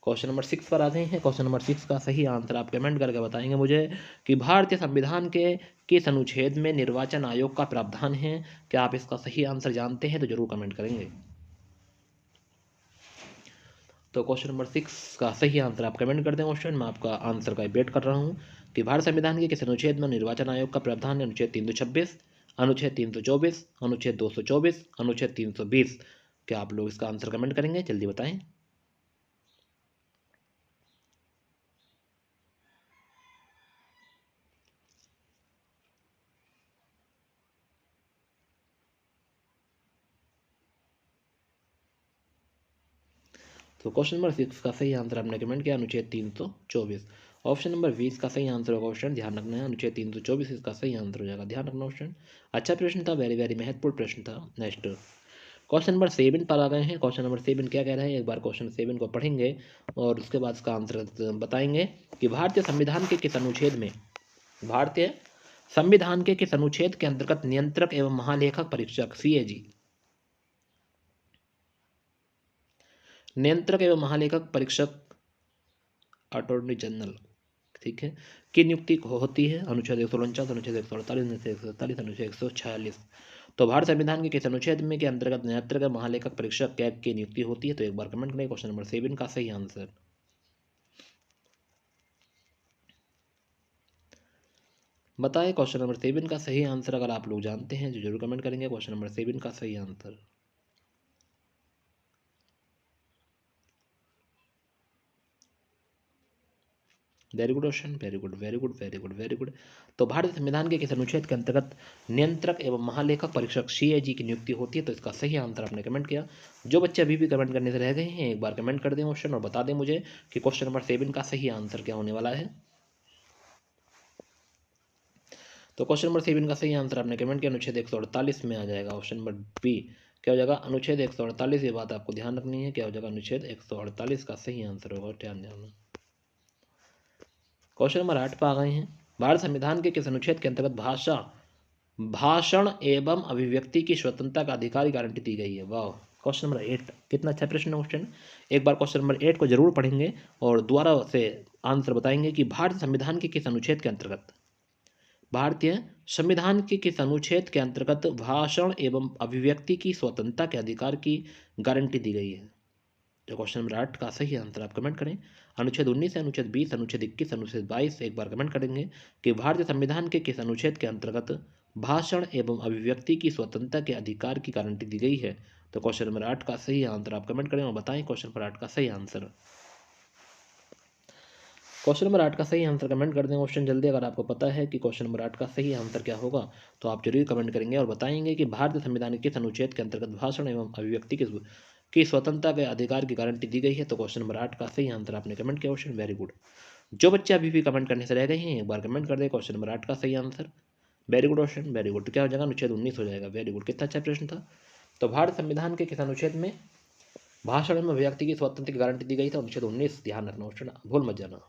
क्वेश्चन नंबर 6 पर आते हैं। क्वेश्चन नंबर 6 का सही आंसर आप कमेंट करके बताएंगे मुझे कि भारतीय संविधान के किस अनुच्छेद में निर्वाचन आयोग का प्रावधान है। क्या आप इसका सही आंसर जानते हैं तो जरूर कमेंट करेंगे। तो क्वेश्चन नंबर 6 का सही आंसर आप कमेंट कर दें क्वेश्चन, मैं आपका आंसर का वेट कर रहा हूं कि भारत संविधान के किस अनुच्छेद में निर्वाचन आयोग का प्रावधान है। अनुच्छेद 326, अनुच्छेद 324, अनुच्छेद 224, अनुच्छेद 320। क्या आप लोग इसका आंसर कमेंट करेंगे, जल्दी बताएं। तो क्वेश्चन नंबर 6 का सही आंसर आपने कमेंट किया अनुच्छेद 324। ऑप्शन नंबर 20 का सही आंसर होगा ऑप्शन, ध्यान रखना है, अनुच्छेद 324 इसका सही आंसर हो जाएगा, ध्यान रखना ऑप्शन। अच्छा प्रश्न था, वेरी वेरी महत्वपूर्ण प्रश्न था। नेक्स्ट क्वेश्चन नंबर 7 पर आ गए हैं। क्वेश्चन नंबर 7 क्या कह रहा है, एक बार क्वेश्चन 7 को पढ़ेंगे और उसके बाद इसका आंसर बताएंगे कि भारतीय संविधान के किस अनुच्छेद में, भारतीय संविधान के किस अनुच्छेद के अंतर्गत नियंत्रक एवं महालेखक परीक्षक सीएजी, नियंत्रक एवं महालेखक परीक्षक अटॉर्नी जनरल, ठीक है, की नियुक्ति होती है। अनुच्छेद 149, अनुच्छेद 148, अनुच्छेद 147, अनुच्छेद 146। तो भारत संविधान के किस अनुच्छेद में के अंतर्गत नियंत्रक एवं महालेखक परीक्षक कैग की नियुक्ति होती है। तो एक बार कमेंट करें क्वेश्चन नंबर 7 का सही आंसर। बताएं क्वेश्चन नंबर 7 का सही आंसर, अगर आप लोग जानते हैं तो जरूर कमेंट करेंगे क्वेश्चन नंबर 7 का सही answer. Very good question, very good, very good, very good, very good. तो भारतीय संविधान के किस अनुच्छेद के अंतर्गत नियंत्रक एवं महालेखक परीक्षक सीएजी की नियुक्ति होती है। तो इसका सही आंसर आपने कमेंट किया। जो बच्चे अभी भी कमेंट करने से रह गए हैं एक बार कमेंट कर दें क्वेश्चन और बता दें मुझे कि क्वेश्चन नंबर 7 का सही आंसर क्या होने वाला है। तो क्वेश्चन नंबर 7 का सही आंसर आपने कमेंट किया अनुच्छेद 148 में आ जाएगा ऑप्शन नंबर बी। क्या हो जाएगा? अनुच्छेद 148। ये बात आपको ध्यान रखनी है। क्या हो जाएगा? अनुच्छेद 148 का सही आंसर होगा। ध्यान देना। क्वेश्चन नंबर 8 पर आ गए हैं। भारत संविधान के किस अनुच्छेद के अंतर्गत भाषण एवं अभिव्यक्ति की स्वतंत्रता का अधिकार की गारंटी दी गई है? वाह, क्वेश्चन नंबर 8 कितना अच्छा प्रश्न है क्वेश्चन। एक बार क्वेश्चन नंबर 8 को जरूर पढ़ेंगे और दोबारा से आंसर बताएंगे कि भारतीय संविधान के किस अनुच्छेद के अंतर्गत, भारतीय संविधान के किस अनुच्छेद के अंतर्गत भाषण एवं अभिव्यक्ति की स्वतंत्रता के अधिकार की गारंटी दी गई है? जो क्वेश्चन नंबर 8 का सही आंसर आप कमेंट करें। अनुच्छेद 19, अनुच्छेद 20, अनुच्छेद 21, अनुच्छेद 22 एक बार कमेंट करेंगे कि भारतीय संविधान के किस अनुच्छेद के अंतर्गत भाषण एवं अभिव्यक्ति की स्वतंत्रता के अधिकार की गारंटी दी गई है? तो क्वेश्चन नंबर 8 का सही आंसर आप कमेंट करें और बताएं क्वेश्चन नंबर 8 का सही आंसर। क्वेश्चन नंबर 8 का सही आंसर कमेंट कर दें क्वेश्चन जल्दी। अगर आपको पता है कि क्वेश्चन नंबर 8 का सही आंसर क्या होगा तो आप जरूर कमेंट करेंगे और बताएंगे कि भारतीय संविधान के किस अनुच्छेद के अंतर्गत भाषण एवं अभिव्यक्ति की स्वतंत्रता के अधिकार की गारंटी दी गई है? तो क्वेश्चन नंबर 8 का सही आंसर आपने कमेंट किया क्वेश्चन। Very good. जो बच्चे अभी भी कमेंट करने से रह गए हैं एक बार कमेंट कर दे क्वेश्चन नंबर 8 का सही answer. Very good question, very good. तो क्या हो जाएगा? अनुच्छेद 19 हो जाएगा। वेरी गुड, कितना अच्छा प्रश्न था। तो भारत संविधान के किस अनुच्छेद में भाषण एवं अभिव्यक्ति की स्वतंत्रता की गारंटी दी गई थी? अनुच्छेद 19। ध्यान रखना क्वेश्चन, भूल मत जाना।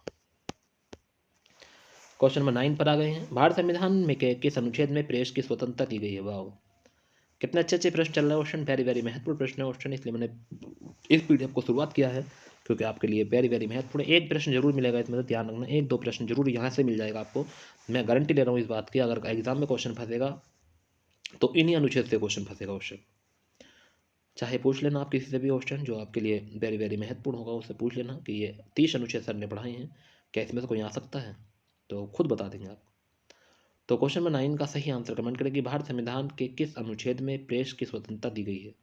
क्वेश्चन नंबर 9 पर आ गए हैं। भारत संविधान में के किस अनुच्छेद में प्रेस की स्वतंत्रता दी गई है? वाह, कितने अच्छे अच्छे प्रश्न चल रहे हैं क्वेश्चन। वेरी वेरी महत्वपूर्ण प्रश्न है क्वेश्चन, इसलिए मैंने इस पीडीएफ को शुरुआत किया है क्योंकि आपके लिए वेरी वेरी महत्वपूर्ण। एक प्रश्न जरूर मिलेगा इसमें, तो ध्यान रखना। 1-2 प्रश्न जरूर यहाँ से मिल जाएगा आपको। मैं गारंटी ले रहा हूँ इस बात की। अगर एग्जाम में क्वेश्चन फंसेगा तो इन्हीं अनुच्छेद से क्वेश्चन फंसेगा क्वेश्चन। चाहे पूछ लेना आप किसी से भी क्वेश्चन जो आपके लिए वेरी वेरी महत्वपूर्ण होगा, उससे पूछ लेना कि ये 30 अनुच्छेद सर ने पढ़ाए हैं, क्या इसमें से कोई आ सकता है? तो खुद बता देंगे आप। तो क्वेश्चन नंबर 9 का सही आंसर कमेंट करें कि भारत संविधान के किस अनुच्छेद में प्रेस की स्वतंत्रता दी गई है?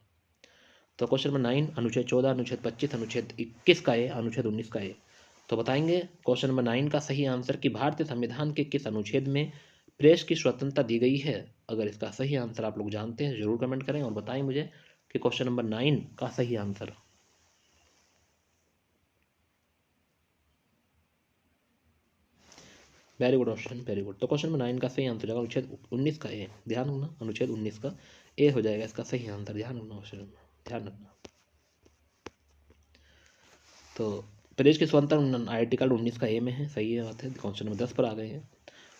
तो क्वेश्चन नंबर 9 अनुच्छेद 14, अनुच्छेद 25, अनुच्छेद 21 का ए, अनुच्छेद 19 का ए। तो बताएंगे क्वेश्चन नंबर 9 का सही आंसर कि भारतीय संविधान के किस अनुच्छेद में प्रेस की स्वतंत्रता दी गई है? अगर इसका सही आंसर आप लोग जानते हैं जरूर कमेंट करें और बताएं मुझे कि क्वेश्चन नंबर 9 का सही answer. Very good question, very good. तो क्वेश्चन नंबर 9 का सही आंसर हो जाएगा अनुच्छेद 19 का ए। ध्यान रखना, अनुच्छेद 19 का ए हो जाएगा इसका सही आंसर। ध्यान रखना क्वेश्चन, ध्यान रखना। तो प्रेस की स्वतंत्रता आर्टिकल 19 का ए में है, सही है बात है। क्वेश्चन नंबर 10 पर आ गए हैं।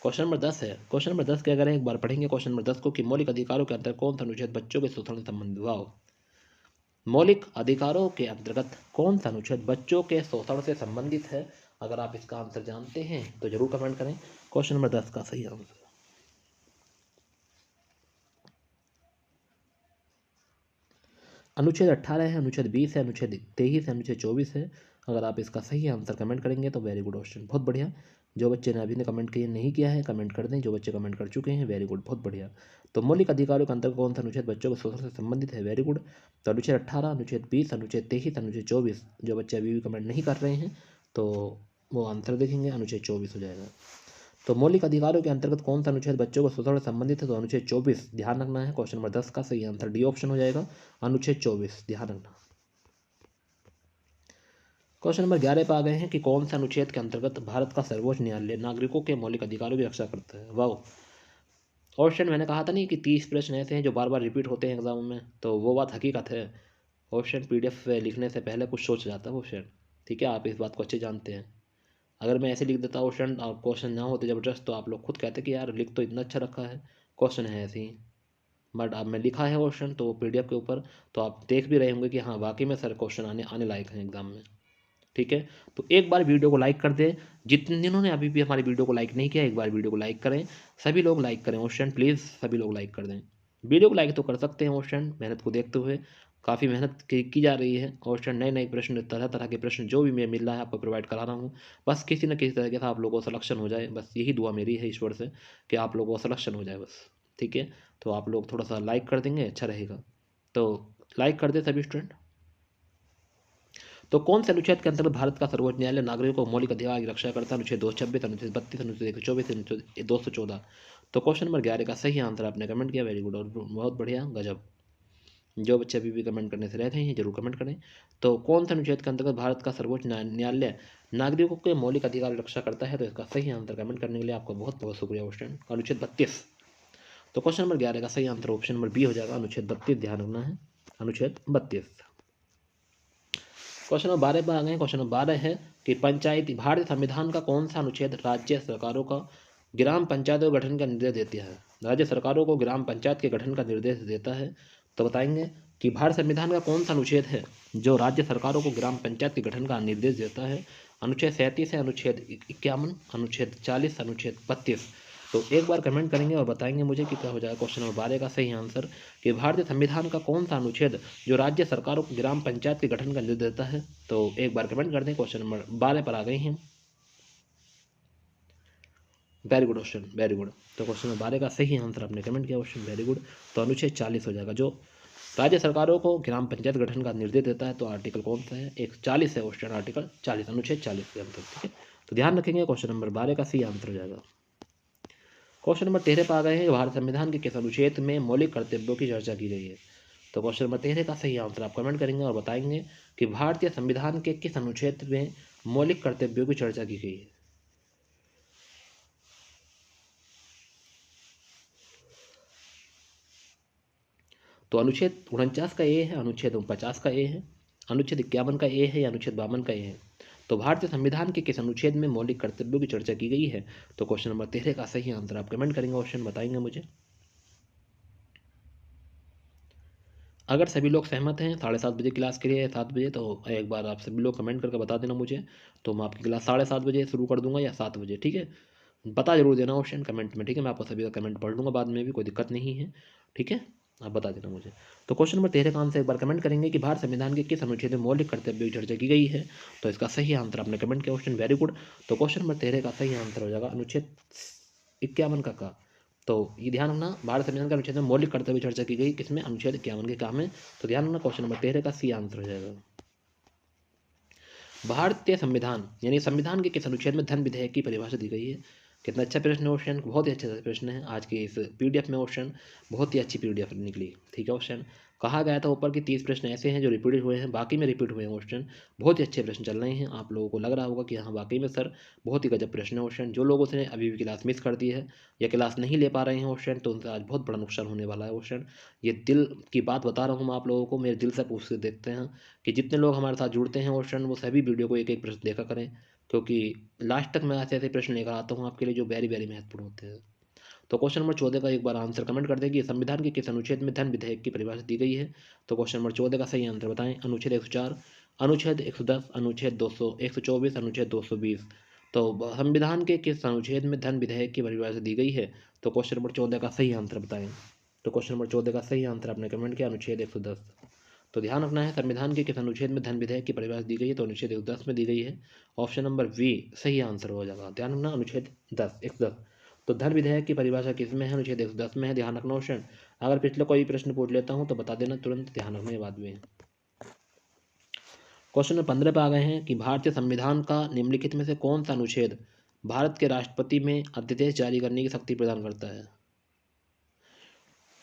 क्वेश्चन नंबर 10 है। क्वेश्चन नंबर 10 क्या करें, एक बार पढ़ेंगे क्वेश्चन नंबर 10 को कि मौलिक अधिकारों के अंतर्गत कौन सा अनुच्छेद बच्चों के शोषण से संबंधित? वाह, मौलिक अधिकारों के अंतर्गत कौन सा अनुच्छेद बच्चों के शोषण से संबंधित है? अगर आप इसका आंसर जानते हैं तो जरूर कमेंट करें क्वेश्चन नंबर 10 का सही आंसर। अनुच्छेद 18 है, अनुच्छेद 20 है, अनुच्छेद 23 है, अनुच्छेद 24 है। अगर आप इसका सही आंसर कमेंट करेंगे तो वेरी गुड क्वेश्चन, बहुत बढ़िया। जो बच्चे ने अभी ने कमेंट किए नहीं किया है कमेंट कर दें, जो बच्चे कमेंट कर चुके हैं वेरी गुड, बहुत बढ़िया। तो मौलिक अधिकारों के अंतर्गत कौन सा अनुच्छेद बच्चों के शोषण से संबंधित है? Very good. तो अनुच्छेद 18, अनुच्छेद 20, अनुच्छेद 23, अनुच्छेद 24। जो बच्चे अभी भी कमेंट नहीं कर रहे हैं तो वो आंसर देखेंगे, अनुच्छेद 24 हो जाएगा। तो मौलिक अधिकारों के अंतर्गत कौन सा अनुच्छेद बच्चों को शोषण से संबंधित है? तो अनुच्छेद 24। ध्यान रखना है, क्वेश्चन नंबर 10 का सही आंसर डी ऑप्शन हो जाएगा, अनुच्छेद 24। ध्यान रखना। क्वेश्चन नंबर 11 पर आ गए हैं कि कौन से अनुच्छेद के अंतर्गत भारत का सर्वोच्च न्यायालय नागरिकों के मौलिक अधिकारों की रक्षा करता है? वाह, क्वेश्चन मैंने कहा था नहीं कि 30 प्रश्न ऐसे हैं जो बार बार रिपीट होते हैं एग्जाम में, तो वो बात हकीकत है। क्वेश्चन पीडीएफ लिखने से पहले कुछ सोच जाता है क्वेश्चन, ठीक है, आप इस बात को अच्छे जानते हैं। अगर मैं ऐसे लिख देता क्वेश्चन और क्वेश्चन ना होते जबरदस्त तो आप लोग खुद कहते कि यार लिख तो इतना अच्छा रखा है, क्वेश्चन है ऐसे ही। बट अब मैं लिखा है क्वेश्चन तो पीडीएफ के ऊपर, तो आप देख भी रहे होंगे कि हाँ वाकई में सर क्वेश्चन आने आने लायक हैं एग्जाम में, ठीक है। तो एक बार वीडियो को लाइक कर दें, जिन्होंने अभी भी हमारी वीडियो को लाइक नहीं किया एक बार वीडियो को लाइक करें। सभी लोग लाइक करें क्वेश्चन, प्लीज़ सभी लोग लाइक कर दें। वीडियो को लाइक तो कर सकते हैं क्वेश्चन, मेहनत को देखते हुए काफ़ी मेहनत की जा रही है। क्वेश्चन नए नए प्रश्न, तरह तरह के प्रश्न जो भी मैं मिल रहा है आपको प्रोवाइड करा रहा हूँ। बस किसी न किसी तरीके से आप लोगों को सिलेक्शन हो जाए, बस यही दुआ मेरी है ईश्वर से कि आप लोगों को सिलेक्शन हो जाए बस, ठीक है। तो आप लोग थोड़ा सा लाइक कर देंगे अच्छा रहेगा। तो लाइक कर दे सभी स्टूडेंट। तो कौन से अनुच्छेद के अंतर्गत भारत का सर्वोच्च न्यायालय नागरिकों को मौलिक अधिकार की रक्षा करता है? अनुच्छेद 226, अनुच्छेद 32, अनुच्छेद 124, अनुच्छेद 214। तो क्वेश्चन नंबर 11 का सही आंसर आपने कमेंट किया, वेरी गुड और बहुत बढ़िया, गजब। जो बच्चे अभी भी कमेंट करने से रह गए हैं जरूर कमेंट करें। तो कौन सा अनुच्छेद के अंतर्गत भारत का सर्वोच्च न्यायालय नागरिकों के मौलिक अधिकार की रक्षा करता है? तो इसका सही आंसर कमेंट करने के लिए आपका बहुत बहुत शुक्रिया क्वेश्चन, अनुच्छेद 32। तो क्वेश्चन नंबर 11 का सही आंसर ऑप्शन नंबर बी हो जाएगा, अनुच्छेद 32। ध्यान रखना है। अनुच्छेद 32। क्वेश्चन नंबर 12 पर आ गए। क्वेश्चन नंबर 12 है कि पंचायती भारतीय संविधान का कौन सा अनुच्छेद राज्य सरकारों का ग्राम पंचायतों के गठन का निर्देश देता है? राज्य सरकारों को ग्राम पंचायत के गठन का निर्देश देता है। तो बताएंगे कि भारत संविधान का कौन सा अनुच्छेद है जो राज्य सरकारों को ग्राम पंचायत के गठन का निर्देश देता है? अनुच्छेद 37 है, अनुच्छेद 51, अनुच्छेद 40, अनुच्छेद 32। तो एक बार कमेंट करेंगे और बताएंगे मुझे कि क्या हो जाएगा क्वेश्चन नंबर 12 का सही आंसर, कि भारतीय संविधान का कौन सा अनुच्छेद जो राज्य सरकारों को ग्राम पंचायत के गठन का निर्देश देता है। तो एक बार कमेंट कर दें। क्वेश्चन नंबर 12 पर आ गए हैं। Very good question, very good. तो क्वेश्चन नंबर 12 का सही आंसर आपने कमेंट किया क्वेश्चन, वेरी गुड। तो अनुच्छेद 40 हो जाएगा, जो राज्य सरकारों को ग्राम पंचायत गठन का निर्देश देता है। तो आर्टिकल कौन सा है? 140 है क्वेश्चन, आर्टिकल 40, अनुच्छेद 40 के अंतर्गत। ठीक है, तो ध्यान रखेंगे क्वेश्चन नंबर 12 का सही आंसर हो जाएगा। क्वेश्चन नंबर 13 पर आ गए हैं। भारत संविधान के किस अनुच्छेद में मौलिक कर्तव्यों की चर्चा की गई है? तो क्वेश्चन नंबर 13 का सही आंसर आप कमेंट करेंगे और बताएंगे कि भारतीय संविधान के किस अनुच्छेद में मौलिक कर्तव्यों की चर्चा की गई है। तो अनुच्छेद 49 का ए है, अनुच्छेद 50 का ए है, अनुच्छेद 51 का ए है या अनुच्छेद 52 का ए है? तो भारतीय संविधान के किस अनुच्छेद में मौलिक कर्तव्यों की चर्चा की गई है? तो क्वेश्चन नंबर 13 का सही आंसर आप कमेंट करेंगे, क्वेश्चन बताएंगे मुझे। अगर सभी लोग सहमत हैं 7:30 बजे क्लास के लिए, 7 बजे, तो एक बार आप सभी लोग कमेंट करके बता देना मुझे, तो मैं आपकी क्लास 7:30 बजे शुरू कर दूंगा या 7 बजे। ठीक है, बता जरूर देना क्वेश्चन कमेंट में। ठीक है, मैं आपको सभी का कमेंट पढ़ लूँगा बाद में भी, कोई दिक्कत नहीं है। ठीक है, आप बता देना मुझे। तो क्वेश्चन नंबर 13 का आंसर एक बार कमेंट करेंगे कि भारत संविधान के किस अनुच्छेद में मौलिक कर्तव्यों की चर्चा की गई है? तो इसका सही आंसर आपने कमेंट किया क्वेश्चन, वेरी गुड। तो क्वेश्चन नंबर 13 का सही आंसर हो जाएगा अनुच्छेद 51 का। तो ये ध्यान रखना, भारत संविधान के अनुच्छेद में मौलिक कर्तव्य चर्चा की गई किसमें? अनुच्छेद 51 के काम में। तो ध्यान रखना, क्वेश्चन नंबर 13 का सी आंसर हो जाएगा। भारतीय संविधान यानी संविधान के किस अनुच्छेद में धन विधेयक की परिभाषा दी गई है? कितना अच्छा प्रश्न है क्वेश्चन, बहुत ही अच्छा प्रश्न है। आज के इस पीडीएफ में क्वेश्चन बहुत ही अच्छी पीडीएफ निकली। ठीक है, क्वेश्चन कहा गया था ऊपर कि 30 प्रश्न ऐसे हैं जो रिपीटेड हुए हैं, बाकी में रिपीट हुए हैं क्वेश्चन। बहुत ही अच्छे प्रश्न चल रहे हैं, आप लोगों को लग रहा होगा कि हाँ वाकई में सर बहुत ही गजब प्रश्न है क्वेश्चन। जो लोगों ने अभी भी क्लास मिस कर दी है या क्लास नहीं ले पा रहे हैं क्वेश्चन, तो उनका आज बहुत बड़ा नुकसान होने वाला है क्वेश्चन। ये दिल की बात बता रहा हूँ मैं आप लोगों को, मेरे दिल से पूछ के देखते हैं कि जितने लोग हमारे साथ जुड़ते हैं क्वेश्चन, वो सभी वीडियो को एक एक प्रश्न देखा करें, क्योंकि लास्ट तक मैं ऐसे ऐसे प्रश्न लेकर आता हूँ आपके लिए जो वेरी वेरी महत्वपूर्ण होते हैं। तो क्वेश्चन नंबर 14 का एक बार आंसर कमेंट कर दें कि संविधान के किस अनुच्छेद में धन विधेयक की परिभाषा दी गई है? तो क्वेश्चन नंबर 14 का सही आंसर बताएं। अनुच्छेद 104, अनुच्छेद 110, अनुच्छेद 200, 124, अनुच्छेद 220। तो संविधान के किस अनुच्छेद में धन विधेयक की परिभाषा दी गई है? तो क्वेश्चन नंबर 14 का सही आंसर बताएं। तो क्वेश्चन नंबर 14 का सही आंसर आपने कमेंट किया अनुच्छेद 110। तो ध्यान रखना है, संविधान के किस अनुच्छेद में धन विधेयक की परिभाषा दी गई है? तो अनुच्छेद 110 में दी गई है। ऑप्शन नंबर बी सही आंसर हो जाएगा। ध्यान रखना, अनुच्छेद 110। तो धन विधेयक की परिभाषा किस में है? अनुच्छेद 110 में है। ध्यान रखना क्वेश्चन, अगर पिछले कोई प्रश्न पूछ लेता हूँ तो बता देना तुरंत, ध्यान रखने बाद में। क्वेश्चन नंबर 15 पे आ गए हैं कि भारतीय संविधान का निम्नलिखित में से कौन सा अनुच्छेद भारत के राष्ट्रपति में अध्यादेश जारी करने की शक्ति प्रदान करता है?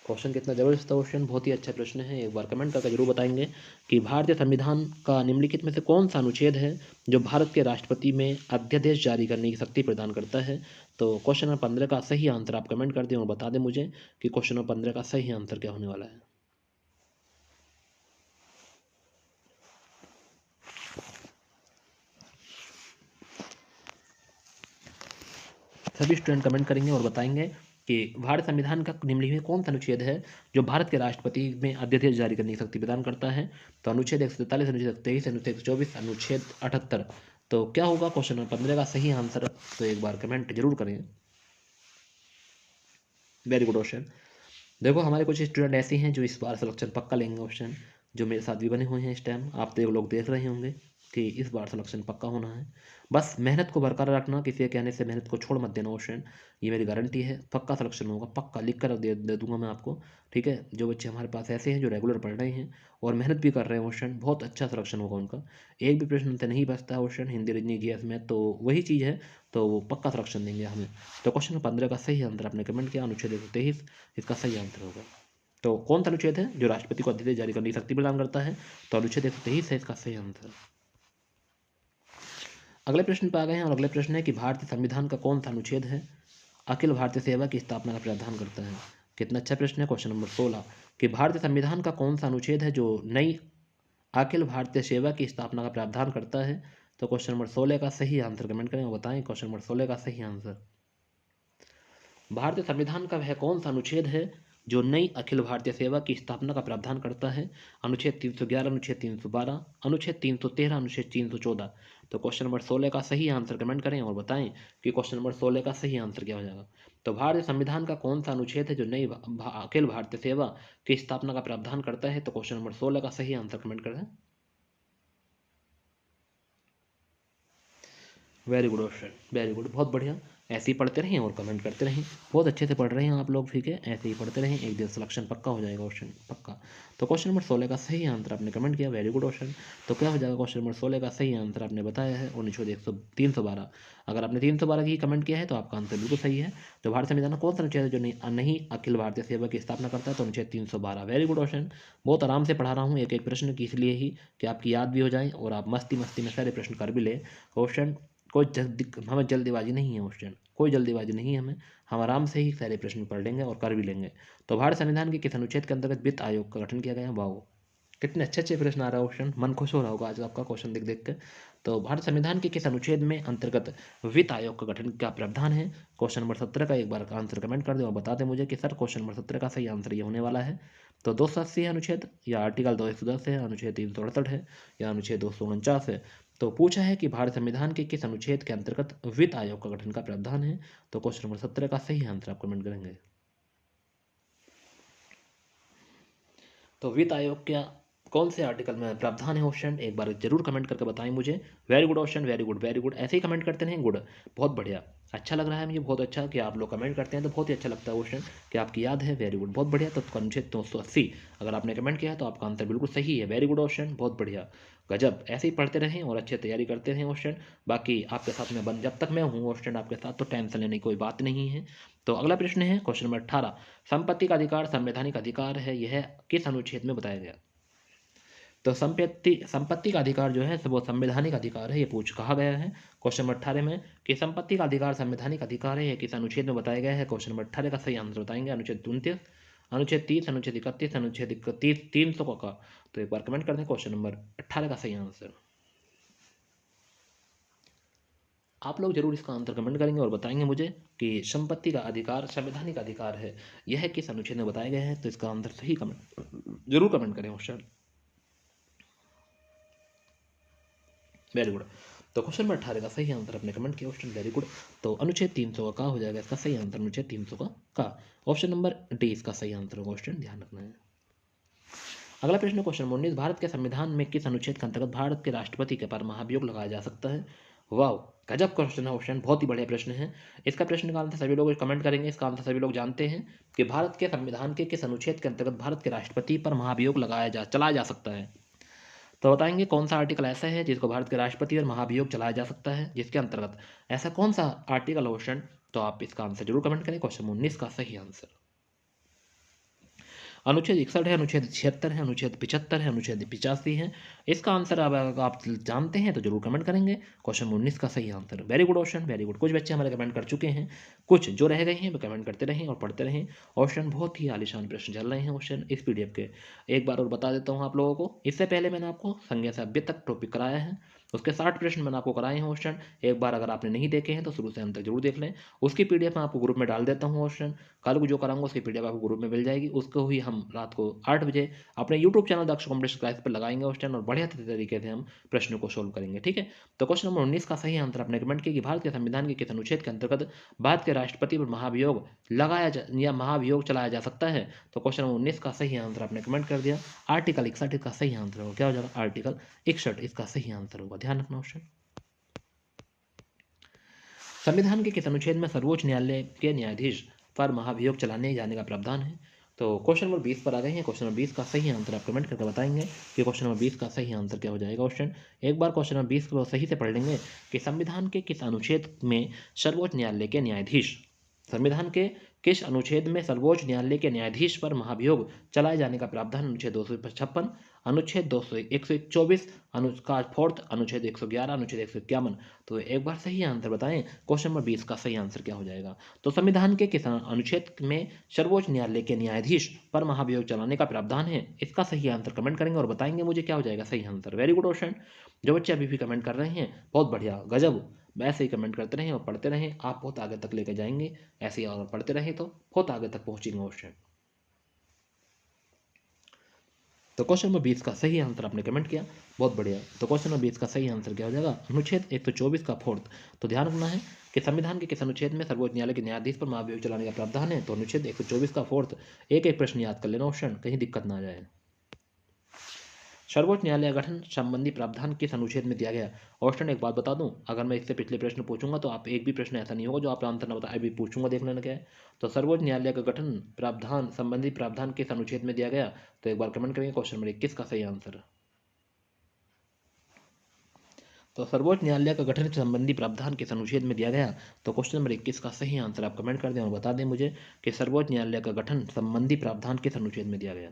क्वेश्चन कितना जबरदस्त क्वेश्चन, बहुत ही अच्छा प्रश्न है। एक बार कमेंट करके जरूर बताएंगे कि भारतीय संविधान का निम्नलिखित में से कौन सा अनुच्छेद है जो भारत के राष्ट्रपति में अध्यादेश जारी करने की शक्ति प्रदान करता है? तो क्वेश्चन नंबर 15 का सही आंसर आप कमेंट कर दें और बता दें मुझे कि क्वेश्चन नंबर 15 का सही आंसर क्या होने वाला है। सभी स्टूडेंट कमेंट करेंगे और बताएंगे कि भारत संविधान का निम्नलिखित में कौन सा अनुच्छेद है जो भारत के राष्ट्रपति में अध्यादेश जारी करने की शक्ति प्रदान करता है? तो अनुच्छेद 143, अनुच्छेद 123, अनुच्छेद 124, अनुच्छेद 78। तो क्या होगा क्वेश्चन नंबर 15 का सही आंसर? तो एक बार कमेंट जरूर करें। Very good question. देखो हमारे कुछ स्टूडेंट ऐसे हैं जो इस बार सिलेक्शन पक्का लेंगे क्वेश्चन, जो मेरे साथ भी बने हुए हैं इस टाइम, आप तो लोग देख रहे होंगे कि इस बार सिलेक्शन पक्का होना है। बस मेहनत को बरकरार रखना, किसी के कहने से मेहनत को छोड़ मत देना क्वेश्चन, ये मेरी गारंटी है, पक्का सिलेक्शन होगा, पक्का लिख कर दे दूंगा मैं आपको। ठीक है, जो बच्चे हमारे पास ऐसे हैं जो रेगुलर पढ़ रहे हैं और मेहनत भी कर रहे हैं क्वेश्चन, बहुत अच्छा सिलेक्शन होगा उनका। एक भी प्रश्न उनसे नहीं बचता क्वेश्चन, हिंदी रीजनिंग जीएस में, तो वही चीज़ है, तो वो पक्का सिलेक्शन देंगे हमें। तो क्वेश्चन 15 का सही आंसर आपने कमेंट किया अनुच्छेद 123, इसका सही आंसर होगा। तो कौन सा अनुच्छेद है जो राष्ट्रपति को अध्यादेश जारी करने की शक्ति प्रदान करता है? तो अनुच्छेद 123 है इसका सही आंसर। अगले प्रश्न पर आ गए हैं और अगले प्रश्न है कि भारतीय संविधान का कौन सा अनुच्छेद है अखिल भारतीय सेवा की स्थापना का प्रावधान करता है? कितना अच्छा प्रश्न है। क्वेश्चन नंबर 16, कि भारतीय संविधान का कौन सा अनुच्छेद है जो नई अखिल भारतीय सेवा की स्थापना का प्रावधान करता है? तो क्वेश्चन नंबर 16 का सही आंसर कमेंट करें और बताएं क्वेश्चन नंबर 16 का सही आंसर। भारतीय संविधान का वह कौन सा अनुच्छेद है जो नई अखिल भारतीय सेवा की स्थापना का प्रावधान करता है? अनुच्छेद 311, अनुच्छेद 312, अनुच्छेद 313, अनुच्छेद 314। तो क्वेश्चन नंबर 16 का सही आंसर कमेंट करें और बताएं कि क्वेश्चन नंबर 16 का सही आंसर क्या हो जाएगा। तो भारतीय संविधान का कौन सा अनुच्छेद है जो नई अखिल भारतीय सेवा की स्थापना का प्रावधान करता है? तो क्वेश्चन नंबर 16 का सही आंसर कमेंट करें। Very good option, very good, बहुत बढ़िया। ऐसे ही पढ़ते रहें और कमेंट करते रहें। बहुत अच्छे से पढ़ रहे हैं आप लोग, ठीक है, ऐसे ही पढ़ते रहें, एक दिन सिलेक्शन पक्का हो जाएगा ऑप्शन, पक्का। तो क्वेश्चन नंबर 16 का सही आंसर आपने कमेंट किया, वेरी गुड ऑप्शन। तो क्या हो जाएगा क्वेश्चन नंबर 16 का सही आंसर आपने बताया है 312। अगर आपने 312 की कमेंट किया है तो आपका आंसर बिल्कुल सही है। तो भारत संविधान कौन सा अनुच्छेद है जो नहीं अखिल भारतीय सेवा की स्थापना करता है? तो अनुच्छेद 312, वेरी गुड ऑप्शन। बहुत आराम से पढ़ा रहा हूँ एक एक प्रश्न की, इसलिए ही कि आपकी याद भी हो जाए और आप मस्ती मस्ती में सारे प्रश्न कर भी ले। क्वेश्चन कोई हमें जल्दीबाजी नहीं है क्वेश्चन, कोई जल्दीबाजी नहीं है हमें, हम आराम से ही सारे प्रश्न पढ़ लेंगे और कर भी लेंगे। तो भारत संविधान के किस अनुच्छेद के अंतर्गत वित्त आयोग का गठन किया गया है? वाह, कितने अच्छे अच्छे प्रश्न आ रहा है क्वेश्चन, मन खुश हो रहा होगा आज आपका क्वेश्चन देख देख के। तो भारत संविधान के किस अनुच्छेद में अंतर्गत वित्त आयोग का गठन का प्रावधान है? क्वेश्चन नंबर 17 का एक बार का आंसर कमेंट कर दे और बता दें मुझे कि सर क्वेश्चन नंबर 17 का सही आंसर ये होने वाला है। तो 280 है अनुच्छेद, या आर्टिकल 210 है, अनुच्छेद 368 है, या अनुच्छेद 249 है। तो पूछा है कि भारत संविधान के किस अनुच्छेद के अंतर्गत वित्त आयोग का गठन का प्रावधान है? तो क्वेश्चन नंबर 17 का सही आंसर आप कमेंट करेंगे। तो वित्त आयोग क्या कौन से आर्टिकल में प्रावधान है ऑप्शन, एक बार जरूर कमेंट करके बताएं मुझे। Very good option, very good, very good, ऐसे ही कमेंट करते रहें, गुड, बहुत बढ़िया। अच्छा लग रहा है मुझे, बहुत अच्छा कि आप लोग कमेंट करते हैं, तो बहुत ही अच्छा लगता है क्वेश्चन कि आपकी याद है, वेरी गुड, बहुत बढ़िया। तो अनुच्छेद 280 अगर आपने कमेंट किया है तो आपका आंसर बिल्कुल सही है, वेरी गुड ऑप्शन, बहुत बढ़िया, गजब। ऐसे ही पढ़ते रहें और अच्छे तैयारी करते रहें क्वेश्चन। बाकी आपके साथ में बन जब तक मैं हूँ क्वेश्चन आपके साथ, तो टेंशन लेने की कोई बात नहीं है। तो अगला प्रश्न है क्वेश्चन नंबर 18, संपत्ति का अधिकार संवैधानिक अधिकार है, यह किस अनुच्छेद में बताया गया? तो संपत्ति का अधिकार जो है वो संवैधानिक अधिकार है, ये कहा गया है क्वेश्चन नंबर 18 में कि संपत्ति का अधिकार संवैधानिक अधिकार है, ये किस अनुच्छेद में बताया गया है? क्वेश्चन नंबर 18 का सही आंसर बताएंगे। अनुच्छेद 29, अनुच्छेद 30, अनुच्छेद 31, अनुच्छेद 31, 300 का। तो एक बार कमेंट कर दें क्वेश्चन नंबर 18 का सही आंसर। आप लोग जरूर इसका आंसर कमेंट करेंगे और बताएंगे मुझे कि संपत्ति का अधिकार संवैधानिक अधिकार है, यह किस अनुच्छेद में बताया गया है? तो इसका आंसर सही कमेंट जरूर कमेंट करें क्वेश्चन। Very good. तो क्वेश्चन नंबर 18 का सही आंसर आपने कमेंट किया क्वेश्चन, वेरी गुड। तो अनुच्छेद 300 का हो जाएगा इसका सही आंसर, अनुच्छेद 300 का ऑप्शन नंबर डी इसका सही आंसर होगा क्वेश्चन, ध्यान रखना है। अगला प्रश्न क्वेश्चन 19, भारत के संविधान में किस अनुच्छेद के अंतर्गत भारत के राष्ट्रपति के पर महाभियोग लगाया जा सकता है? वाह, गजब क्वेश्चन है क्वेश्चन, बहुत ही बढ़िया प्रश्न है। इसका प्रश्न का आंसर सभी लोग कमेंट करेंगे, इसका आंसर सभी लोग जानते हैं कि भारत के संविधान के किस अनुच्छेद के अंतर्गत भारत के राष्ट्रपति पर महाभियोग चलाया जा सकता है? तो बताएंगे कौन सा आर्टिकल ऐसा है जिसको भारत के राष्ट्रपति और महाभियोग चलाया जा सकता है, जिसके अंतर्गत ऐसा कौन सा आर्टिकल क्वेश्चन? तो आप इसका आंसर जरूर कमेंट करें। क्वेश्चन 19 का सही आंसर अनुच्छेद 61 है, अनुच्छेद 76 है, अनुच्छेद 75 है, अनुच्छेद 85 है। इसका आंसर अब आप जानते हैं तो जरूर कमेंट करेंगे। क्वेश्चन 19 का सही answer, very good option, very good. कुछ बच्चे हमारे कमेंट कर चुके हैं, कुछ जो रह गए हैं वो कमेंट करते रहें और पढ़ते रहें। ऑप्शन बहुत ही आलिशान प्रश्न चल रहे हैं क्वेश्चन इस PDF के। एक बार और बता देता हूँ आप लोगों को, इससे पहले मैंने आपको संज्ञा से अव्यय तक टॉपिक कराया है, उसके 60 प्रश्न मैंने आपको कराए हैं क्वेश्चन। एक बार अगर आपने नहीं देखे हैं तो शुरू से अंत तक जरूर देख लें। उसकी PDF मैं आपको ग्रुप में डाल देता हूँ क्वेश्चन, कल को जो कराऊंगा उसकी PDF आपको ग्रुप में मिल जाएगी। उसको ही हम रात को 8 बजे अपने यूट्यूब चैनल दक्ष कॉम्पिटिशन क्लास पर लगाएंगे क्वेश्चन और बढ़िया तरीके से हम प्रश्नों को सोल्व करेंगे, ठीक है। तो क्वेश्चन नंबर 19 का सही आंसर आपने कमेंट किया कि भारत के संविधान के किस अनुच्छेद के अंतर्गत भारत के राष्ट्रपति पर महाभियोग चलाया जा सकता है? तो क्वेश्चन नंबर 19 का सही आंसर आपने कमेंट कर दिया, आर्टिकल 61 इसका सही आंसर होगा। क्या हो जाएगा? आर्टिकल 61 इसका सही आंसर होगा, ध्यान रखना क्वेश्चन। संविधान के किस अनुच्छेद में सर्वोच्च न्यायालय के न्यायाधीश पर महाभियोग चलाने जाने का प्रावधान है? तो क्वेश्चन नंबर 20 पर आ गए हैं। क्वेश्चन नंबर 20 का सही आंसर आप कमेंट करके बताएंगे कि क्वेश्चन नंबर 20 का सही आंसर क्या हो जाएगा क्वेश्चन। एक बार क्वेश्चन नंबर 20 को सही से पढ़ लेंगे कि संविधान के किस अनुच्छेद में सर्वोच्च न्यायालय के न्यायाधीश, संविधान के किस अनुच्छेद में सर्वोच्च न्यायालय के न्यायाधीश पर महाभियोग चलाए जाने का प्रावधान? अनुच्छेद 256, अनुच्छेद 200 124, अनुच्छेद 4, अनुच्छेद 111, अनुच्छेद 151। तो एक बार सही आंसर बताएं। क्वेश्चन नंबर 20 का सही आंसर क्या हो जाएगा? तो संविधान के किस अनुच्छेद में सर्वोच्च न्यायालय के न्यायाधीश पर महाभियोग चलाने का प्रावधान है? इसका सही आंसर कमेंट करेंगे और बताएंगे मुझे क्या हो जाएगा सही आंसर। Very good question. जो बच्चे अभी भी कमेंट कर रहे हैं बहुत बढ़िया, गजब। ऐसे ही कमेंट करते रहें और पढ़ते रहें, आप बहुत आगे तक लेके जाएंगे। ऐसे ही और पढ़ते रहें तो बहुत आगे तक पहुंचेंगे क्वेश्चन। तो क्वेश्चन नंबर 20 का सही आंसर आपने कमेंट किया, बहुत बढ़िया। तो क्वेश्चन नंबर 20 का सही आंसर क्या हो जाएगा? अनुच्छेद 124 का फोर्थ। तो ध्यान रखना है कि संविधान के किस अनुच्छेद में सर्वोच्च न्यायालय के न्यायाधीश पर महाभियोग चलाने का प्रावधान है? तो अनुच्छेद 124 का फोर्थ। एक एक प्रश्न याद कर लेना ऑप्शन, कहीं दिक्कत ना आ जाए। सर्वोच्च न्यायालय गठन संबंधी प्रावधान किस अनुच्छेद में दिया गया? ऑप्शन एक बात बता दूं, अगर मैं इससे पिछले प्रश्न पूछूंगा तो आप एक भी प्रश्न ऐसा नहीं होगा जो आप आंसर ना बताए, अभी पूछूंगा, देख लेना क्या है। तो सर्वोच्च न्यायालय का गठन प्रावधान संबंधी प्रावधान किस अनुच्छेद में दिया गया? तो एक बार कमेंट करेंगे क्वेश्चन नंबर 21 का सही आंसर। तो सर्वोच्च न्यायालय का गठन संबंधी प्रावधान किस अनुच्छेद में दिया गया? तो क्वेश्चन नंबर 21 का सही आंसर आप कमेंट कर दें और बता दें मुझे कि सर्वोच्च न्यायालय का गठन संबंधी प्रावधान किस अनुच्छेद में दिया गया।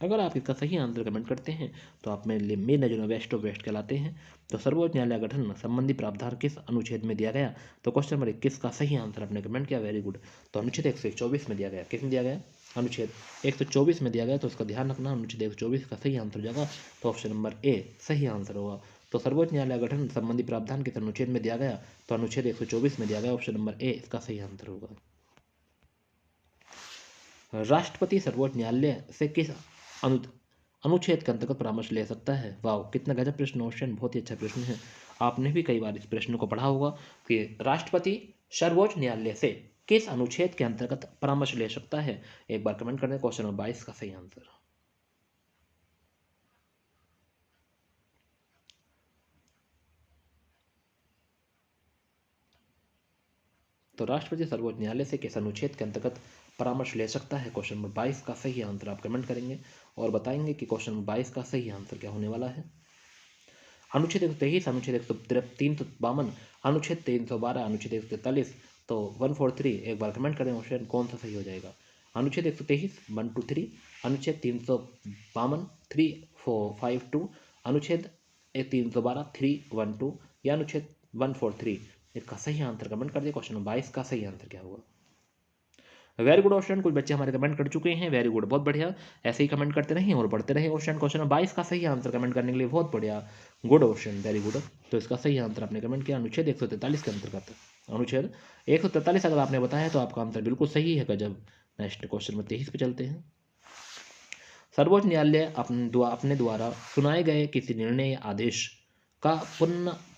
अगर आप इसका सही आंसर कमेंट करते हैं तो आप मेरे लिए मेरे नज़र में बेस्ट ऑफ बेस्ट कहलाते हैं। तो सर्वोच्च न्यायालय गठन संबंधी प्रावधान किस अनुच्छेद में दिया गया? तो क्वेश्चन नंबर 21 का सही आंसर आपने कमेंट किया, वेरी गुड। तो अनुच्छेद 124 में दिया गया। किस में दिया गया? अनुच्छेद 124 में दिया गया। तो उसका ध्यान रखना, अनुच्छेद 124 का सही आंसर हो जाएगा। तो ऑप्शन नंबर ए सही आंसर होगा। तो सर्वोच्च न्यायालय गठन संबंधी प्रावधान किस अनुच्छेद में दिया गया? तो अनुच्छेद 124 में दिया गया। ऑप्शन नंबर ए इसका सही आंसर होगा। राष्ट्रपति सर्वोच्च न्यायालय से किस अनुच्छेद के अंतर्गत परामर्श ले सकता है? वाह, कितना गजब प्रश्न क्वेश्चन, बहुत ही अच्छा प्रश्न है। आपने भी कई बार इस प्रश्न को पढ़ा होगा कि राष्ट्रपति सर्वोच्च न्यायालय से किस अनुच्छेद के अंतर्गत परामर्श ले सकता है? एक बार कमेंट करने। क्वेश्चन नंबर 22 का सही आंसर। तो राष्ट्रपति सर्वोच्च न्यायालय से किस अनुच्छेद के अंतर्गत परामर्श ले सकता है? क्वेश्चन नंबर 22 का सही आंसर आप कमेंट करेंगे और बताएंगे कि क्वेश्चन नंबर 22 का सही आंसर क्या होने वाला है। अनुच्छेद 123, अनुच्छेद 352, अनुच्छेद 312, अनुच्छेद 143। तो 143 एक बार कमेंट करें ऑप्शन कौन सा सही हो जाएगा। अनुच्छेद 123 123, अनुच्छेद 352 3452, अनुच्छेद 312 312 या अनुच्छेद 143। इसका सही आंसर कमेंट कर दिए। क्वेश्चन नंबर 22 का सही आंसर क्या होगा? वेरी गुड क्वेश्चन, कुछ बच्चे हमारे कमेंट कर चुके हैं, वेरी गुड, बहुत बढ़िया। ऐसे ही कमेंट करते रहें और पढ़ते रहें क्वेश्चन। क्वेश्चन नंबर 22 का सही आंसर कमेंट करने के लिए बहुत बढ़िया, गुड क्वेश्चन, वेरी गुड। तो इसका सही आंसर आपने कमेंट किया अनुच्छेद 143 के अंतर्गत। अनुच्छेद 143 अगर आपने बताया तो आपका आंसर बिल्कुल सही है, गजब। नेक्स्ट क्वेश्चन नंबर 23 पे चलते हैं। सर्वोच्च न्यायालय अपने द्वारा सुनाए गए किसी निर्णय या आदेश का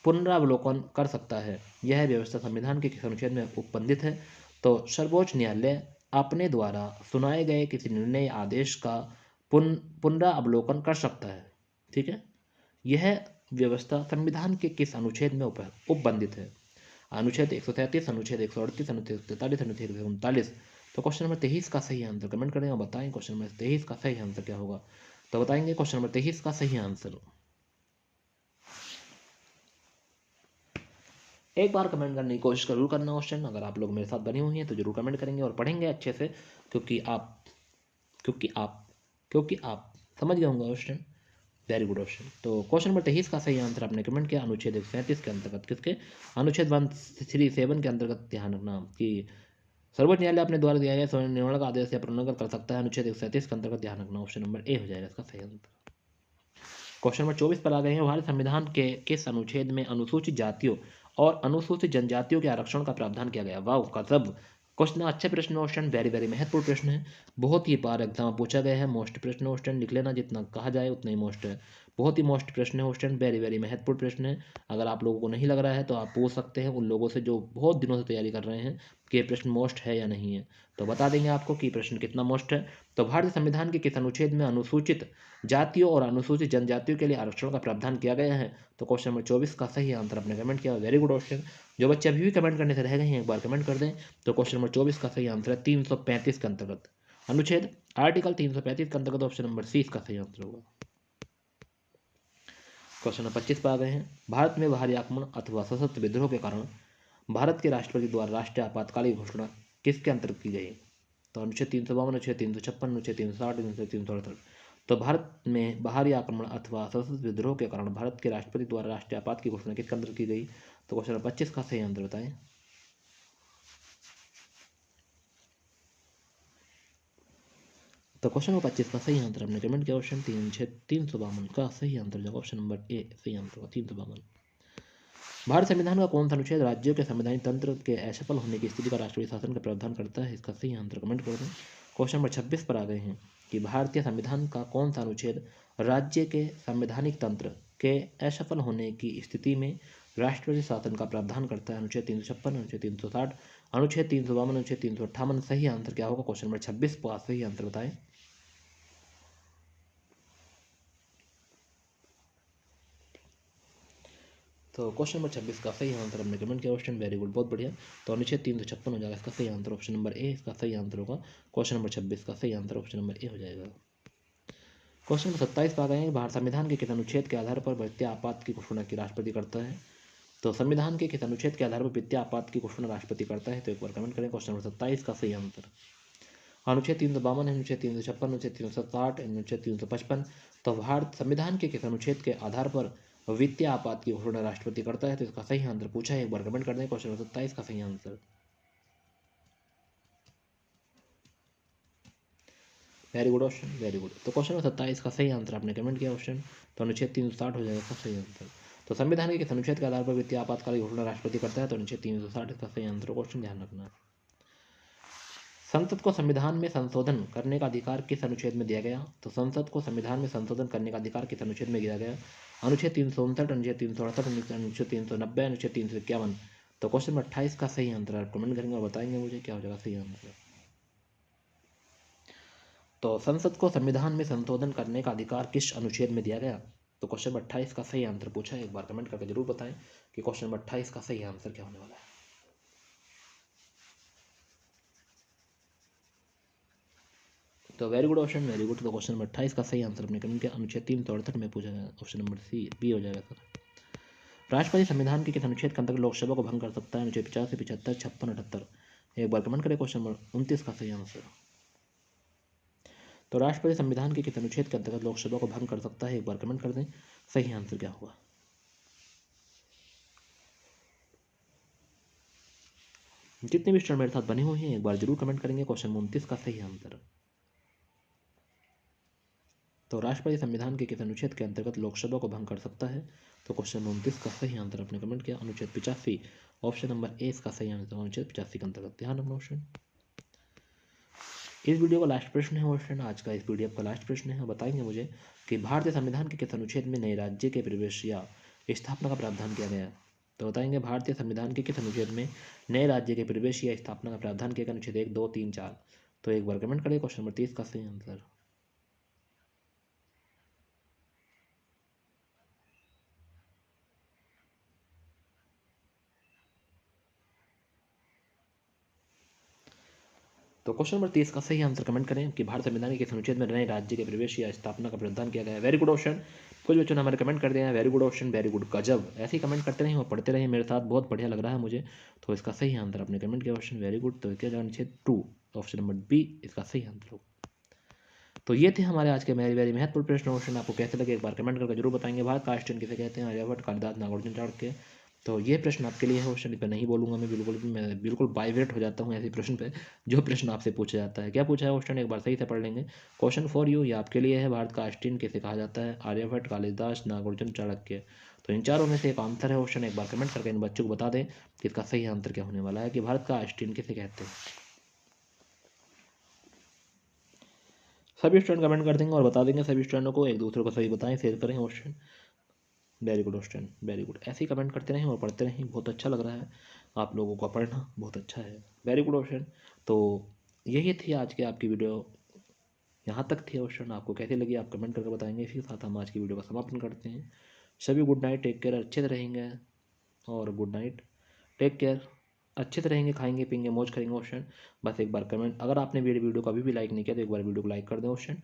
पुनरावलोकन कर सकता है। यह व्यवस्था संविधान के किस अनुच्छेद में उपबंधित है? तो सर्वोच्च न्यायालय अपने द्वारा सुनाए गए किसी निर्णय या आदेश का पुनरावलोकन कर सकता है। ठीक है, यह व्यवस्था संविधान के किस अनुच्छेद में उपबंधित है? अनुच्छेद 137, अनुच्छेद 138, अनुच्छेद 143, अनुच्छेद 139। तो क्वेश्चन नंबर 23 का सही आंसर कमेंट करें और बताएं क्वेश्चन नंबर 23 का सही आंसर क्या होगा। तो बताएंगे क्वेश्चन नंबर 23 का सही आंसर। एक बार कमेंट करने की कोशिश जरूर करना क्वेश्चन, अगर आप लोग मेरे साथ बने हुए हैं तो जरूर कमेंट करेंगे और पढ़ेंगे अच्छे से, क्योंकि आप समझ गए होंगे क्वेश्चन। Very good question. तो क्वेश्चन नंबर 23 का सही आंसर आपने कमेंट किया अनुच्छेद 137 के अंतर्गत। किसके? अनुच्छेद 137 के अंतर्गत। ध्यान रखना कि सर्वोच्च न्यायालय अपने द्वारा दिया गया निर्णय का आदेश या प्रणयन कर सकता है। अनुच्छेद 137 के अंतर्गत। ध्यान रखना, ऑप्शन नंबर ए हो जाएगा इसका सही आंसर। क्वेश्चन नंबर 24 पर आ गए हैं। भारत संविधान के किस अनुच्छेद में अनुसूचित जातियों और अनुसूचित जनजातियों के आरक्षण का प्रावधान किया गया? वाह, गजब क्वेश्चन, अच्छे प्रश्न क्वेश्चन, वेरी वेरी महत्वपूर्ण प्रश्न है। बहुत ही बार एग्जाम पूछा गया है। मोस्ट प्रश्न क्वेश्चन लिख लेना, जितना कहा जाए उतना ही मोस्ट है। बहुत ही मोस्ट प्रश्न है क्वेश्चन, वेरी वेरी महत्वपूर्ण प्रश्न है। अगर आप लोगों को नहीं लग रहा है तो आप पूछ सकते हैं उन लोगों से जो बहुत दिनों से तैयारी कर रहे हैं कि ये प्रश्न मोस्ट है या नहीं है, तो बता देंगे आपको कि प्रश्न कितना मोस्ट है। तो भारतीय संविधान के किस अनुच्छेद में अनुसूचित जातियों और अनुसूचित जनजातियों के लिए आरक्षण का प्रावधान किया गया है? तो क्वेश्चन नंबर 24 का सही आंसर आपने कमेंट किया, वेरी गुड क्वेश्चन। जो बच्चे अभी भी कमेंट करने से रह गए हैं एक बार कमेंट कर दें। तो क्वेश्चन नंबर 24 का सही आंसर है 335 के अंतर्गत। अनुच्छेद आर्टिकल 335 के अंतर्गत ऑप्शन नंबर सी का सही आंसर होगा। क्वेश्चन नंबर 25 पर आ गए हैं। भारत में बाहरी आक्रमण अथवा सशस्त्र विद्रोह के कारण भारत के राष्ट्रपति द्वारा राष्ट्रीय आपातकाल की घोषणा किसके अंतर्गत की गई? तो अनुच्छेद 352, अनुच्छेद 356, अनुच्छेद 360, अनुच्छेद 368। तो भारत में बाहरी आक्रमण अथवा सशस्त्र विद्रोह के कारण भारत के राष्ट्रपति द्वारा राष्ट्रीय आपात की घोषणा किसके अंतर्गत की गई? तो क्वेश्चन नंबर 25 का सही आंसर बताएं। तो क्वेश्चन नंबर 25 का सही आंसर हमने कमेंट किया ऑप्शन 352 का सही आंसर जो ऑप्शन नंबर ए सही आंसर होगा 352। भारत संविधान का कौन सा अनुच्छेद राज्यों के संवैधानिक तंत्र के असफल होने की स्थिति का राष्ट्रपति शासन का प्रावधान करता है? इसका सही आंसर कमेंट कर दें। क्वेश्चन नंबर 26 पर आ गए हैं कि भारतीय संविधान का कौन सा अनुच्छेद राज्य के संवैधानिक तंत्र के असफल होने की स्थिति में राष्ट्रपति शासन का प्रावधान करता है? अनुच्छेद 356, अनुच्छेद 360, अनुच्छेद 352, अनुच्छेद 358। सही आंसर क्या होगा? क्वेश्चन नंबर 26 का सही आंसर बताएं। तो क्वेश्चन नंबर 26 का सही आंसर हमने कमेंट किया ऑप्शन वेरी गुड, बहुत बढ़िया। तो अनुच्छेद 356 हो जाएगा इसका सही आंसर ऑप्शन नंबर ए इसका सही आंसर होगा। क्वेश्चन नंबर 26 का सही आंसर ऑप्शन नंबर ए हो जाएगा। क्वेश्चन नंबर 27 पर आ गए हैं, भारत संविधान के किस अनुच्छेद के आधार पर वित्तीय आपात की घोषणा की राष्ट्रपति करता है? तो संविधान के किस अनुच्छेद के आधार पर वित्तीय आपात की घोषणा राष्ट्रपति करता है? तो एक बार कमेंट करें। क्वेश्चन नंबर 27 का सही आंसर अनुच्छेद 352, अनुच्छेद 356, अनुच्छेद 360, अनुच्छेद 355। तो भारत संविधान के किस अनुच्छेद के आधार पर वित्तीय आपात की घोषणा राष्ट्रपति करता है? तो इसका सही आंसर पूछा है, एक बार कमेंट कर दें। क्वेश्चन नंबर 27 का सही answer very good option very good. तो क्वेश्चन नंबर 27 का सही आंसर आपने कमेंट किया ऑप्शन, तो अनुच्छेद 360 हो जाएगा इसका सही आंसर। तो संविधान के किस अनुच्छेद के आधार पर वित्तीय आपातकाल की घोषणा राष्ट्रपति करता है? तो अनुच्छेद 360 इसका सही आंसर। क्वेश्चन ध्यान रखना, संसद को संविधान में संशोधन करने का अधिकार किस अनुच्छेद में दिया गया? तो संसद को संविधान में संशोधन करने का अधिकार किस अनुच्छेद में दिया गया? अनुच्छेद 359, अनुच्छेद 368, अनुच्छेद 390, अनुच्छेद 351। तो क्वेश्चन नंबर 28 का सही आंसर आप कमेंट करेंगे और बताएंगे मुझे क्या हो जाएगा सही आंसर। तो संसद को संविधान में संशोधन करने का अधिकार किस अनुच्छेद में दिया गया? तो क्वेश्चन नंबर 28 का सही आंसर पूछा है, एक बार कमेंट करके जरूर बताएं कि क्वेश्चन नंबर 28 का सही आंसर क्या होने वाला है। तो very good option very good. तो क्वेश्चन नंबर 28 का सही आंसर अपने कमेंट किया, अनुच्छेद 368 में पूछा गया, ऑप्शन नंबर सी बी हो जाएगा सर। राष्ट्रपति संविधान के किस अनुच्छेद के अंतर्गत लोकसभा को भंग कर सकता है? अनुच्छेद 50, 75, 56, 78। एक बार कमेंट करें। क्वेश्चन नंबर 29 का सही आंसर। तो राष्ट्रपति संविधान के किस अनुच्छेद के अंतर्गत लोकसभा को भंग कर सकता है? एक बार कमेंट कर दें, सही आंसर क्या होगा। जितने भी स्टूडेंट मेरे साथ बने हुए हैं एक बार जरूर कमेंट करेंगे क्वेश्चन 29 का सही आंसर। तो राष्ट्रपति संविधान के किस अनुच्छेद के अंतर्गत लोकसभा को भंग कर सकता है? तो क्वेश्चन 29 का सही आंसर आपने कमेंट किया, अनुच्छेद 85 ऑप्शन नंबर ए इसका सही आंसर, अनुच्छेद 85 के अंतर्गत। ध्यान रखना ऑप्शन। इस वीडियो का लास्ट प्रश्न है ऑप्शन, आज का इस पीडीएफ का लास्ट प्रश्न है। बताएंगे मुझे कि भारतीय संविधान के किस अनुच्छेद में नए राज्य के प्रवेश या स्थापना का प्रावधान किया गया है? तो बताएंगे भारतीय संविधान के किस अनुच्छेद में नए राज्य के प्रवेश या स्थापना का प्रावधान किया गया? अनुच्छेद 1, 2, 3, 4। तो एक बार कमेंट करें क्वेश्चन नंबर 30 का सही आंसर। तो क्वेश्चन नंबर 30 का सही आंसर कमेंट करें कि भारत संविधान के किस अनुच्छेद में नए राज्य के प्रवेश या स्थापना का प्रावधान किया गया है। Very good option. कुछ बच्चों ने हमारे कमेंट कर दिया है, very good option very good गजब। ऐसे ही कमेंट करते रहें और पढ़ते रहें मेरे साथ, बहुत बढ़िया लग रहा है मुझे। तो इसका सही आंसर आपने कमेंट किया ऑप्शन वेरी गुड। तो क्या अनुच्छेद 2 ऑप्शन नंबर बी इसका सही आंसर होगा। तो ये थे हमारे आज के वेरी महत्वपूर्ण प्रश्न क्वेश्चन। आपको कैसे लगे एक बार कमेंट करके जरूर बताएंगे। भारत का आइंस्टीन किसे कहते हैं? आर्यभट्ट, कालिदास, नागार्जुन, चाणक्य। तो ये प्रश्न आपके लिए है क्वेश्चन, इस पर नहीं बोलूंगा मैं बिल्कुल बाइवेट हो जाता हूँ ऐसे प्रश्न पे जो प्रश्न आपसे पूछा जाता है। क्या पूछा है क्वेश्चन एक बार सही से पढ़ लेंगे। क्वेश्चन फॉर यू, ये आपके लिए है। भारत का आइंस्टीन किसे कहा जाता है? आर्यभट्ट, कालिदास, नागार्जुन, चाणक्य। तो इन चारों में से एक आंसर है क्वेश्चन, एक बार कमेंट करके इन बच्चों को बता दें कि इसका सही आंसर क्या होने वाला है कि भारत का आइंस्टीन किसे कहते हैं। सभी स्टूडेंट कमेंट कर देंगे और बता देंगे सभी स्टूडेंटों को, एक दूसरे को सही बताएं, शेयर करें question. Very good student very good. ऐसे ही कमेंट करते रहें और पढ़ते रहें, बहुत अच्छा लग रहा है आप लोगों को पढ़ना, बहुत अच्छा है। Very good question. तो यही थी आज की आपकी वीडियो, यहाँ तक थी क्वेश्चन। आपको कैसी लगी आप कमेंट करके बताएंगे। इसी के साथ हम आज की वीडियो का समापन करते हैं। सभी गुड नाइट, टेक केयर, अच्छे से रहेंगे और गुड नाइट, टेक केयर। अच्छे से रहेंगे, खाएंगे पीएंगे मौज करेंगे क्वेश्चन। बस एक बार कमेंट, अगर आपने मेरी वीडियो को अभी भी लाइक नहीं किया तो एक बार वीडियो को लाइक कर दें क्वेश्चन।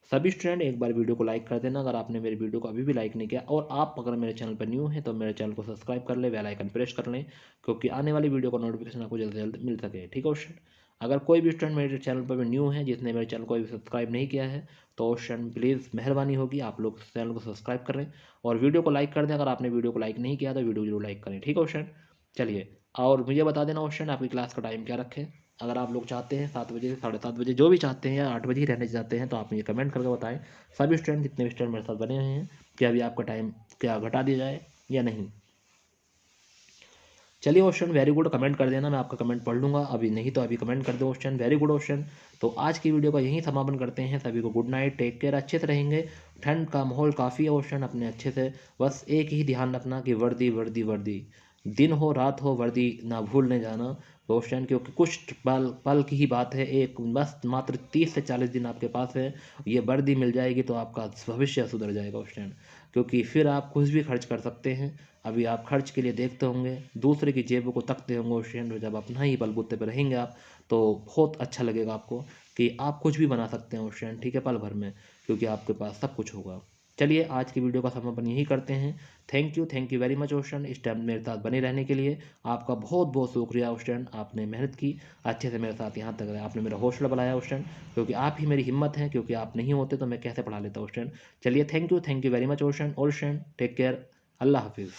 सभी स्टूडेंट एक बार वीडियो को लाइक कर देना अगर आपने मेरी वीडियो को अभी भी लाइक नहीं किया, और आप अगर मेरे चैनल पर न्यू हैं तो मेरे चैनल को सब्सक्राइब कर ले, बेल आइकन प्रेस कर लें, क्योंकि आने वाली वीडियो का नोटिफिकेशन आपको जल्द से जल्द मिल सके। ठीक है क्वेश्चन। अगर कोई भी स्टूडेंट मेरे चैनल पर न्यू है जिसने मेरे चैनल को अभी सब्सक्राइब नहीं किया है, तो क्वेश्चन प्लीज़ मेहरबानी होगी आप लोग चैनल को सब्सक्राइब करें और वीडियो को लाइक कर दें। अगर आपने वीडियो को लाइक नहीं किया तो वीडियो जरूर लाइक करें। ठीक है क्वेश्चन। चलिए, और मुझे बता देना क्वेश्चन आपकी क्लास का टाइम क्या रखें। अगर आप लोग चाहते हैं 7 बजे से 7:30 बजे, जो भी चाहते हैं, या 8 बजे ही रहने चाहते हैं, तो आप मुझे कमेंट करके बताएं। सभी स्टूडेंट जितने भी स्टूडेंट मेरे साथ बने हुए हैं, कि अभी आपका टाइम क्या घटा दिया जाए या नहीं। चलिए क्वेश्चन, वेरी गुड, कमेंट कर देना, मैं आपका कमेंट पढ़ लूँगा। अभी नहीं तो अभी कमेंट कर दो क्वेश्चन, वेरी गुड क्वेश्चन। तो आज की वीडियो का यहीं समापन करते हैं। सभी को गुड नाइट, टेक केयर, अच्छे से रहेंगे। ठंड का माहौल काफ़ी है क्वेश्चन, अपने अच्छे से बस एक ही ध्यान रखना कि वर्दी वर्दी वर्दी, दिन हो रात हो वर्दी ना भूलने जाना क्वेश्चन, क्योंकि कुछ पल पल की ही बात है, एक बस मात्र 30 से 40 दिन आपके पास है। ये वर्दी मिल जाएगी तो आपका भविष्य सुधर जाएगा क्वेश्चन, क्योंकि फिर आप कुछ भी खर्च कर सकते हैं। अभी आप खर्च के लिए देखते होंगे, दूसरे की जेबों को तकते होंगे क्वेश्चन, जब अपना ही बलबूते पर रहेंगे आप, तो बहुत अच्छा लगेगा आपको कि आप कुछ भी बना सकते हैं क्वेश्चन, ठीक है, पल भर में, क्योंकि आपके पास सब कुछ होगा। चलिए आज की वीडियो का समापन यही करते हैं। Thank you very much question, इस टाइम मेरे साथ बने रहने के लिए। आपका बहुत बहुत शुक्रिया क्वेश्चन, आपने मेहनत की अच्छे से मेरे साथ यहाँ तक रहे, आपने मेरा हौसला बढ़ाया क्वेश्चन, क्योंकि आप ही मेरी हिम्मत है, क्योंकि आप नहीं होते तो मैं कैसे पढ़ा लेता क्वेश्चन। चलिए thank you very much question. All student take care, अल्लाह हाफिज़।